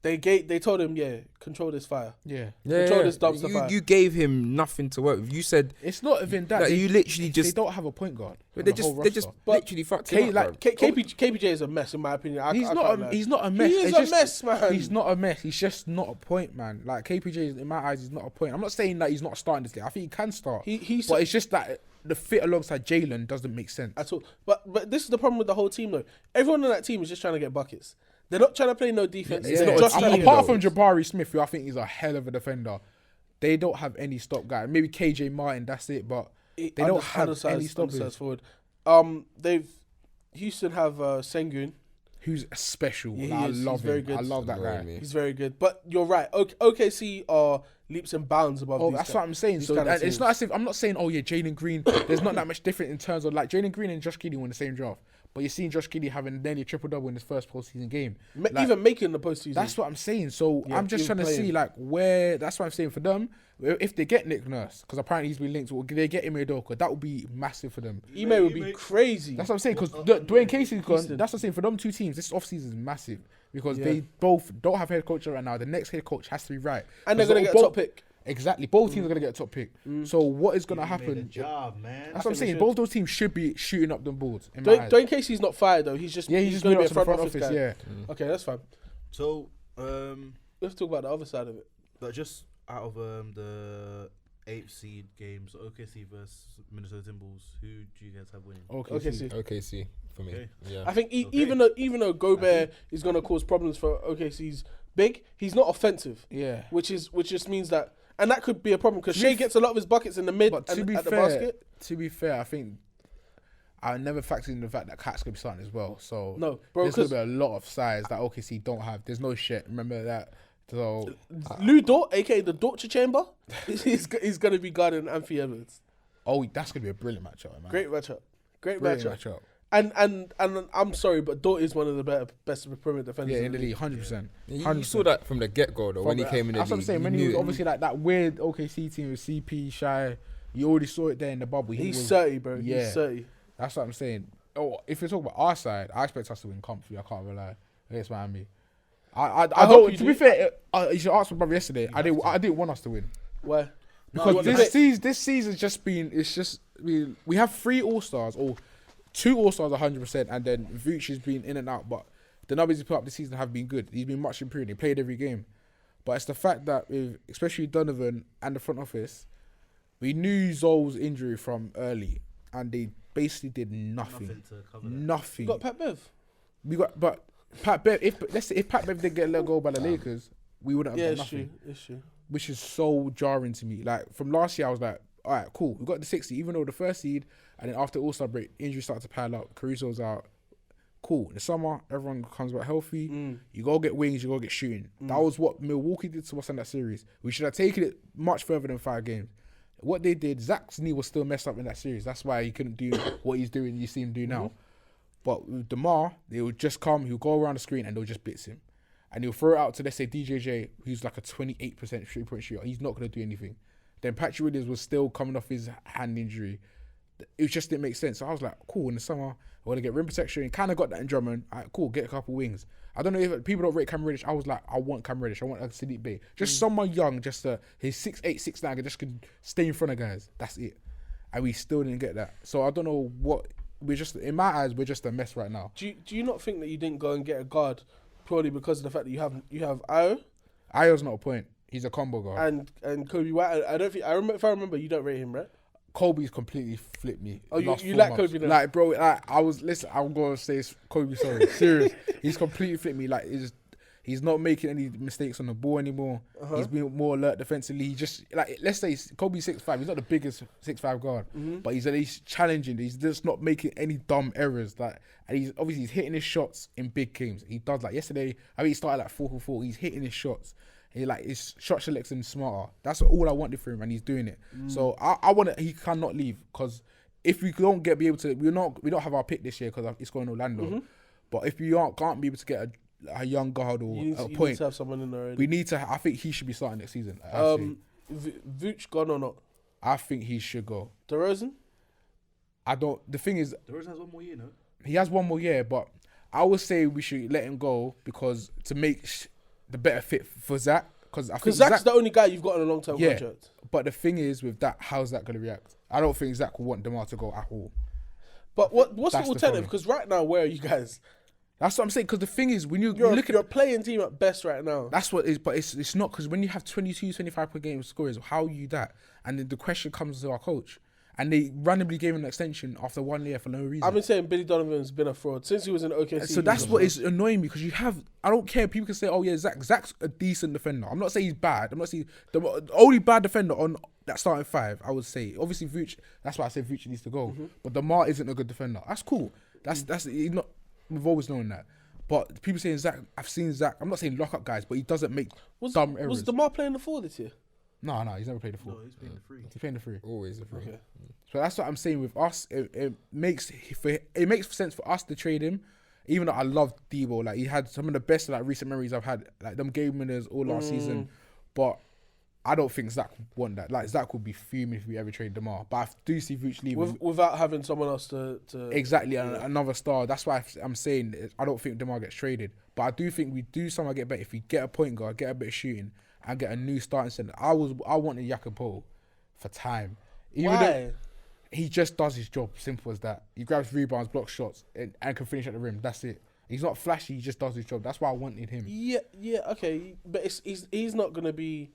C: they told him, yeah, control this fire.
D: Yeah,
C: Control this dumpster fire.
B: You gave him nothing to work with. You said
D: it's not even that.
B: like, you literally
D: they
B: just
D: don't have a point guard.
B: but
D: on
B: they
D: the whole
B: just
D: roster.
B: literally fucked him up, bro.
C: KPJ is a mess in my opinion.
D: He's not a mess.
C: He is
D: It's
C: a
D: just-
C: mess, man.
D: He's not a mess. He's just not a point, man. Like KPJ, in my eyes, is not a point. I'm not saying that he's not starting this game. I think he can start. But it's just that the fit alongside Jalen doesn't make sense.
C: at all. But this is the problem with the whole team though. Everyone on that team is just trying to get buckets. They're not trying to play no defense.
B: It's
C: They're
B: not a
C: just
B: team,
C: trying to
B: though.
D: Apart from Jabari Smith, who I think is a hell of a defender, they don't have any stop guy. Maybe KJ Martin, that's it. But they don't have any stoppers.
C: Forward. Houston have Sengun.
D: Who's special.
C: Yeah,
D: I love
C: he's very
D: him.
C: good.
D: I love that guy.
C: He's very good. But you're right. OKC are leaps and bounds above.
D: Oh,
C: these
D: that's
C: guys.
D: what I'm saying. So
C: kind of
D: it's not as if I'm not saying, oh yeah, Jalen Green. There's not that much different in terms of like Jalen Green and Josh Giddey were in the same draft, but you're seeing Josh Giddey having nearly a triple double in his first postseason game. Like,
C: even making the postseason.
D: that's what I'm saying. So
C: Yeah,
D: I'm just
C: even
D: trying to see
C: playing.
D: like where. That's what I'm saying for them. If they get Nick Nurse, because apparently he's been linked, or they get Ime Udoka, that would be massive for them.
C: Ime would be crazy.
D: That's what I'm saying, because Dwayne Casey's gone.
C: Houston.
D: That's what I'm saying for them two teams. This offseason is massive because
C: Yeah.
D: they both don't have head coach right now. The next head coach has to be right,
C: And they're
D: 'Cause
C: going to get a
D: both-
C: top pick.
D: Exactly, both teams are gonna get a top pick. So what is gonna
A: Made a
D: happen?
A: job, man.
D: That's what I'm saying.
C: should.
D: Both those teams should be shooting up them boards. In my eyes.
C: Dwayne Casey's not fired though. He's just
D: Yeah, he's just
C: going to
D: moved
C: be
D: up
C: a
D: to the
C: front office guy.
D: Yeah,
C: Okay, that's fine.
A: So,
C: Let's talk about the other side of it.
A: but just out of the 8th seed games, OKC versus Minnesota Timberwolves, who do you guys have winning?
C: OKC.
B: OKC for me.
A: Okay.
B: Yeah.
C: I think
A: Okay.
C: even though Gobert is going to cause problems for OKC's big, he's not offensive,
D: yeah.
C: which just means that, and that could be a problem because Shea gets a lot of his buckets in the mid
D: But
C: and
D: to be
C: at the
D: fair,
C: basket.
D: I think I never factored in the fact that Cat's gonna be starting as well. So
C: No, bro,
D: there's gonna
C: because
D: be a lot of size that OKC don't have. There's no shit. Remember that. So
C: Lou Dort, aka the Dortcher Chamber, he's going to be guarding Anthony Edwards.
D: that's gonna be a brilliant matchup, man.
C: Great matchup. Great
D: brilliant
C: matchup.
D: matchup.
C: And I'm sorry, but Dort is one of the best perimeter defenders.
D: Yeah, in the league, 100%.
B: You saw that from the get-go, though, when he came in the
D: That's what I'm
B: league.
D: saying.
B: You
D: When he
B: knew
D: was
B: it.
D: obviously like that weird OKC team with CP, Shy, you already saw it there in the bubble.
C: He's
D: was,
C: 30, bro.
D: Yeah.
C: He's 30.
D: That's what I'm saying. Oh, if you talk about our side, I expect us to win comfy. I can't rely against Miami. I
C: hope
D: don't.
C: you
D: To
C: do.
D: be fair, you should ask my brother yesterday. I didn't want us to win
C: Why?
D: because this season's just been. It's just we have 3 All-Stars or 2 All-Stars 100%, and then Vooch has been in and out. But the numbers he's put up this season have been good. He's been much improved. He played every game. But it's the fact that with especially Donovan and the front office, we knew Zole's injury from early, and they basically did nothing.
A: Nothing to cover that.
D: Nothing.
C: You got Pat Bev.
D: But Pat Bev. Let's say if Pat Bev did get let go by the Lakers, we wouldn't have
C: Yeah,
D: done
C: it's
D: nothing.
C: true. It's true.
D: Which is so jarring to me. Like from last year, I was like, all right, cool. We got the 60, even though the first seed, and then after All-Star break, injuries started to pile up. Caruso's out. Cool. In the summer, everyone comes back healthy. You go get wings, you go get shooting. That was what Milwaukee did to us in that series. We should have taken it much further than 5 games. What they did, Zach's knee was still messed up in that series. That's why he couldn't do what he's doing. You see him do now. But with DeMar, they would just come, he'll go around the screen and they'll just blitz him. And he'll throw it out to, let's say, DJJ, who's like a 28% 3-point shooter. He's not going to do anything. Then Patrick Williams was still coming off his hand injury. It just didn't make sense. So I was like, cool, in the summer, I want to get rim protection. And kind of got that in Drummond. All right, cool, get a couple wings. I don't know if people don't rate Cam Reddish. I was like, I want Cam Reddish. I want like Sadiq Bey. Just someone young, just he's 6'8", 6'9", and just could stay in front of guys. That's it. And we still didn't get that. So I don't know what, we're just, in my eyes, we're just a mess right now.
C: Do you not think that you didn't go and get a guard purely because of the fact that you have Ayo
D: Ayo's not a point. He's a combo guard.
C: and Kobe White? I don't think if I remember, you don't rate him, right?
D: Kobe's completely flipped me.
C: Oh,
D: last
C: you
D: 4
C: like
D: months.
C: Kobe now?
D: Like, bro, like, I'm going to say Kobe, sorry. Serious. He's completely flipped me. Like, he's not making any mistakes on the ball anymore. He's been more alert defensively. He just, like, let's say Kobe's 6'5". He's not the biggest 6'5" guard, but he's at least challenging. He's just not making any dumb errors. Like, and he's hitting his shots in big games. He does, like, yesterday, I mean, he started like 4 for 4. He's hitting his shots. His shot selecting smarter. That's all I wanted for him, and he's doing it. So I want he cannot leave, because if we don't be able to, we don't have our pick this year because it's going to Orlando. But if we can't be able to get a young guard or
C: You
D: a
C: need
D: point,
C: to have someone in there already.
D: we need to. I think he should be starting next season. Actually.
C: Vooch gone or not?
D: I think he should go.
C: DeRozan?
D: I don't. The thing is,
A: The Rose has 1 more year, no?
D: he has 1 more year, but I would say we should let him go because to make the better fit for Zach. Because
C: Zach's the only guy you've got on a long-term
D: Yeah.
C: contract.
D: But the thing is, with that, how's that going to react? I don't think Zach will want DeMar to go at all.
C: But what's the
D: That's the
C: alternative?
D: problem.
C: Because right now, where are you guys?
D: That's what I'm saying. Because the thing is, when you
C: You're
D: look
C: a
D: at
C: playing team at best right now.
D: that's what it is, but it's not, because when you have 22, 25 per game scorers, how are you that? And then the question comes to our coach. and they randomly gave him an extension after 1 year for no reason.
C: I've been saying Billy Donovan's been a fraud since he was in OKC.
D: So that's what is annoying me because you have. I don't care. People can say, "Oh yeah, Zach's a decent defender." I'm not saying he's bad. I'm not saying the only bad defender on that starting 5. I would say obviously Vooch. That's why I said Vooch needs to go. But DeMar isn't a good defender. That's cool. That's he's not. We've always known that. But people saying Zach, I've seen Zach. I'm not saying lock up guys, but he doesn't make dumb errors.
C: Was DeMar playing the 4 this year?
D: No, he's never played the 4.
A: No, he's playing the 3.
D: He's playing the 3.
B: Always a free.
C: Okay.
D: So that's what I'm saying with us. It makes sense for us to trade him. Even though I love Debo, like he had some of the best like recent memories I've had, like them game winners all last season. But I don't think Zach would want that. Like Zach would be fuming if we ever trade DeMar. But I do see Vooch leaving
C: without having someone else to
D: exactly another star. That's why I'm saying I don't think DeMar gets traded. But I do think we do somehow get better if we get a point guard, get a bit of shooting, and get a new starting center. I wanted Jacopo for time.
C: Why?
D: He just does his job. Simple as that. He grabs rebounds, blocks shots, and can finish at the rim. That's it. He's not flashy. He just does his job. That's why I wanted him.
C: Yeah, okay, but he's not gonna be.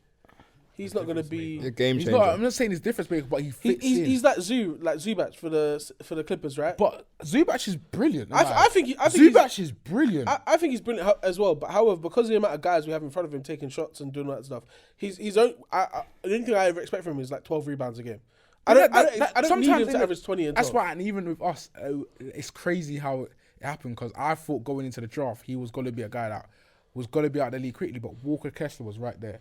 C: He's not gonna be
B: The game
D: He's
B: changer.
D: not. I'm not saying he's difference maker, but he fits in.
C: He's like Zubac for the Clippers, right?
D: But Zubac is brilliant.
C: I think
D: Zubac is brilliant.
C: I think he's brilliant as well. But however, because of the amount of guys we have in front of him taking shots and doing all that stuff, he's only, the only thing I ever expect from him is like 12 rebounds a game. I don't need him to average 20 and 12.
D: That's why, and even with us, it's crazy how it happened because I thought going into the draft he was going to be a guy that was going to be out of the league quickly, but Walker Kessler was right there.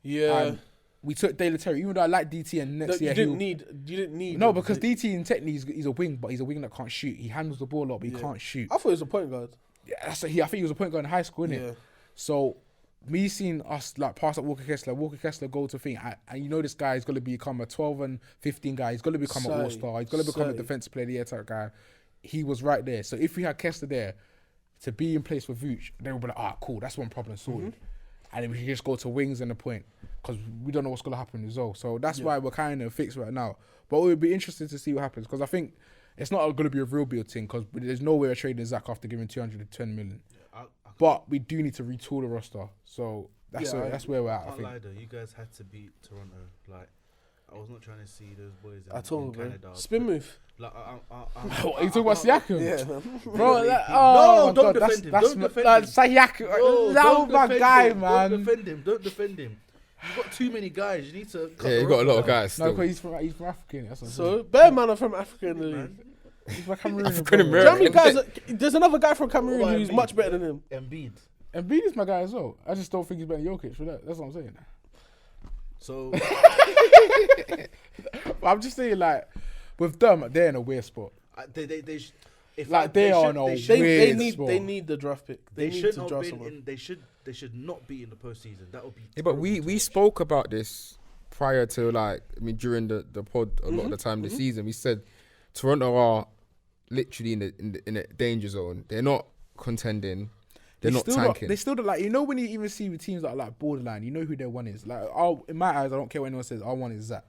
C: Yeah.
D: And we took De La Terry, even though I like DT, and next year
C: you didn't need.
D: No, because DT in technically he's a wing, but he's a wing that can't shoot. He handles the ball a lot, but he can't shoot.
C: I thought he was a point guard.
D: Yeah, I think he was a point guard in high school, innit?
C: Yeah.
D: So me seeing us like pass up Walker Kessler go to thing, and you know this guy is going to become a 12 and 15 guy. He's going to become an all-star. He's going to become a defensive player of the year type guy. He was right there. So if we had Kessler there to be in place with Vooch, they would be like, cool, that's one problem sorted. And then we can just go to wings and the point because we don't know what's going to happen as well. So that's why we're kind of fixed right now. But it would be interesting to see what happens because I think it's not going to be a real build thing because there's no way we're trading Zach after giving 210 million. But we do need to retool the roster. So that's where we're at, I think.
A: Lie though, you guys had to beat Toronto. Like, I was not trying to see those boys
C: in
A: Canada.
C: Spin move.
A: Like,
D: What, you talking about Siakam?
C: Yeah, man.
D: Bro,
A: No, don't defend him. Don't defend him.
D: Siakam,
A: No,
D: that
A: don't
D: was my
A: defend
D: guy,
A: him.
D: man.
A: Don't defend him. You've got too many guys. You need to.
B: Yeah, you got a lot of guys.
D: No,
B: Still.
D: because he's from Africa. That's what I'm
C: So bare man are from Africa in the league.
D: He's from Cameroon.
B: African
C: Do you know how many
B: American.
C: guys? There's another guy from Cameroon
A: What I
C: who's
A: mean.
C: much better than him.
A: Embiid.
D: And Embiid is my guy as well. I just don't think he's better than Jokic for that. That's what I'm saying.
A: So
D: But I'm just saying, like, with them, they're in a weird spot.
A: if
D: Like, they are no
A: they should,
D: weird
C: They
D: spot.
C: need the draft pick.
A: they
C: need
A: should
C: to
A: not
C: draft
A: been
C: someone.
A: in. They should not be in the postseason. That would be.
B: Yeah, but we spoke about this prior to during the pod a lot of the time this season. We said Toronto are literally in the danger zone. They're not contending. They're not tanking.
D: They still don't, like, you know, when you even see with teams that are like borderline, you know who their one is. Like, in my eyes, I don't care what anyone says. Our one is Zach.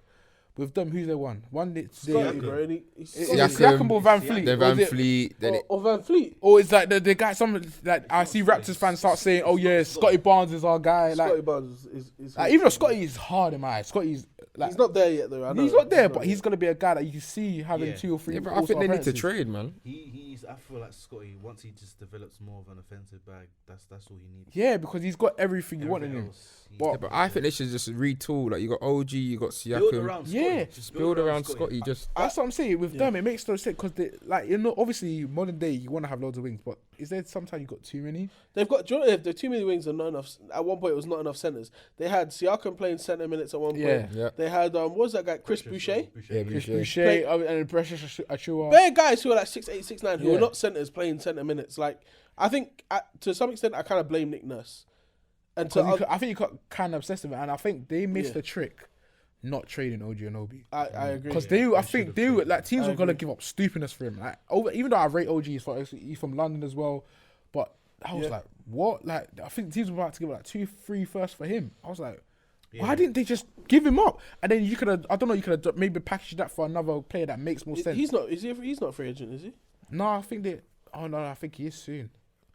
D: With them, who's their one?
C: Scotty, bro.
D: Siakam or Van Fleet?
B: They're Van Fleet.
C: Or Van Fleet.
D: Or it's like the guy. Some like I see Raptors fans start saying, "Oh yeah, Scotty Barnes is our guy." Like,
C: Scotty Barnes is
D: like, even though Scotty is hard in my eyes, Scotty's like
C: he's not there yet though. I know
D: he's not there, but he's gonna be a guy that you can see having 2 or 3.
B: Yeah, but I think they need to trade, man.
A: I feel like Scotty, once he just develops more of an offensive bag, that's all he needs.
D: Yeah, because he's got everything you want in him.
B: But I think they should just retool. Like, you got OG, you got
A: Build
B: Siakam.
A: around Scotty.
D: Yeah,
B: Just build around Scotty. Just
D: That's what I'm saying. With them, it makes no sense because like, you know, obviously modern day you want to have loads of wings, but is there sometimes you got too many?
C: They've got. Do you know, the too many wings are not enough. At one point, it was not enough centers. They had Siakam playing center minutes at one point.
B: Yeah.
C: They had what was that guy? Chris Boucher.
B: yeah,
D: Chris
B: Boucher.
D: Boucher and Precious Achua.
C: Bare guys who are like 6'8", 6'9", who
D: Yeah.
C: are not centers playing center minutes. Like, I think to some extent I kind of blame Nick Nurse. And
D: I think you got kind of obsessed with it, and I think they missed
C: Yeah.
D: the trick, not trading OG Anunoby.
C: I agree.
D: Because I think like teams were gonna give up stupidness for him. Like, even though I rate OG, he's from London as well, but I was like, what? Like, I think teams were about to give like 2-3 firsts for him. I was like, why didn't they just give him up? And then you could have, I don't know, you could have maybe packaged that for another player that makes more sense.
C: He's not. He's not a free agent, is he?
D: No, I think they. Oh no, I think he is soon.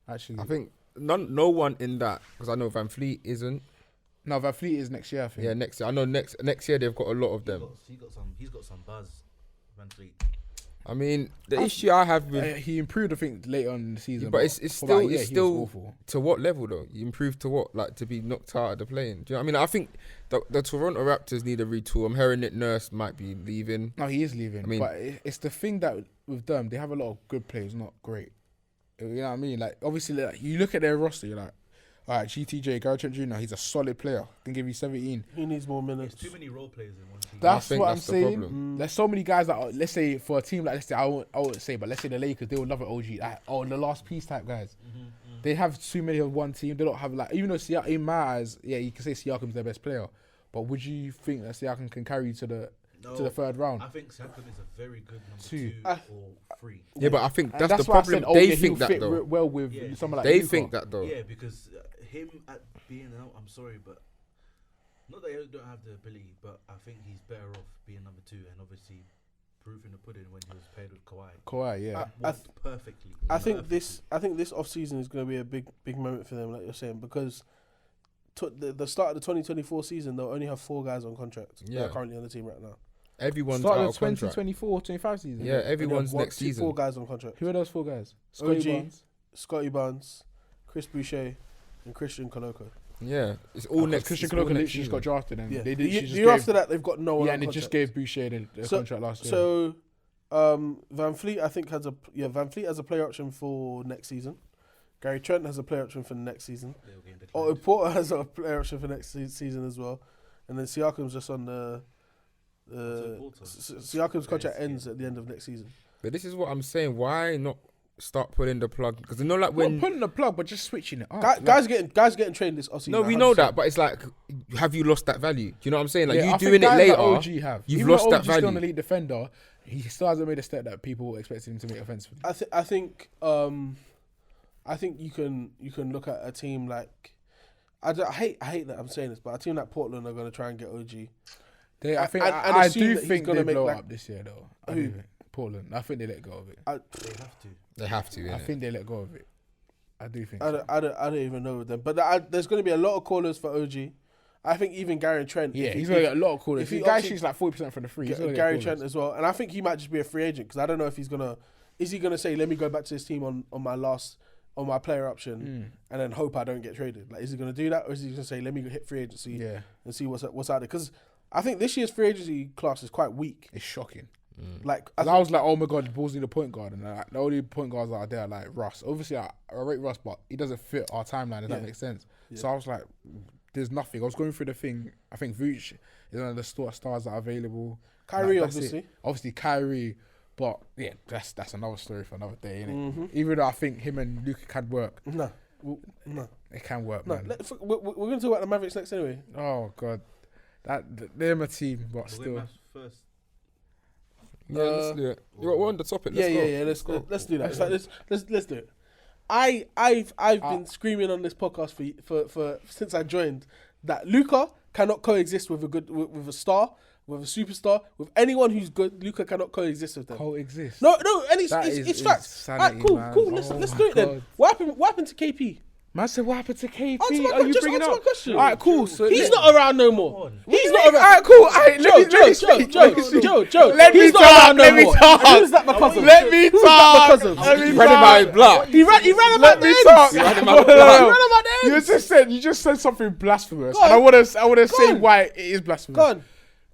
D: Actually,
B: I think no one in that, because I know Van Fleet isn't.
D: no, Van Fleet is next year. I think.
B: Yeah, next year. I know next year they've got a lot of them.
A: He's got some buzz. Van Fleet.
B: I mean, the issue I have with
D: He improved, I think, later on in the season.
B: but it's
D: for that
B: still
D: year,
B: it's
D: he was
B: still
D: awful.
B: to what level though? You improved to what? Like to be knocked out of the playing? Do you know what I mean? I think the Toronto Raptors need a retool. I'm hearing Nick Nurse might be leaving.
D: No, he is leaving.
B: I mean-
D: but it's the thing that with them, they have a lot of good players, not great. You know what I mean? Like, obviously, like, you look at their roster, you're like, all right, GTJ, Gerald Trent Jr., he's a solid player. Can give you 17.
C: He needs more
A: There's
C: minutes.
A: too many role players in one team.
D: That's
B: think
D: what
B: that's
D: I'm
B: the
D: saying.
B: problem.
D: There's so many guys that, let's say, for a team like, let's say, I wouldn't say, but let's say the Lakers, they would love an OG. Like, the last piece type guys. They have too many of one team. They don't have, like, even though in my eyes, yeah, you can say Siakam's their best player. But would you think that Siakam can carry you to the third round?
A: I think Siakam is a very good number
D: Two.
A: 2 or 3.
B: Yeah, but I think
D: And
B: that's the
D: why I
B: problem.
D: said,
B: They
D: yeah,
B: think
D: he'll
B: that
D: fit
B: though.
D: well with
A: Yeah.
D: someone like
B: They
D: Luka.
B: think that though.
A: Yeah, because him at being out, I'm sorry, but not that he don't have the ability, but I think he's better off being number 2 and obviously proving the pudding when he was paired with Kawhi.
D: Kawhi, yeah.
A: Worked perfectly.
C: I think
A: Perfectly.
C: this off season is going to be a big moment for them, like you're saying, because the start of the 2024 season they'll only have 4 guys on contract.
B: Yeah.
C: That are currently on the team right now.
B: Everyone's
D: Start
B: out
D: of
B: of contract.
D: 2024-25 season.
B: Yeah, everyone's
C: They have
B: next season.
C: 4 guys on contract.
D: Who are those 4 guys?
C: OG, Scotty Barnes, Chris Boucher, and Christian Koloko.
B: Yeah, it's all next.
D: Christian
B: it's all
D: Coloco
B: next
D: literally just got
B: season.
D: drafted, and
C: Yeah.
D: they
C: The
D: literally
C: year
D: just
C: year
D: gave,
C: after that, they've got no one.
D: yeah,
C: on
D: and they just
C: contract.
D: gave Boucher the
C: So-
D: contract last year.
C: So, Van Fleet, I think Van Fleet has a player option for next season. Gary Trent has a player option for next season.
A: They'll get declined.
C: Otto Porter has a player option for next season as well, and then Siakam's just on the.
A: Porter.
C: Siakam's contract ends at the end of next season.
B: But this is what I'm saying. Why not start pulling the plug? Because you know, like
D: not
B: when
D: pulling the plug, but just switching it up.
C: Guys getting trained this offseason.
B: no, we know that, but it's like, have you lost that value? Do you know what I'm saying? Like
D: Yeah,
B: you
D: I
B: doing
D: think
B: it
D: guys
B: later,
D: like OG have.
B: you've
D: Even
B: lost
D: though
B: that
D: OG's still an
B: value.
D: elite defender. He still hasn't made a step that people expected him to make offensively.
C: I think you can look at a team like I hate that I'm saying this, but a team like Portland are going to try and get OG.
D: I
C: assume
D: do
C: that he's
D: think
C: gonna
D: they
C: make
D: blow
C: like-
D: up this year though.
C: Who?
D: Portland. I think they let go of it.
A: They have to.
B: They have to.
D: I
B: innit?
D: think they let go of it. I do think.
C: I don't even know them, but there's going to be a lot of callers for OG. I think even Gary Trent.
D: Yeah,
C: if
D: he's
C: he-
D: going to get a lot of calls.
C: if
D: If
C: he
D: the guy
C: opts-
D: shoots like 40% from the free, he's going to
C: Gary
D: get
C: Trent
D: callers.
C: as well, and I think he might just be a free agent because I don't know if he's gonna. Is he gonna say, "Let me go back to this team on my player option and then hope I don't get traded"? Like, is he gonna do that, or is he gonna say, "Let me hit free agency
D: Yeah,
C: and see what's out there"? Because I think this year's free agency class is quite weak.
D: it's shocking.
C: Like,
D: 'Cause I was like, oh my god, the Bulls need a point guard, and like, the only point guards that are there are like Russ. Obviously, I rate Russ, but he doesn't fit our timeline. If that makes sense.
C: Yeah.
D: So I was like, there's nothing. I was going through the thing. I think Vooch is one of the stars that are available.
C: Kyrie,
D: Like, that's
C: obviously.
D: it. Obviously Kyrie, but yeah, that's another story for another day, innit?
C: Mm-hmm.
D: Even though I think him and Luka can work,
C: No.
D: it can work,
C: No.
D: man.
C: We're going to talk about the Mavericks next anyway.
D: Oh god, they're my team, but
A: We'll
D: still.
A: go Mavs first.
B: Yeah, let's do it. We're on the topic. Let's go.
C: Yeah. Let's do that. It's like, let's do it. I've been screaming on this podcast for since I joined that Luka cannot coexist with with a star, with a superstar, with anyone who's good. Luka cannot coexist with them.
D: Coexist.
C: No, and
D: That
C: it's
D: is
C: facts.
D: insanity,
C: Alright,
D: man.
C: cool.
D: Oh
C: Let's
D: my
C: do it then.
D: God.
C: What happened to KP?
D: Man said, what happened to KP?
C: Answer my
D: Are you
C: just
D: bringing
C: answer
D: up?
C: my question.
D: All right, cool. So
C: He's not around no more. He's not around.
D: Alright, cool. Alright, let me speak.
C: Joe.
D: Let me
C: He's not
D: talk,
C: around no
D: let me
C: more.
D: talk.
C: Who's that because of?
D: Let me
C: Who's that
D: talk.
C: because of?
D: Let me
B: Running by his
D: talk.
B: block.
C: He ran about
D: Let
C: the
D: me
C: ends.
D: talk.
B: He ran him
D: No,
B: out the
D: no,
B: block.
D: no.
C: He ran about the ends.
D: You just said something blasphemous,
C: Go
D: and
C: on.
D: I want to say
C: on.
D: why it is blasphemous.
C: Go on.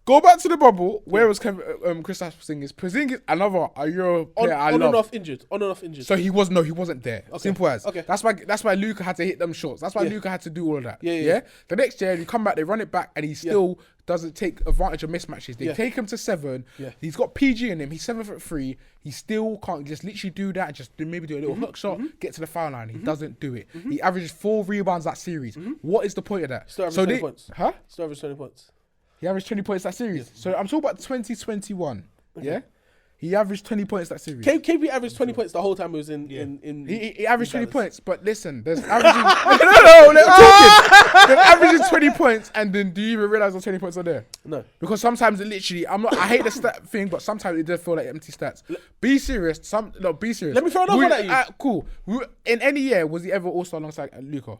D: Go back to the bubble. Where was Kristaps Porzingis? Porzingis, another a Euro player I
C: On
D: love.
C: and off injured.
D: So he wasn't there. Simple as.
C: Okay.
D: That's why Luka had to hit them shots. That's why Luka had to do all of that.
C: Yeah.
D: The next year, you come back, they run it back, and he still doesn't take advantage of mismatches. They take him to 7.
C: Yeah.
D: He's got PG in him. He's 7'3". He still can't just literally do that. Just maybe do a little hook shot, get to the foul line. He doesn't do it. He averages 4 rebounds that series. What is the point of that?
C: Still averaged 20 points.
D: Huh?
C: Still averaged 20 points.
D: He averaged 20 points that series. So I'm talking about 2021. Yeah? He averaged 20 points that series.
C: KP averaged 20 points the whole time he was in.
D: He averaged 20
C: Dallas.
D: points, but listen, there's averaging. no, let's talk. There's averaging 20 points, and then do you even realize those 20 points are there?
C: No.
D: Because sometimes it literally, I hate the stat thing, but sometimes it does feel like empty stats. Be serious. Be serious.
C: Let me throw another one at you.
D: Cool. In any year, was he ever All-Star alongside Luka?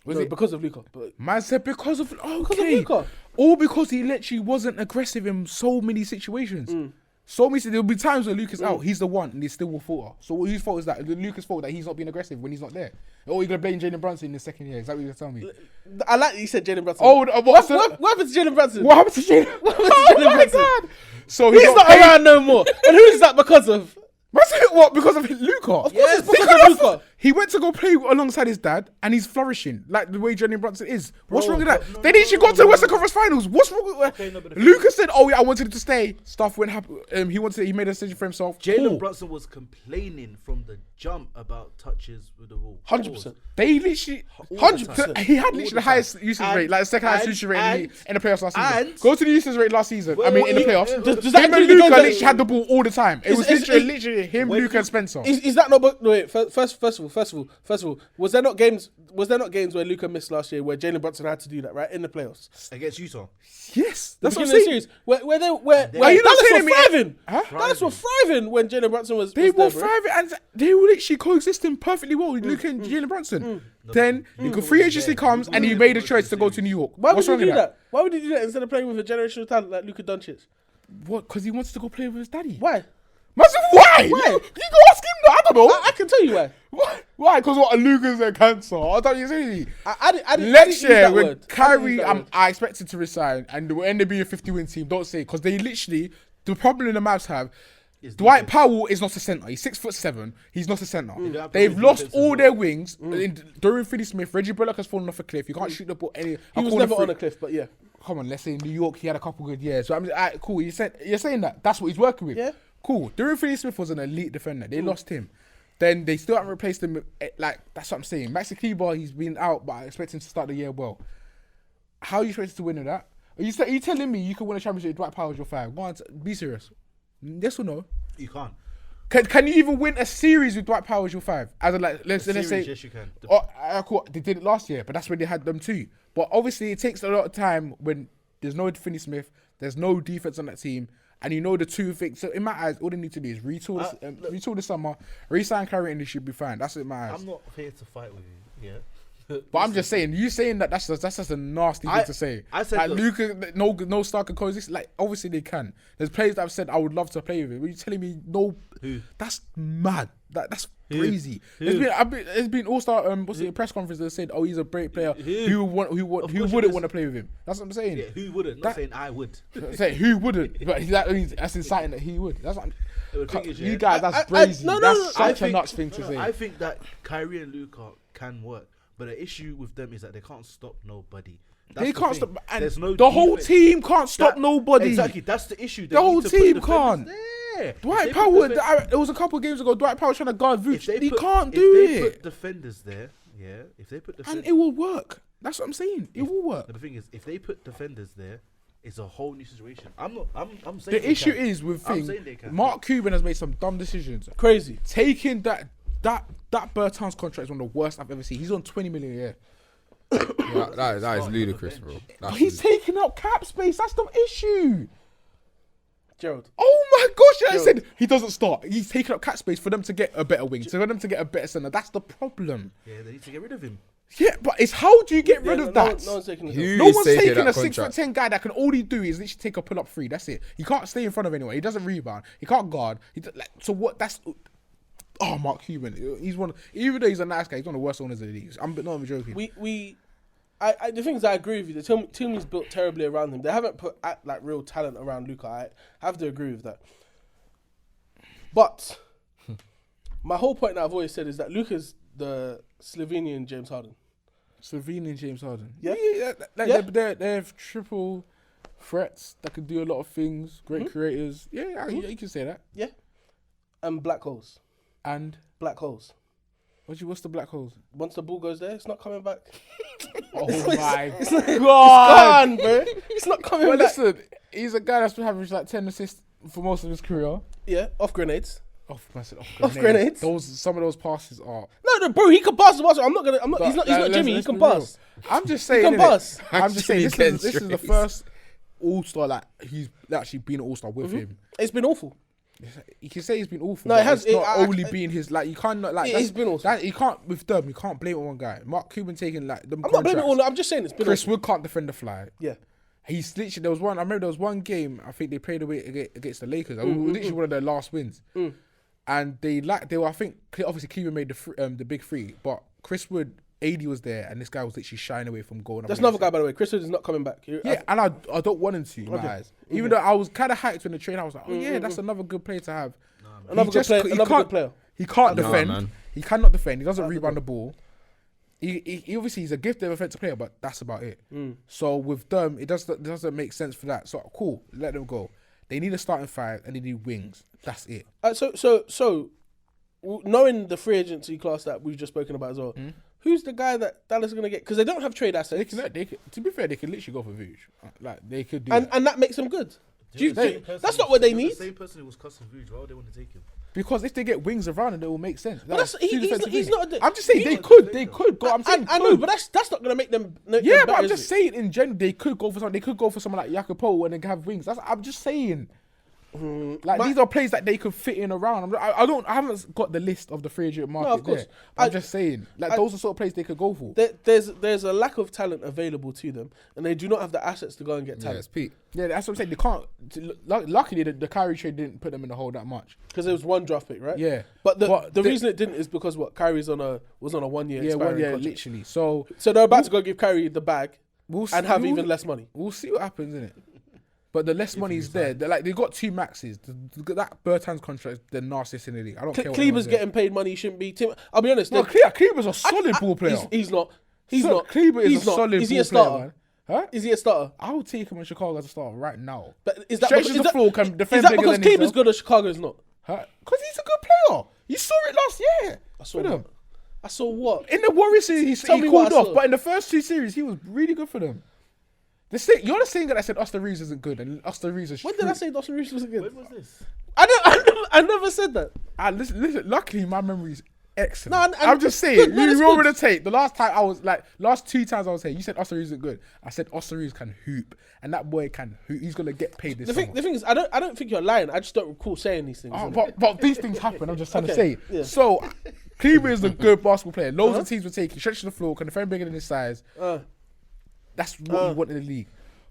D: Was
C: No,
D: it?
C: because of Luka.
D: Man said because of okay.
C: Luka.
D: All because he literally wasn't aggressive in so many situations. So many, there'll be times where Luka's out, he's the one, and they still will falter. So whose fault is that? Luka's fault that he's not being aggressive when he's not there. Or you're gonna blame Jalen Brunson in the second year? Is that what you're telling me?
C: I like that you said Jalen Brunson.
D: Oh,
C: what happened to Jalen Brunson?
D: What happened to Jalen?
C: Oh my God!
D: So
C: He's not around no more. And who is that because of?
D: What? Because of Luka? Of
C: course it's because of Luka.
D: He went to go play alongside his dad, and he's flourishing like the way Jalen Brunson is. What's wrong with that? They literally got to the Western Conference Finals. What's wrong with Luka said, "Oh yeah, I wanted it to stay." Stuff went happen. He made a decision for himself.
A: Jalen Brunson was complaining from the jump about touches with the ball.
C: 100%.
D: They literally 100%. He had literally the highest usage rate, like the second highest usage rate in the playoffs last season. Go to the usage rate last season. In the playoffs.
C: Does that
D: him and Luka literally had the ball all the time. It was literally him, Luka, and Spencer.
C: Is that not? No, wait. First of all, was there not games where Luka missed last year where Jalen Brunson had to do that, right, in the playoffs
A: against Utah?
D: Yes, that's what I'm
C: saying.
D: saying.
C: Where Dallas were thriving. Dallas were thriving when Jalen Brunson was.
D: They were thriving and they were literally coexisting perfectly well with Luka and Jalen Brunson. Then the free agency comes and he made a choice to go to New York.
C: Why would he do that? Why would he do that instead of playing with a generational talent like Luka Doncic?
D: What? Because he wants to go play with his daddy.
C: Why?
D: Why? You go ask him. I don't know.
C: I can tell you why.
D: Why? Because Luka's a cancer. I thought you said
C: I didn't
D: next
C: use
D: year
C: that
D: when
C: word.
D: Kyrie, I expected to resign and they will end up being a 50-win team. Don't say because they literally the problem the Mavs have. Dwight Powell is not a center. He's 6'7". He's not a center. They've lost all their wings. Dorian Finney-Smith, Reggie Bullock has fallen off a cliff. You can't shoot the ball. He
C: was never on a cliff, but yeah.
D: Come on, let's say in New York he had a couple good years. So I mean, cool. You're saying that that's what he's working with.
C: Yeah.
D: Cool. Dorian Finney-Smith was an elite defender. They lost him. Then they still haven't replaced him. Like that's what I'm saying. Maxi Kleber, he's been out, but I expect him to start the year well. How are you supposed to win with that? Are you telling me you can win a championship with Dwight Powell as your 5? Be serious. Yes or no?
A: You can't.
D: Can you even win a series with Dwight Powell as your 5? As let's say,
A: yes, you can.
D: Cool. They did it last year, but that's when they had them too. But obviously, it takes a lot of time when there's no Finney-Smith, there's no defense on that team, and you know the two things. So in my eyes, all they need to do is retool the summer, re-sign Kyrie, and they should be fine. That's in my eyes.
A: I'm not here to fight with you. Yeah.
D: But I'm just saying, you saying that's just a nasty thing to say.
A: I said
D: like Luka, no star can coexist. Like obviously they can. There's players that have said I would love to play with it. But you're telling me no?
A: Who?
D: That's mad. That's crazy. There's been all-star press conference that said, oh, he's a great player. Who wouldn't want to play with him? That's what I'm saying.
A: Yeah, who wouldn't? Not saying I would.
D: Say who wouldn't, but that's inciting that he would. That's what you guys. That's crazy.
C: No,
D: that's such a nuts thing to say.
A: I think that Kyrie and Luka can work. But the issue with them is that they can't stop nobody. They
D: can't stop. And
A: there's no
D: the whole team can't stop nobody.
A: Exactly. That's the issue.
D: The whole team can't.
A: There.
D: Dwight Powell. There was a couple of games ago. Dwight Powell trying to guard Vooch. He can't do it.
A: If they put defenders there,
D: and it will work. That's what I'm saying. It will work.
A: But the thing is, if they put defenders there, it's a whole new situation. I'm saying
D: the issue is with Mark Cuban has made some dumb decisions.
C: Crazy.
D: Taking that Bertans contract is one of the worst I've ever seen. He's on 20 million a year.
B: that is ludicrous, bro.
D: He's taking up cap space. That's the issue.
C: Gerald.
D: Oh my gosh! I said he doesn't start. He's taking up cap space for them to get a better wing, for them to get a better center. That's the problem.
A: Yeah, they need to get rid of him.
D: Yeah, but it's how do you get rid of that?
C: No one's taking it.
D: No one's taking a 6'10" guy that can all he do is literally take a pull-up 3. That's it. He can't stay in front of anyone. He doesn't rebound. He can't guard. So what? That's. Oh, Mark Cuban. He's one. Even though he's a nice guy, he's one of the worst owners of the league. I'm not joking.
C: The things I agree with you. The team is built terribly around him. They haven't put like real talent around Luka. I have to agree with that. But my whole point that I've always said is that Luka's the Slovenian James Harden.
D: Slovenian James Harden.
C: Yeah.
D: They have triple threats that can do a lot of things. Great creators. Yeah, you can say that.
C: Yeah. And black holes.
D: And
C: black holes.
D: What's the black holes?
C: Once the ball goes there, it's not coming back.
D: Oh my God!
C: It's gone, bro. It's not coming back.
D: Listen, he's a guy that's been averaging like 10 assists for most of his career.
C: Yeah, off grenades.
D: Off
C: grenades.
D: Some of those passes are.
C: No, bro. He can pass the ball. I'm not gonna. He's not Jimmy. He can pass.
D: I'm just saying.
C: He can pass.
D: I'm just saying. This is the first All-Star like he's actually been an All-Star with him.
C: It's been awful.
D: You can say he's been awful.
C: No, it has.
D: It's not only been his like. You can't like.
C: It's been awful.
D: You can't with them. You can't blame it on one guy. Mark Cuban taking like them.
C: I'm not blaming it on. I'm just saying it's been.
D: Chris
C: awful.
D: Wood can't defend the fly.
C: Yeah.
D: He's literally, I remember there was one game, I think they played away against the Lakers. It was literally one of their last wins. And they were, I think, obviously Cleveland made the big three, but Chris Wood, AD was there, and this guy was literally shying away from going.
C: That's another guy, by the way. Chris Wood is not coming back.
D: Yeah, and I don't want him to, in my eyes. Even though I was kind of hyped when the train, I was like, oh yeah, that's another good player to have.
C: Another good player.
D: He can't defend.
B: man.
D: He cannot defend. He doesn't rebound the ball. He obviously he's a gifted offensive player, but that's about it. So with them, it doesn't make sense for that. So cool, let them go. They need a starting five and they need wings. That's it.
C: So knowing the free agency class that we've just spoken about as well, who's the guy that Dallas is gonna get? Because they don't have trade assets.
D: They could, to be fair, they could literally go for Vooch. Like they could do,
C: and that makes them good. That's not what they need.
A: The same person who was cussing Vooch, why would they want to take him?
D: because if they get wings around him, it will make sense.
C: But he's not.
D: I'm just saying they could go. I'm saying
C: I know, but that's not gonna make them.
D: Yeah, but I'm just saying in general they could go for something. They could go for someone like Jacopo and then have wings. I'm just saying. These are players that they could fit in around. I haven't got the list of the free agent market. No, of course. There. I'm just saying, those are sort of players they could go for.
C: There's a lack of talent available to them, and they do not have the assets to go and get talent.
B: Yeah, it's peak.
D: Yeah, that's what I'm saying. They can't. Luckily, the Kyrie trade didn't put them in the hole that much
C: because it was one draft pick, right?
D: Yeah,
C: but the reason it didn't is because Kyrie's was on a 1 year.
D: Yeah, 1 year
C: contract.
D: literally. So
C: they're about to go give Kyrie the bag and have even less money.
D: We'll see what happens, innit? But the less money is there. They got two maxes. That Bertans contract is the nastiest in the league. I don't care.
C: Kleber's getting paid money. He shouldn't be. I'll be honest.
D: No, Kleber's a solid ball player.
C: He's not. He's not.
D: Kleber is a solid
C: Is he
D: ball
C: a starter?
D: player, man. Huh?
C: Is he a starter?
D: I would take him in Chicago as a starter right now.
C: But is that
D: stretches the floor, can defend
C: is that
D: bigger
C: because
D: than
C: Kleber's
D: himself?
C: good and Chicago's not?
D: Huh? Because he's a good player. You saw it last year.
C: I saw what?
D: In the Warriors series, he cooled off. But in the first two series, he was really good for them. You're the same guy that said Austin Reeves isn't good, and Austin Reeves is.
C: When did I say Austin Reeves wasn't good?
A: When was this?
C: I never said that.
D: Listen, luckily my memory is excellent.
C: No,
D: I'm just saying, you remember the tape. The last two times I was here, you said Austin Reeves isn't good. I said Austin Reeves can hoop, and that boy can hoop. He's gonna get paid this summer.
C: The thing is, I don't think you're lying. I just don't recall saying these things.
D: But these things happen. I'm just trying to say. Yeah. So, Cleveland is a good basketball player. Loads of teams will take him, stretching the floor, can defend bigger than his size. That's what you want in the league.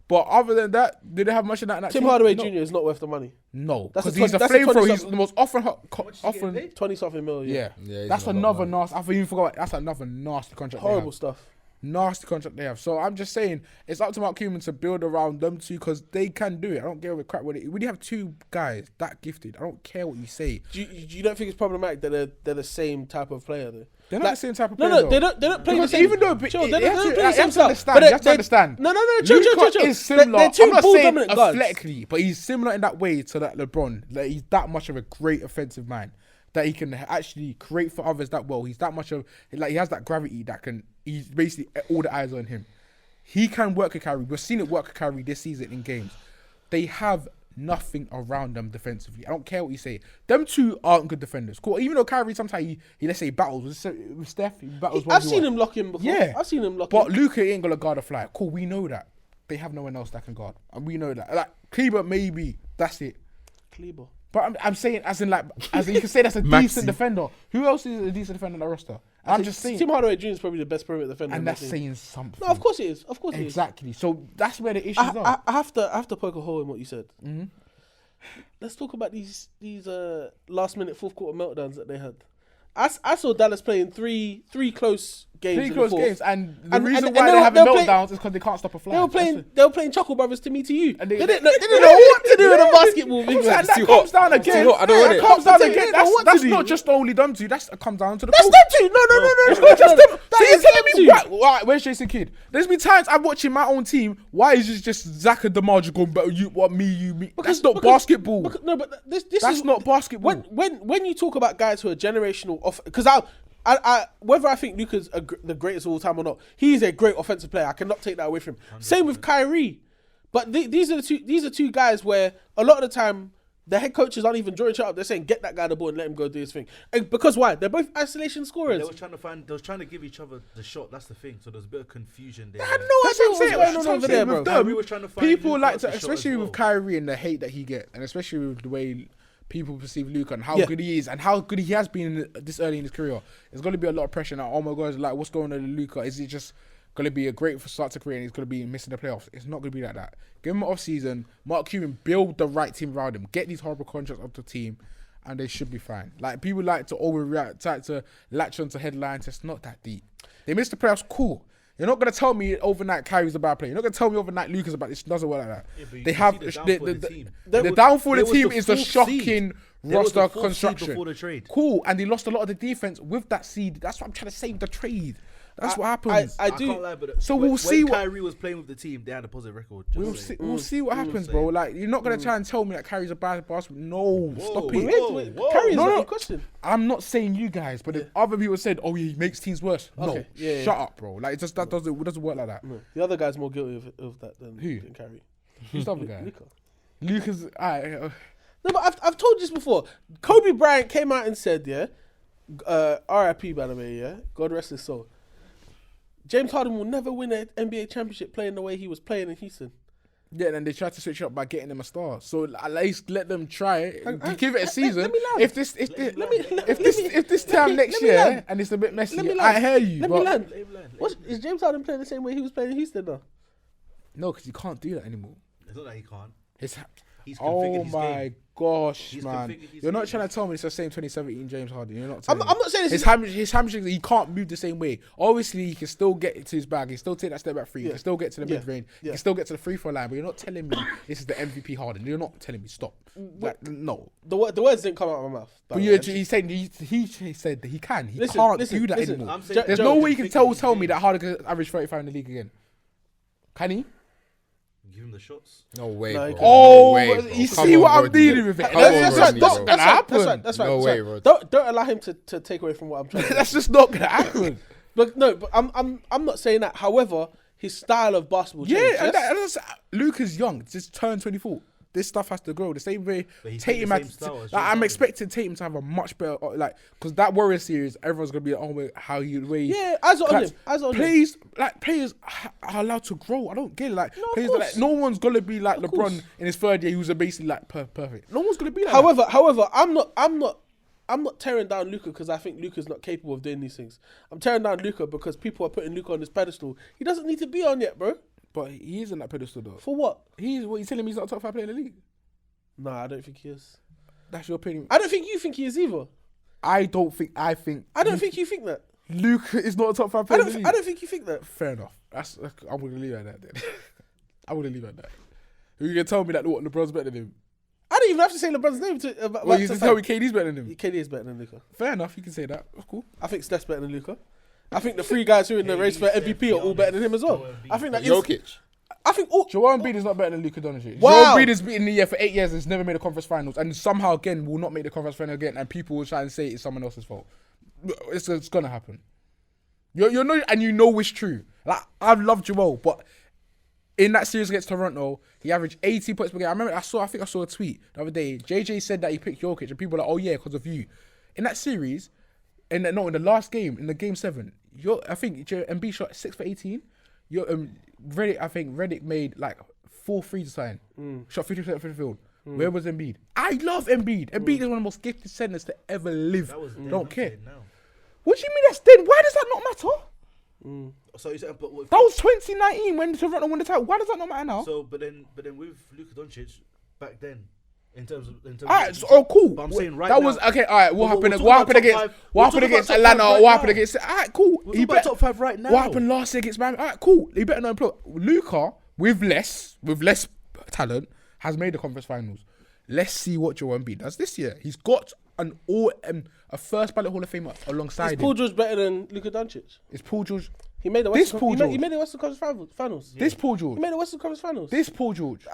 D: But other than that, did they have much of that?
C: Tim Hardaway Jr. is not worth the money.
D: No, because he's a flamethrower. He's the most often
C: 20-something million.
D: Yeah, that's another nasty. I even forgot. That's another nasty contract.
C: Horrible stuff.
D: Nasty contract they have. So I'm just saying, it's up to Mark Cuban to build around them two because they can do it. I don't care what crap with it. When you have two guys that gifted, I don't care what you say.
C: You don't think it's problematic that they're the same type of player though?
D: They're not the same type of player.
C: No, they don't play the same.
D: Even though
C: they don't play the same
D: stuff.
C: But
D: you have to understand.
C: No.
D: Luka is similar.
C: They're two
D: I'm not
C: ball
D: saying
C: dominant guards.
D: athletically, but he's similar in that way to that LeBron. Like he's that much of a great offensive mind that he can actually create for others that well. He's that much of he has that gravity that can. He's basically all the eyes on him. He can work a carry. We've seen it work a carry this season in games. They have nothing around them defensively. I don't care what you say. Them two aren't good defenders. Cool. Even though Kyrie sometimes he let's say battles with Steph. He battles.
C: I've seen him lock him before. Yeah, I've seen him lock him.
D: But Luka ain't gonna guard a fly. Cool. We know that. They have no one else that can guard, and we know that. Like Kleber, maybe that's it.
C: Kleber.
D: But I'm saying, as in you can say that's a decent defender. Who else is a decent defender on the roster? I'm just saying.
C: Tim Hardaway Jr. is probably the best perimeter defender.
D: And that's saying something.
C: No, of course it is. Of course it is.
D: Exactly. So that's where the issues are.
C: I have to poke a hole in what you said. Mm-hmm. Let's talk about these last minute fourth quarter meltdowns that they had. I saw Dallas playing three close games.
D: And the reason why they have meltdowns is because they can't stop a fly.
C: They were playing Chuckle Brothers to me to you. And they didn't know what to do with a basketball.
D: That comes down again. That comes down again. That's not just only them two. That comes down to the.
C: That's them two. No.
D: It's not just them. So you're telling me why? Where's Jason Kidd? There's been times I'm watching my own team. Why is it just Zach and DeMar just going, you, what, me? That's not basketball.
C: No, but this
D: is not basketball.
C: When you talk about guys who are generational off, because I whether I think Luka's the greatest of all time or not, he's a great offensive player. I cannot take that away from him. 100%. Same with Kyrie. But these are two guys where a lot of the time the head coaches aren't even drawing shit up. They're saying get that guy the ball and let him go do his thing. And because why? They're both isolation scorers.
A: They were trying to give each other the shot. That's the thing. So there's a bit of confusion there.
C: I had no idea what was going on over there, bro.
A: Kyrie was trying to find
D: people like to, especially with Kyrie and the hate that he gets, and especially with the way people perceive Luka and how good he is and how good he has been this early in his career. There's going to be a lot of pressure now. Oh my God, like what's going on with Luka? Is it just going to be a great start to career and he's going to be missing the playoffs. It's not going to be like that. Give him an off-season. Mark Cuban, build the right team around him. Get these horrible contracts off the team and they should be fine. Like, people like to overreact, like to latch onto headlines. It's not that deep. They missed the playoffs, cool. You're not going to tell me overnight Kyrie's a bad player. You're not going to tell me overnight Luka's a bad player. It doesn't work like that.
A: Yeah,
D: they have the downfall of the team is the shocking roster construction.
A: Before the trade.
D: Cool, and they lost a lot of the defense with that seed. That's what I'm trying to say with the trade. That's what happens.
C: I do.
A: Can't lie, but
D: So
A: when,
D: we'll see
A: when
D: what
A: Kyrie was playing with the team, they had a positive record.
D: We'll see what happens, bro. Like, you're not gonna try and tell me that Kyrie's a bad basketball. No, stop it.
C: Carrie's
D: No,
C: not
D: no.
C: in question.
D: I'm not saying you guys, but if other people said, "Oh, he makes teams worse." No,
C: Okay. Yeah,
D: shut up, bro. Like, it just doesn't work like that.
C: No. The other guy's more guilty of that than Kyrie.
D: Who's the other guy?
C: Luka.
D: Lucas.
C: No, but I've told you this before. Kobe Bryant came out and said, yeah, R.I.P. by the way, yeah, God rest his soul. James Harden will never win an NBA championship playing the way he was playing in Houston.
D: Yeah, and they tried to switch up by getting him a star. So at least let them try it. You give it a season.
C: let me land.
D: If this time next year and it's a bit messy, I hear you.
C: Let me land. Is James Harden playing the same way he was playing in Houston now?
D: No, because you can't do that anymore.
A: It's not that he can't. He's
D: Oh
A: his
D: my
A: game.
D: gosh,
A: He's
D: man!
A: configured his
D: You're not
A: game.
D: trying to tell me it's the same 2017 James Harden. You're not.
C: I'm not saying
D: his hamstrings. He can't move the same way. Obviously, he can still get to his bag. He can still take that step back free. He can still get to the mid range. He can still get to the free throw line. But you're not telling me this is the MVP Harden. You're not telling me stop. Like, no.
C: The words didn't come out of my mouth.
D: But he said that he can. He can't do that anymore. There's
A: Gerald,
D: no way you can tell me that Harden can average 35 in the league again. Can he?
A: Give him the shots.
B: No way,
C: No,
B: bro.
D: Oh,
B: No way, bro.
D: you
B: Come
D: see
B: on,
D: what I'm
B: Rodney.
D: dealing with it.
B: Come on,
C: That's
B: Rodney,
C: right.
B: bro.
C: That's right.
B: No way, Rod.
C: Don't allow him to take away from what I'm trying to do.
D: That's just not gonna happen.
C: But I'm not saying that. However, his style of basketball changed.
D: Yeah, and that's Luka's young. Just turned 24. This stuff has to grow the same way.
A: But he's
D: Tatum
A: the
D: had.
A: same style as
D: Like,
A: James
D: I'm
A: Harden.
D: expecting Tatum to have a much better because that Warriors series, everyone's gonna be like, oh, how you way.
C: Yeah, eyes on him. Eyes on him.
D: Players are allowed to grow. I don't get it. Like,
C: No, of
D: players,
C: course.
D: no one's gonna be like
C: Of
D: LeBron
C: course.
D: in his third year. He was basically like perfect. No one's gonna be like. that.
C: However, I'm not tearing down Luka because I think Luka's not capable of doing these things. I'm tearing down Luka because people are putting Luka on this pedestal. He doesn't need to be on yet, bro.
D: But he is in that pedestal though.
C: For what?
D: What you telling me? He's not a top 5 player in the league.
C: Nah, I don't think he is.
D: That's your opinion.
C: I don't think you think he is either.
D: I don't think. I think
C: You think that.
D: Luka is not a top 5
C: I
D: player in the league.
C: don't think you think that.
D: Fair enough. I'm gonna leave it at that. Then. I'm gonna leave it at that. You can tell me that what LeBron's better than him.
C: I don't even have to say LeBron's name to.
D: Well, you can tell me KD's better than him.
C: KD is better than Luka.
D: Fair enough. You can say that. That's cool.
C: I think Steph's better than Luka. I think the three guys who are in the race for MVP are all better than him as well. I think that
B: Jokic.
C: I think all.
D: Joel Embiid is not better than Luka Doncic.
C: Wow.
D: Joel Embiid has been in the year for 8 years and has never made a conference finals, and somehow again will not make the conference final again, and people will try and say it's someone else's fault. It's gonna happen. You know, and you know it's true. Like, I love Joel, but in that series against Toronto, he averaged 80 points per game. I think I saw a tweet the other day. JJ said that he picked Jokic, and people were like, "Oh yeah, because of you." In that series, in the last game, in the game 7, I think Embiid shot 6 for 18. Reddick made like 4 threes to sign. Shot 50% from the field. Where was Embiid? I love Embiid. Embiid is one of the most gifted centers to ever live. Don't care. What do you mean that's dead? Why does that not matter?
A: So you said, but
D: That was 2019 when Toronto won the title. Why does that not matter now?
A: So, but then with Luka Doncic back then, in terms of.
D: Alright, so, cool.
A: But I'm saying right
D: that
A: now,
D: was okay. All right, what happened
A: we're talking
D: against
A: about top
D: Atlanta?
A: five right
D: What happened
A: now.
D: against? Alright, cool.
A: We're talking about top 5 right now.
D: What happened last year against Miami? Alright, cool. He better not implode. Luka with less talent has made the conference finals. Let's see what Joel Embiid does this year. He's got a first ballot Hall of Famer alongside
C: Is Paul
D: him.
C: George better than Luka Doncic?
D: Is Paul George?
C: He made the
D: This
C: Western
D: Paul George.
C: He made the Western Conference Finals.
D: This Paul George.
C: He made the Western Conference Finals.
D: This Paul George.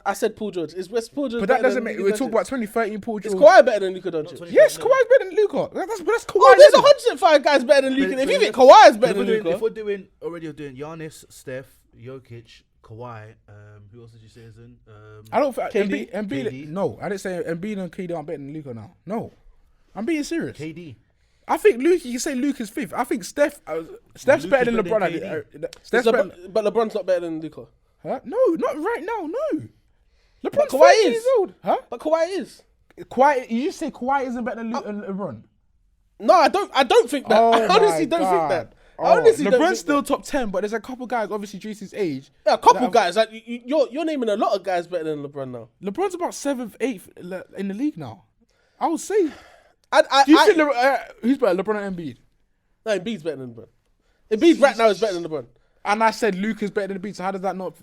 C: I said Paul George. Is West Paul George?
D: But that
C: better
D: doesn't
C: than
D: make.
C: Luka
D: We're talking
C: Doncic?
D: about 2013 Paul George.
C: Is Kawhi better than Luka Doncic?
D: Yes, Kawhi's better than Luka. That's Kawhi.
C: Oh, there's 105 guys better than Luka. If you think Kawhi is better than
A: If
C: Luka,
A: we're doing Giannis, Steph, Jokic, Kawhi, who else did you say is in?
D: I don't think
C: KD?
D: Embiid. No, I didn't say Embiid and KD aren't better than Luka now. No, I'm being serious.
A: KD.
D: I think Luke. You can say Luka's 5th. I think Steph's
A: Luka's
D: better than
A: better
D: LeBron.
A: than
D: Steph's better.
C: but LeBron's not better than Luka.
D: Huh? No, not right now. No.
C: But
D: LeBron's
C: Kawhi
D: 30
C: is.
D: years old. Huh?
C: But Kawhi is.
D: Kawhi. You just say Kawhi isn't better than LeBron.
C: No, I don't think that.
D: Oh
C: I honestly
D: my
C: don't think
D: God.
C: that. honestly don't
D: LeBron's
C: think
D: still top 10, but there's a couple guys, obviously due to his age.
C: Yeah, a couple guys. Like you're naming a lot of guys better than LeBron now.
D: LeBron's about 7th, 8th in the league now. I would say. Do
C: I
D: you think who's better, LeBron or Embiid?
C: No, Embiid's better than LeBron. Embiid right now is better than LeBron.
D: And I said Luka's better than Embiid, so how does that not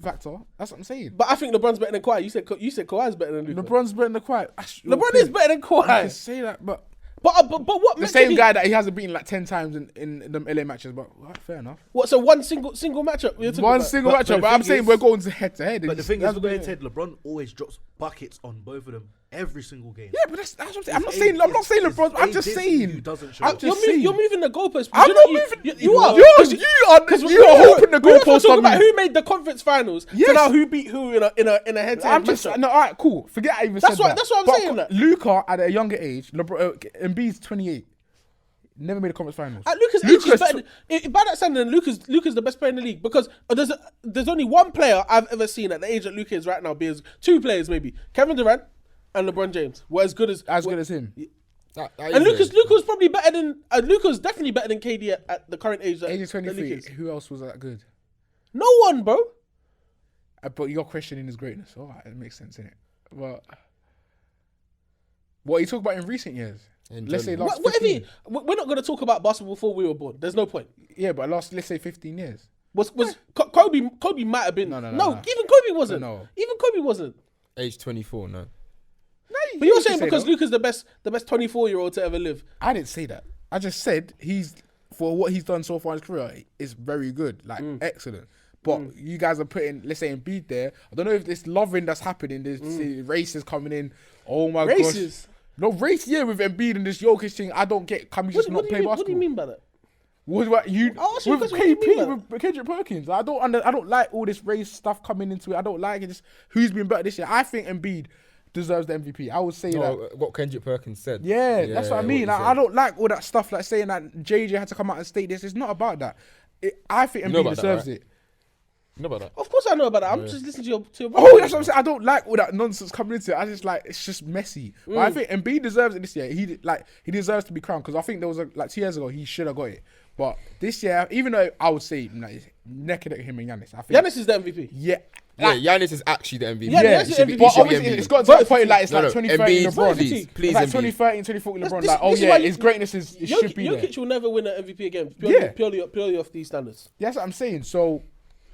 D: factor? That's what I'm saying.
C: But I think LeBron's better than Kawhi. You said Kawhi's better than Luka.
D: LeBron's better than Kawhi.
C: LeBron is better than
D: I can
C: Kawhi.
D: say that, but
C: But what
D: the same guy that he hasn't beaten like 10 times in the LA matches. But fair enough.
C: What? So one single matchup.
D: One single matchup. But I'm saying we're going to head to head.
A: But the thing is, LeBron always drops buckets on both of them every single game.
D: Yeah, but that's what I'm saying. I'm not saying LeBron. I'm just saying.
C: You're moving the goalposts.
D: I'm not moving.
C: You are.
D: You are hoping the goalposts
C: talking
D: on
C: about
D: me.
C: who made the conference finals.
D: Yes.
C: So now who beat who in a head-to-head
D: I'm just
C: matchup.
D: no. All right, cool. Forget I even
C: That's
D: said
C: what-
D: that.
C: that's what I'm
D: But
C: saying, like.
D: Luka at a younger age, Embiid's 28. Never made a conference finals.
C: At Luka's age is better. By that standard, Luka's the best player in the league because there's only one player I've ever seen at the age that Luka is right now. Two players maybe, Kevin Durant and LeBron James were as good as
D: him.
C: And Luka's probably better than Luka's definitely better than KD at the current age.
D: Age of
C: that Luka
D: 23.
C: is.
D: Who else was that good?
C: No one, bro.
D: But you're questioning his greatness. All right, it makes sense, innit? But what are you talking about in recent years? Let's say last 15.
C: We're not going to talk about basketball before we were born. There's no point.
D: Yeah, but let's say 15 years.
C: Kobe might have been.
D: No.
C: Even Kobe wasn't.
D: No.
C: Even Kobe wasn't.
B: Age 24, no.
C: But you're saying because Luka's the best 24-year-old to ever live.
D: I didn't say that. I just said for what he's done so far in his career, is very good, like excellent. But you guys are putting, let's say, Embiid there. I don't know if this loving that's happening, this races coming in. Oh my
C: Races?
D: gosh. No, race, yeah, with Embiid and this Jokic thing. I don't get, can we just not play basketball?
C: What do you mean by that?
D: What you
C: I'll ask you a
D: with
C: question, what do you mean by
D: KP with Kendrick Perkins? I don't like all this race stuff coming into it. I don't like it. Just who's been better this year? I think Embiid deserves the MVP. I would say that.
B: What Kendrick Perkins said.
D: Yeah, that's what I mean. I don't like all that stuff like saying that JJ had to come out and state this. It's not about that. I think Embiid deserves it.
B: You know about that?
C: Of course I know about that. I'm just listening to your
D: Oh, that's what I'm saying. I don't like all that nonsense coming into it. I just like it's just messy. But I think Embiid deserves it this year. He deserves to be crowned because I think there was 2 years ago he should have got it. But this year, even though I would say neck and neck him and Giannis, I think
C: Giannis is the MVP.
D: Yeah.
B: Yeah, Giannis is actually the MVP.
C: Yeah,
D: Yeah,
C: Giannis is the MVP.
D: but
C: Should be
D: obviously
B: MVP.
D: it's got to the point like it's
B: No,
D: like 2030
B: Embiid,
D: LeBron.
B: please,
D: It's like
B: Embiid.
D: 2030 and 2040 LeBron.
C: This-
D: Like, oh
C: this is
D: yeah,
C: why
D: his greatness it should be there.
C: Jokic will never win an MVP again.
D: Yeah.
C: Purely off these standards.
D: That's what I'm saying. So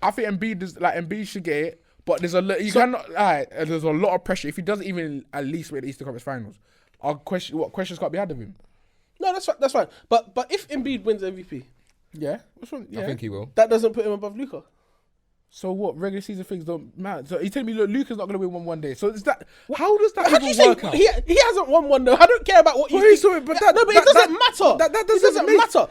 D: I think Embiid should get it, but there's a lot. There's a lot of pressure if he doesn't even at least make the Eastern Conference Finals. What questions can't be had of him?
C: No, that's fine. But if Embiid wins MVP,
D: Yeah, which one? Yeah.
B: I think he will.
C: that doesn't put him above Luka.
D: So what? Regular season things don't matter. So you telling me, look, Luka's not going to win one day. So is that? How does that
C: How do you
D: even
C: say
D: work out?
C: he hasn't won one though? I don't care about what you
D: Well,
C: think.
D: sorry, but
C: No, but it doesn't matter.
D: That
C: It
D: doesn't
C: doesn't
D: make-
C: matter.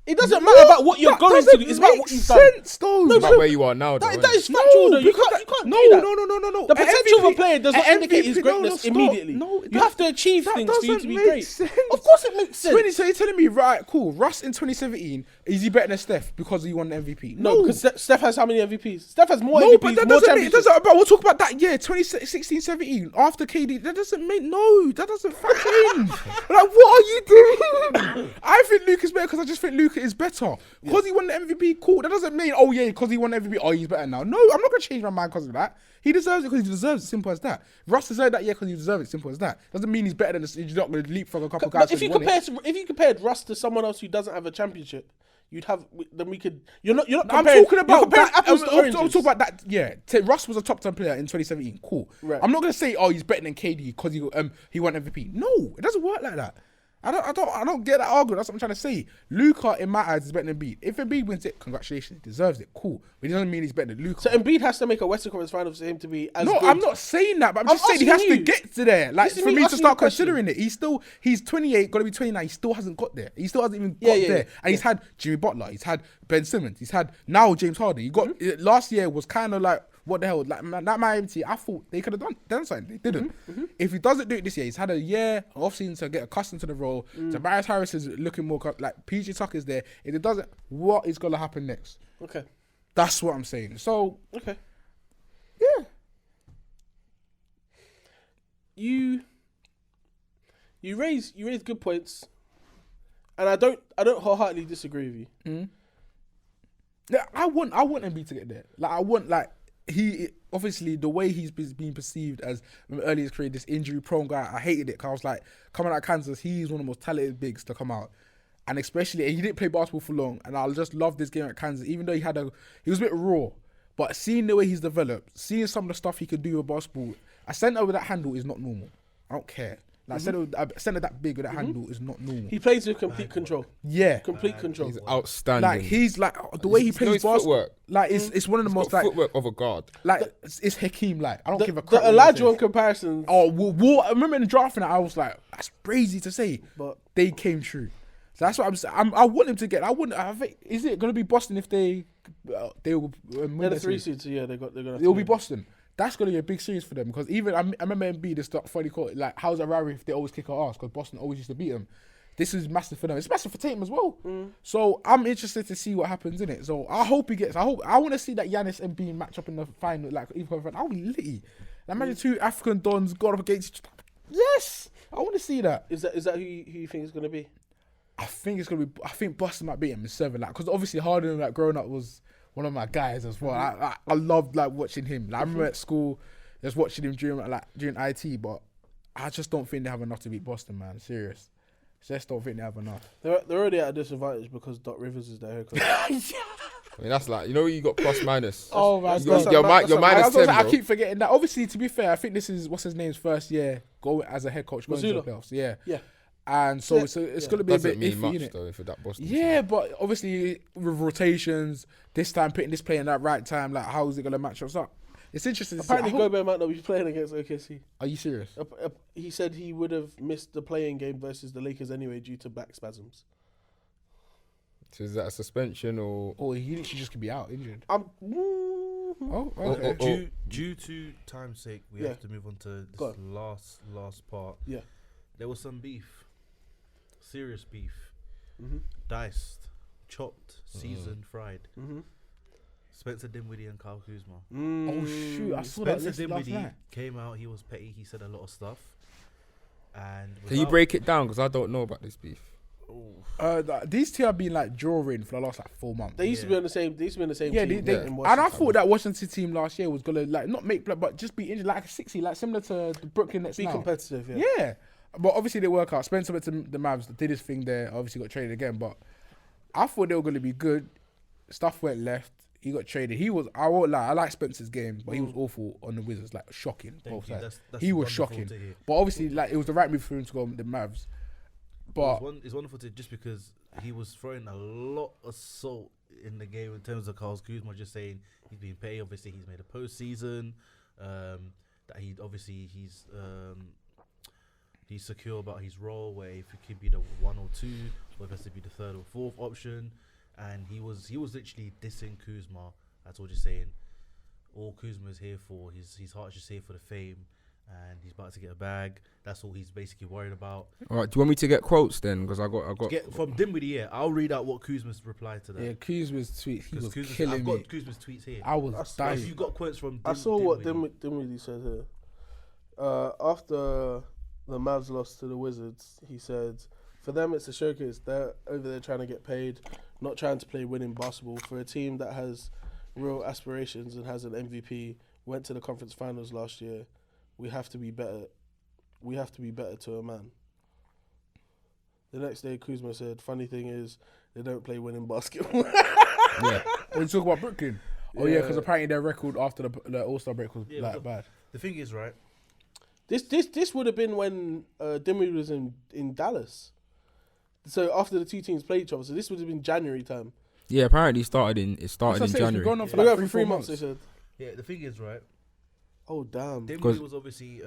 C: It doesn't matter about what you're going to do. It's about what you've done.
D: sense, though.
C: No,
B: It's about where you are now, though.
C: That is
B: innit?
C: factual though. You
D: because
C: can't do
D: no,
C: that.
D: no.
C: The potential of a player does not
D: an
C: indicate his
D: MVP
C: greatness
D: stop.
C: immediately.
D: No,
C: You have to achieve
D: that
C: things for you to
D: doesn't
C: be
D: make
C: great.
D: sense.
C: Of course it makes sense.
D: So you're telling me, right, cool, Russ in 2017, is he better than Steph because he won the MVP?
C: No, because Steph has how many MVPs? Steph has more
D: No,
C: MVPs,
D: but that
C: more
D: doesn't mean,
C: championships.
D: but we'll talk about that year, 2016, 17, after KD. That doesn't mean, that doesn't factor in. Like, what are you doing? I think Luka's better because I just think Luka is better. Because he won the MVP, cool. That doesn't mean, oh yeah, because he won the MVP, oh, he's better now. No, I'm not going to change my mind because of that. He deserves it because he deserves it, simple as that. Russ deserved that year because he deserves it, simple as that. Doesn't mean he's better than he's not going to leapfrog a couple guys.
C: But if you compared Russ to someone else who doesn't have a championship, then we could. You're not
D: I'm
C: comparing.
D: talking
C: you're
D: about
C: comparing
D: that.
C: apples to oranges.
D: I'm talking about that. Yeah, Russ was a top 10 player in 2017. Cool.
C: Right.
D: I'm not gonna say, oh, he's better than KD because he won MVP. No, it doesn't work like that. I don't get that argument. That's what I'm trying to say. Luka, in my eyes, is better than Embiid. If Embiid wins it, congratulations, he deserves it. Cool, but it doesn't mean he's better than Luka.
C: So Embiid has to make a Western Conference Finals for him to be as
D: No,
C: good.
D: I'm not saying that, but I'm just saying he has
C: asking
D: to
C: you.
D: get to there. Like,
C: This is
D: for
C: me
D: me to
C: asking
D: start
C: you a question.
D: considering it, he's 28, got to be 29. He still hasn't got there. He still hasn't even
C: Yeah,
D: got
C: yeah,
D: there.
C: yeah.
D: And he's had Jimmy Butler, he's had Ben Simmons, he's had now James Harden. He got last year was kind of like, what the hell? Like that Miami team, I thought they could have done something. They didn't. If he doesn't do it this year, he's had a year off season to get accustomed to the role. Tobias Harris is looking more like PG Tucker's there. If it doesn't, what is gonna happen next?
C: Okay.
D: That's what I'm saying. So
C: Okay.
D: yeah.
C: You raise good points. and I don't wholeheartedly disagree with you.
D: Yeah, I want Embiid to get there. Like I want he obviously the way he's being perceived as early in his career, this injury prone guy. I hated it because I was like, coming out of Kansas, he's one of the most talented bigs to come out, and especially he didn't play basketball for long. And I just love this game at Kansas, even though he was a bit raw, but seeing the way he's developed, seeing some of the stuff he could do with basketball, a center with that handle is not normal. I don't care. Like center that big with that handle is not normal.
C: He plays with complete control.
D: Yeah,
C: Complete control.
B: He's outstanding.
D: like he's like the way he plays
B: his
D: basketball.
B: footwork.
D: Like it's one of the most
B: Got
D: like
B: footwork of a guard.
D: it's Hakeem. Like I don't give a crap.
C: The
D: what anyone says.
C: Elijah comparison.
D: Oh, well, I remember in the drafting, I was like, that's crazy to say,
C: But-
D: they came true. So that's what I'm saying. I want him to get. I think, is it going to be Boston if they will win
C: They're the
D: their
C: 3
D: series?
C: seeds, so yeah, they're gonna.
D: It'll be Boston. That's going to be a big series for them because even I remember Embiid, this funny quote, like, how's it rare if they always kick our ass because Boston always used to beat them. This is massive for them. It's massive for Tatum as well. So I'm interested to see what happens in it. So I hope he gets. I want to see that Giannis and Embiid match up in the final, like even I'll be litty. Like, imagine two African dons got up against each other. Yes, I want to see that.
C: Is that who you think it's gonna be?
D: I think it's gonna be. I think Boston might beat him in 7, like, because obviously Harden, like, growing up was one of my guys as well. I loved like watching him. Like, I remember at school, just watching him during IT, but I just don't think they have enough to beat Boston, man. Serious. Just don't think they have enough.
C: They're already at a disadvantage because Doc Rivers is their head coach.
B: I mean, that's like, you got plus minus.
D: Oh my God.
B: Your minus 10,
D: I
B: bro.
D: keep forgetting that. Obviously, to be fair, I think this is what's his name's first year go as a head coach going to the playoffs. Yeah.
C: Yeah.
D: And so it's going to be a
B: Doesn't
D: bit
B: mean
D: iffy,
B: much
D: innit?
B: though for that Boston.
D: Yeah, but obviously with rotations, this time putting this player in that right time, like how is it going to match us up? It's interesting to
C: Apparently,
D: see.
C: Gobert might not be playing against OKC.
D: Are you serious?
C: He said he would have missed the playing game versus the Lakers anyway due to back spasms.
B: So is that a suspension or?
D: Or he literally just could be out injured.
C: Oh,
D: Okay.
A: Due to time's sake, we have to move on to
C: Go
A: this last part.
C: Yeah.
A: There was some beef, serious beef,
C: Mm-hmm.
A: diced, chopped, seasoned, fried.
C: Mm-hmm.
A: Spencer Dinwiddie and Kyle Kuzma.
D: Oh shoot! I saw that
A: Spencer
D: list last
A: Dinwiddie
D: night.
A: came out. He was petty. He said a lot of stuff. And
B: Can you break it down? Because I don't know about this beef.
D: These two have been like drawing for the last like 4 months.
C: They used to be on the same. They used to be on the same
D: Yeah,
C: team.
D: they,
C: in
D: and I
C: Washington.
D: thought that Washington team last year was gonna like not make but just be injured like a 60, like similar to the Brooklyn Nets
C: Be
D: now.
C: competitive. Yeah.
D: Yeah, but obviously they work out. Spencer went to the Mavs, did his thing there. Obviously got traded again, but I thought they were gonna be good. Stuff went left. He got traded. I won't lie. I like Spencer's game, but he was awful on the Wizards. Like shocking. Both sides.
A: That's
D: He was
A: wonderful
D: shocking.
A: to hear.
D: But obviously, like it was the right move for him to go on the Mavs. But
A: It's wonderful to just because he was throwing a lot of salt in the game in terms of Kyle Kuzma, just saying he's been paid. Obviously, he's made a postseason. That he's secure about his role, where if he could be the 1 or 2, or if it has to be the 3rd or 4th option. And he was literally dissing Kuzma. That's all, just saying all Kuzma is here for. His heart's just here for the fame, and he's about to get a bag. That's all he's basically worried about.
B: All right, do you want me to get quotes then? Because I got.
A: Get from Dinwiddie, yeah. I'll read out what Kuzma's replied to that.
D: yeah, Kuzma's tweets, he was
A: Kuzma's,
D: killing
A: I've
D: me.
A: got Kuzma's tweets here.
D: I was
A: So if
D: dying.
A: you got quotes from
C: I saw what
A: Dinwiddie.
C: Dinwiddie said here. After the Mavs lost to the Wizards, he said, "For them, it's a showcase. They're over there trying to get paid, not trying to play winning basketball. For a team that has real aspirations and has an MVP, went to the conference finals last year. We have to be better. We have to be better to a man." The next day, Kuzma said, "Funny thing is, they don't play winning basketball."
D: Yeah. When you talk about Brooklyn. Oh yeah, because apparently their record after the All-Star break was
A: Yeah,
D: like
A: but-
D: bad.
A: The thing is, right?
C: This would have been when Dinwiddie was in Dallas. So after the two teams played each other, so this would have been January time.
B: Yeah, apparently it started in
D: That's what I
B: January.
D: say, it's been going on for
C: They
D: like
C: went for
D: 3
C: 3 months. They said,
A: Yeah, the thing is, right?
C: "Oh damn."
A: Dinwiddie was obviously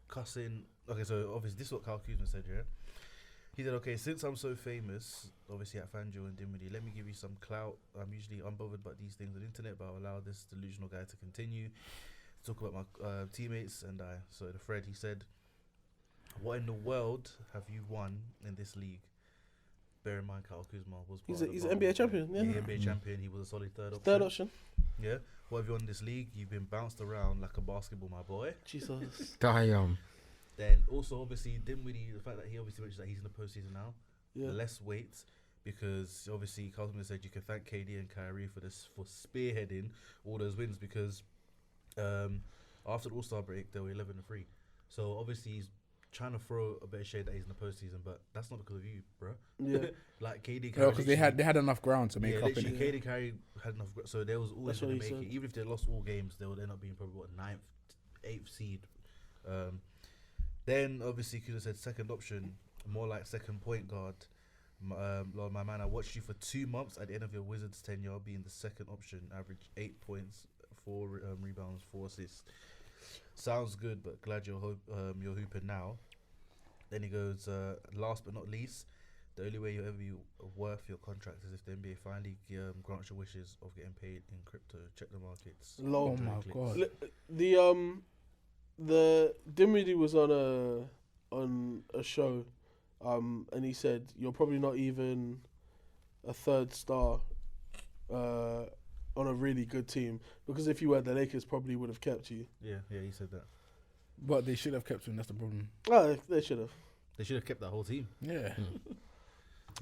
A: cussing. Okay, so obviously this is what Kyle Kuzma said, yeah? He said, okay, since I'm so famous, obviously at FanJoe and Dinwiddie, let me give you some clout. I'm usually unbothered about these things on the internet, but I'll allow this delusional guy to continue to talk about my teammates. And so the thread, he said, what in the world have you won in this league? Bear in mind, Kyle Kuzma was
C: He's
A: part of
C: an
A: the
C: NBA
A: bubble.
C: champion. Yeah,
A: Yeah, NBA champion. He was a solid third option.
C: third option.
A: Yeah. What have you won in this league? You've been bounced around like a basketball, my boy.
C: Jesus.
B: Damn.
A: Then also obviously Dinwiddie, the fact that he obviously mentioned that he's in the postseason now, less weight, because obviously Carlton said you can thank KD and Kyrie for spearheading all those wins, because after the All-Star break they were 11-3. So obviously he's trying to throw a bit of shade that he's in the postseason, but that's not because of you, bro.
C: Yeah.
A: Like KD,
D: Yeah, because they had enough ground to make up.
A: Literally,
D: In it.
A: KD Kyrie had enough, so there was always going to make it. Even if they lost all games, they would end up being probably 9th, 8th seed. Then obviously could have said second option, more like second point guard. Lord, my man, I watched you for 2 months at the end of your Wizards tenure, being the second option, average 8 points, 4 rebounds, 4 assists. Sounds good, but glad you're hooping now. Then he goes, last but not least, the only way you'll ever be worth your contract is if the NBA finally grants your wishes of getting paid in crypto. Check the markets.
D: Oh my god!
C: The Dinwiddie was on a show, and he said you're probably not even a third star on a really good team, because if you were, the Lakers probably would have kept you.
A: Yeah, he said that.
D: But they should have kept him. That's the problem.
C: Oh, they should have.
A: They should have kept that whole team.
D: Yeah.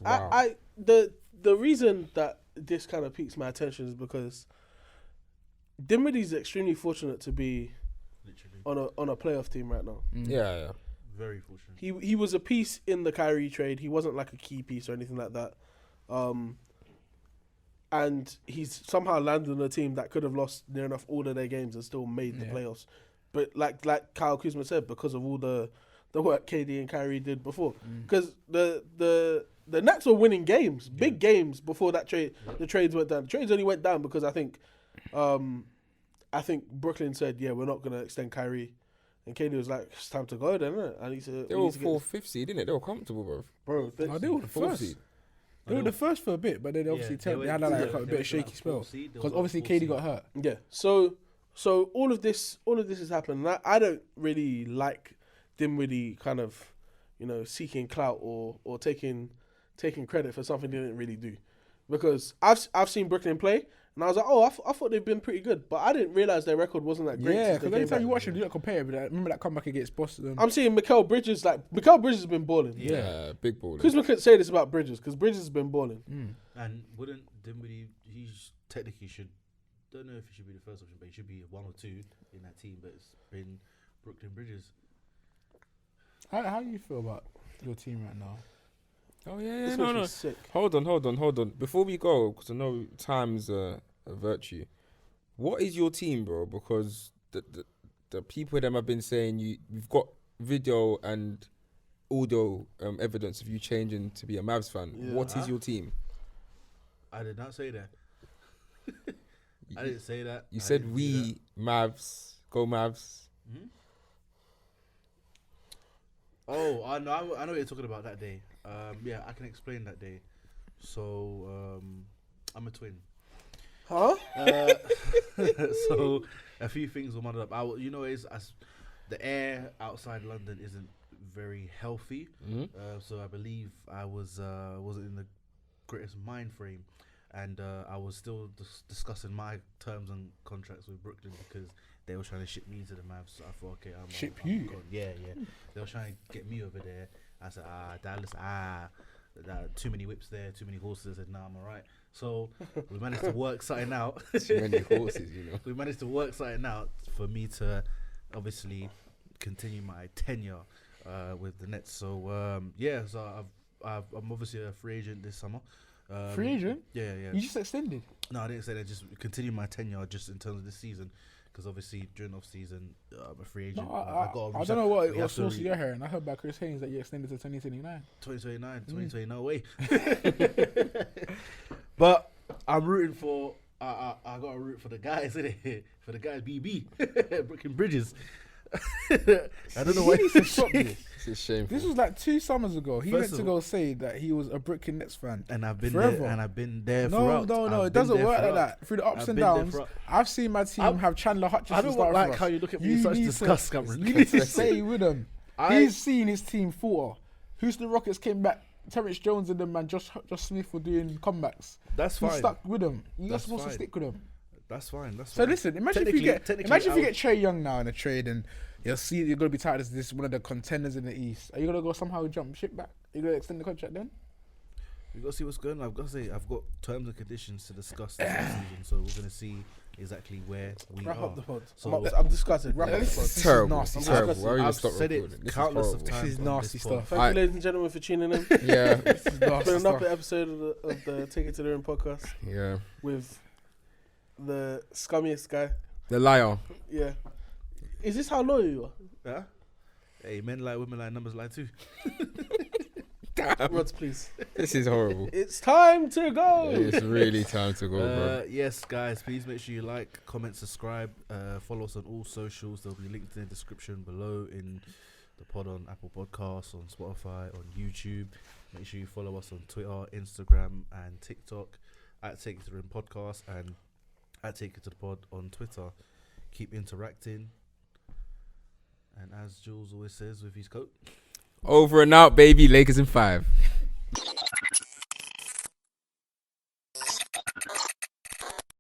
B: Wow.
C: The reason that this kind of piques my attention is because Dinwiddie's extremely fortunate to be
A: literally
C: on a playoff team right now.
B: Yeah.
A: Very fortunate.
C: He was a piece in the Kyrie trade. He wasn't like a key piece or anything like that. And he's somehow landed on a team that could have lost near enough all of their games and still made the playoffs. But like Kyle Kuzma said, because of all the work KD and Kyrie did before. Because the Nets were winning games, big games before that trade. The trades went down. The trades only went down because I think Brooklyn said, yeah, we're not going to extend Kyrie. And KD was like, it's time to go then, isn't it? And he said,
B: They were 4th, 5th seed, didn't it? They were comfortable, bro.
C: they
D: were the
B: Fourth
D: first.
B: seed.
D: They were the first for a bit, but then obviously they had like a bit of shaky spell because obviously KD got hurt.
C: Yeah. So all of this has happened. And I don't really like Dinwiddie kind of, seeking clout or taking credit for something they didn't really do, because I've seen Brooklyn play and I was like, oh, I thought they've been pretty good, but I didn't realize their record wasn't that great.
D: Yeah, because every time you watch them, you don't compare it. But remember that comeback against Boston.
C: I'm seeing Mikal Bridges. Mikal Bridges has been balling.
B: Yeah, big baller.
C: Kuzma couldn't say this about Bridges because Bridges has been balling.
A: And wouldn't Dinwiddie? He technically should. Don't know if he should be the first option, but he should be 1 or 2 in that team. But it's been Brooklyn Bridges.
D: How do you feel about your team right now?
B: Oh yeah,
C: This
B: no.
C: was sick.
B: Hold on. Before we go, because I know time's a virtue. What is your team, bro? Because the people them have been saying you've got video and audio evidence of you changing to be a Mavs fan.
C: Yeah.
B: What is your team?
A: I did not say that. I didn't say that.
B: You said we Mavs, go Mavs.
A: Hmm? Oh, I know what you're talking about that day. Yeah, I can explain that day. So, I'm a twin.
C: Huh?
A: So, a few things were muddled up. The air outside London isn't very healthy. So I believe I wasn't in the greatest mind frame, and I was still discussing my terms and contracts with Brooklyn because they were trying to ship me to the Mavs. So I thought, okay, I'm gone. Yeah. They were trying to get me over there. I said, Dallas, too many whips there, too many horses. I said, nah, I'm alright. So we managed to work something out.
B: Too many horses,
A: We managed to work something out for me to obviously continue my tenure with the Nets. So so I'm obviously a free agent this summer.
D: Free agent?
A: Yeah.
D: You just extended?
A: No, I didn't say that. Just continue my tenure just in terms of this season. Because obviously during off season, I'm a free agent.
D: No,
A: I
D: don't know what source you're hearing. I heard by Chris Haynes that you extended to 2029.
A: 2020, no way. But I'm rooting for. I got to root for the guys, innit? For the guys, BB, Brooklyn Bridges. I don't know why.
D: He needs to stop this.
B: It's shameful.
D: This was like 2 summers ago. He
A: First
D: went to go say that he was a Brooklyn Nets fan.
A: And I've been
D: Forever.
A: there. And I've been there
D: No,
A: throughout.
D: no,
A: I've
D: it
A: been
D: doesn't
A: there
D: work like
A: throughout.
D: that. Through the ups
A: I've
D: and
A: been there
D: downs,
A: throughout.
D: I've seen my team have Chandler Hutchison
A: I don't
D: start
A: like
D: for us.
A: how you look at me in such
D: need
A: disgust,
D: to,
A: Cameron.
D: You need to stay with him.
A: I-
D: He's seen his team falter. Houston Rockets came back. Terrence Jones and them, man. Josh Smith were doing comebacks.
A: That's
D: He
A: fine.
D: stuck with them. You're
A: That's
D: supposed to
A: fine.
D: stick with them.
A: That's fine.
D: So listen, imagine if you get
A: technically,
D: Trae Young now in a trade, and you'll see you're gonna be tied as this one of the contenders in the East. Are you gonna go somehow jump ship back? Are you gonna extend the contract then?
A: we got to see what's going on. I've got to say, I've got terms and conditions to discuss this season, so we're gonna see exactly where we
C: Wrap
A: are.
C: up the pod.
A: So
C: I'm disgusting. Wrap up the
D: This
C: pod.
D: is
B: Terrible.
D: nasty
B: It's
D: stuff.
B: terrible. Why are you
A: I've
B: stop
A: said
B: recording?
A: it
B: This is
A: countless of
B: horrible.
A: times.
D: This is
A: on
D: nasty
A: pod.
D: stuff.
C: Thank you, ladies and gentlemen, for tuning in.
B: Yeah,
C: It's been
D: Nasty
C: another
D: stuff.
C: episode of the Take It to the Rim podcast
B: yeah.
C: with the scummiest guy.
B: The liar.
C: Yeah. Is this how loyal you
A: Yeah. Hey, men lie, women lie, numbers lie too.
C: are? Rods, please.
B: This is horrible.
C: It's time to go.
B: It's really time to go, bro.
A: Yes, guys, please make sure you like, comment, subscribe, follow us on all socials. They'll be linked in the description below in the pod on Apple Podcasts, on Spotify, on YouTube. Make sure you follow us on Twitter, Instagram, and TikTok at Take It to the Rim Podcast and at Take It to the Pod on Twitter. Keep interacting. And as Jules always says with his coat,
B: Over and out, baby. Lakers in 5.